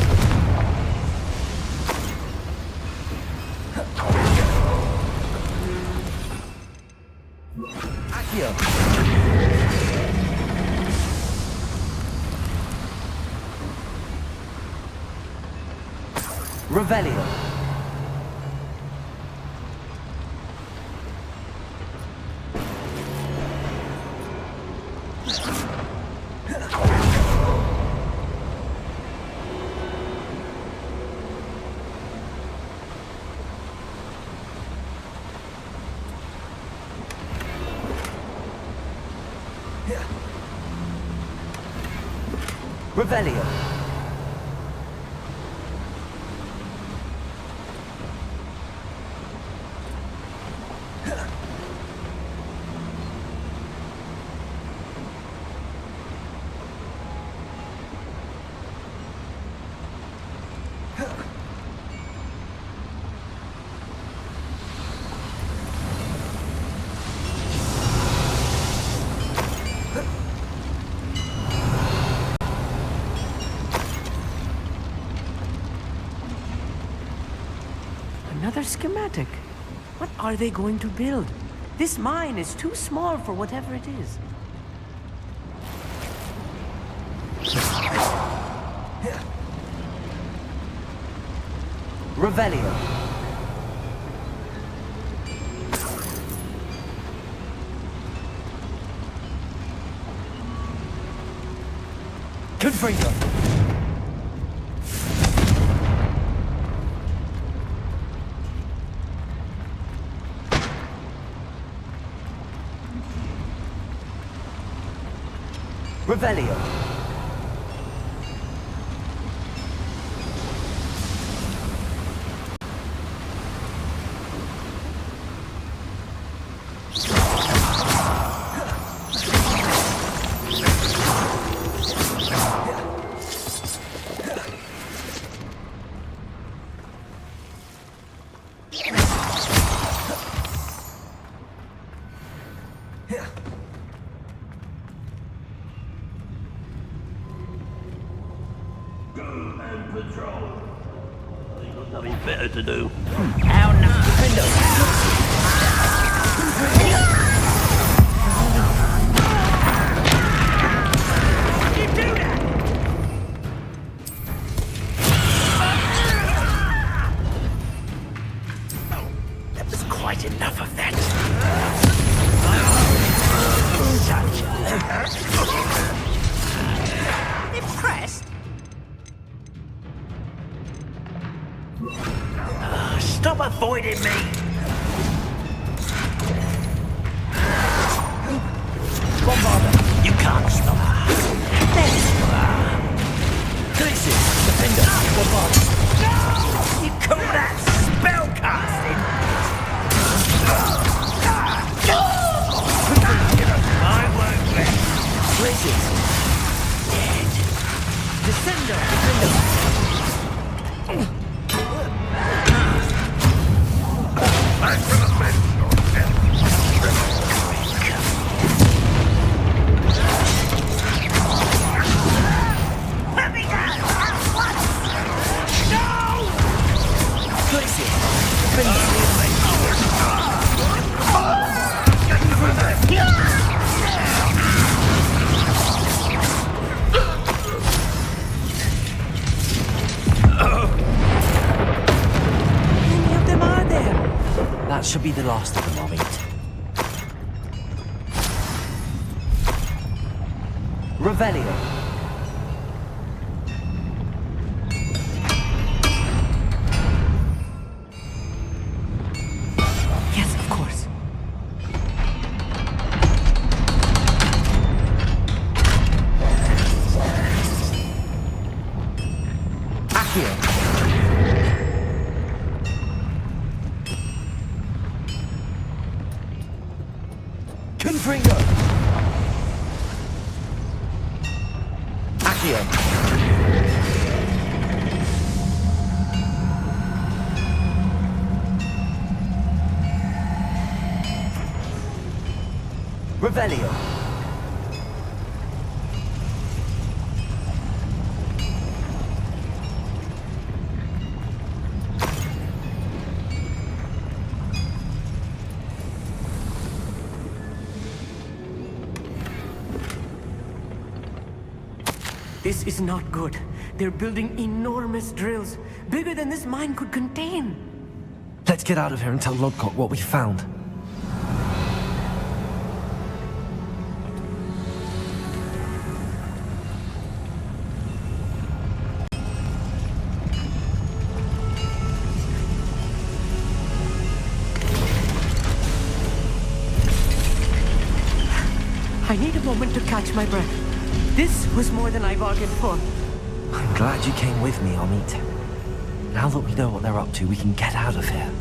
Revelio. Revelio. Another schematic. What are they going to build? This mine is too small for whatever it is. Revelio. Confringo. Revelio. Patrol. You've got nothing better to do. How now, Defender? That was quite enough of that. Impressed? Stop avoiding me! Bombarder, you can't stop her. There you are. Glitches, Defender, Bombarder. You call that spellcasting? I won't let. Glitches. Dead. Descender, Defender. That should be the last of them, I'll eat. Revelio. Yes, of course. Accio. Confringo. Accio. Revelio. This is not good. They're building enormous drills, bigger than this mine could contain. Let's get out of here and tell Lodgok what we found. I need a moment to catch my breath. This was more than I bargained for. I'm glad you came with me, Amit. Now that we know what they're up to, we can get out of here.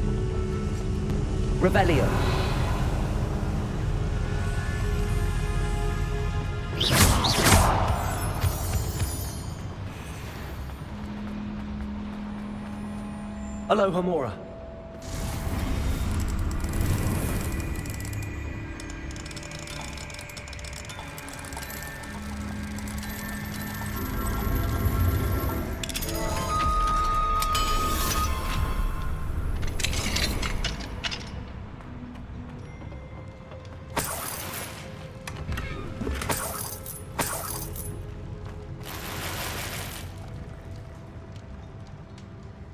Revelio. Hello, Hamora.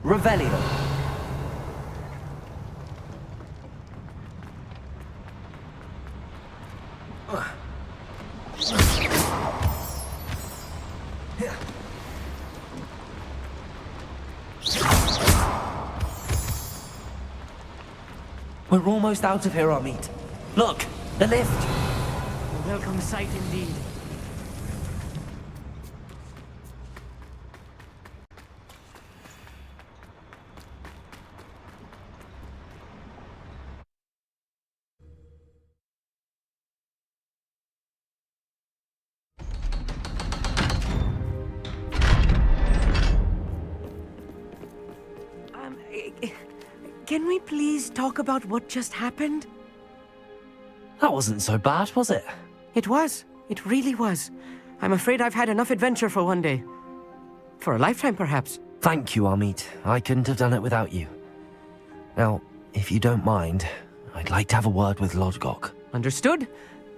Revelio. We're almost out of here, Amit. Look, the lift. A welcome sight indeed. Can we please talk about what just happened? That wasn't so bad, was it? It was. It really was. I'm afraid I've had enough adventure for one day. For a lifetime, perhaps. Thank you, Amit. I couldn't have done it without you. Now, if you don't mind, I'd like to have a word with Lodgok. Understood?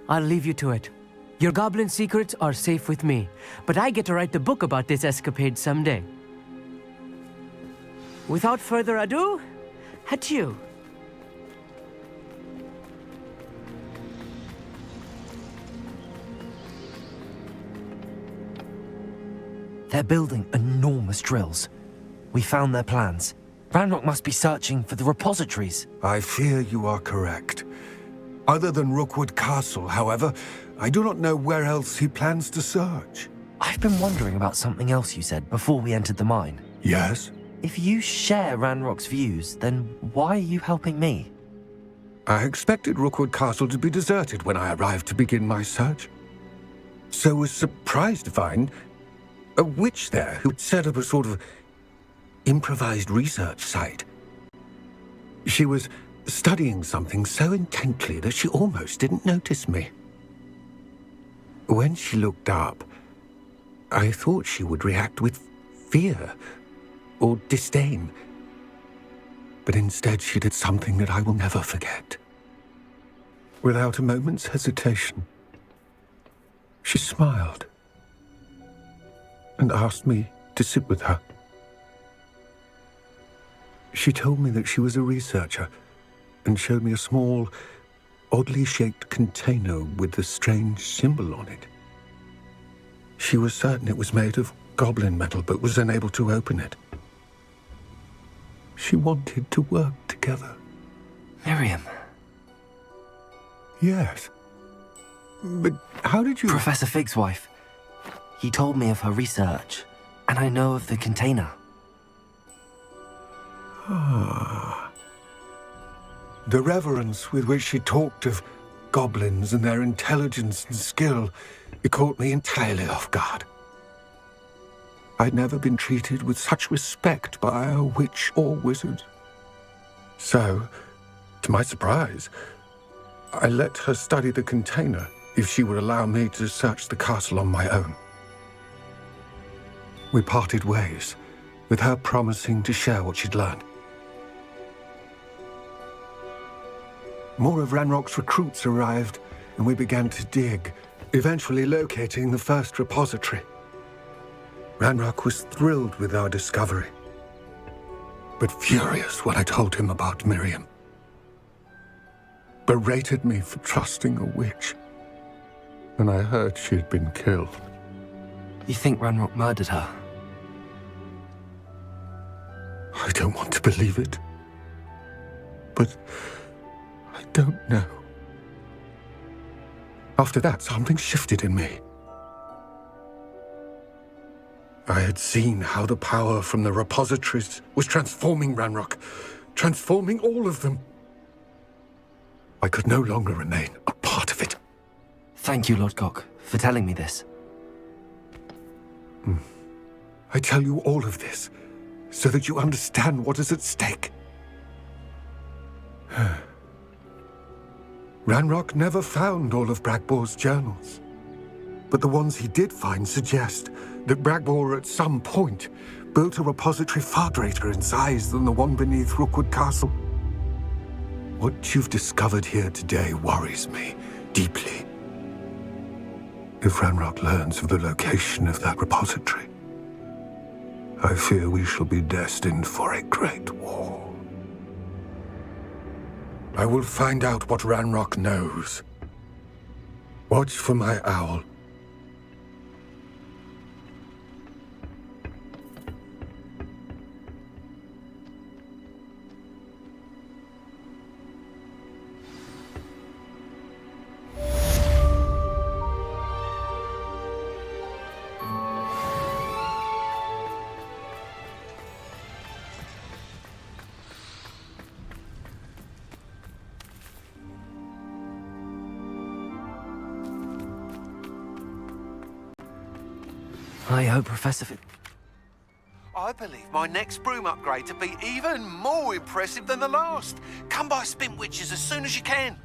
I'll leave you to it. Your goblin secrets are safe with me, but I get to write the book about this escapade someday. Without further ado, adieu. They're building enormous drills. We found their plans. Ranrock must be searching for the repositories. I fear you are correct. Other than Rookwood Castle, however, I do not know where else he plans to search. I've been wondering about something else you said before we entered the mine. Yes? If you share Ranrock's views, then why are you helping me? I expected Rookwood Castle to be deserted when I arrived to begin my search. So was surprised to find a witch there who'd set up a sort of improvised research site. She was studying something so intently that she almost didn't notice me. When she looked up, I thought she would react with fear or disdain. But instead she did something that I will never forget. Without a moment's hesitation, she smiled and asked me to sit with her. She told me that she was a researcher and showed me a small, oddly shaped container with a strange symbol on it. She was certain it was made of goblin metal, but was unable to open it. She wanted to work together. Miriam. Yes. But how did you... Professor Fig's wife. He told me of her research, and I know of the container. Ah. The reverence with which she talked of goblins and their intelligence and skill, it caught me entirely off guard. I'd never been treated with such respect by a witch or wizard. So, to my surprise, I let her study the container if she would allow me to search the castle on my own. We parted ways, with her promising to share what she'd learned. More of Ranrock's recruits arrived, and we began to dig, eventually locating the first repository. Ranrock was thrilled with our discovery, but furious when I told him about Miriam. Berated me for trusting a witch when I heard she had been killed. You think Ranrock murdered her? I don't want to believe it, but I don't know. After that, something shifted in me. I had seen how the power from the repositories was transforming Ranrock, transforming all of them. I could no longer remain a part of it. Thank you, Lord Gok, for telling me this. I tell you all of this so that you understand what is at stake. Ranrock never found all of Bragbor's journals, but the ones he did find suggest that Bragbor at some point built a repository far greater in size than the one beneath Rookwood Castle. What you've discovered here today worries me deeply. If Ranrock learns of the location of that repository, I fear we shall be destined for a great war. I will find out what Ranrock knows. Watch for my owl. I hope Professor I believe my next broom upgrade to be even more impressive than the last. Come by Spin Witches as soon as you can.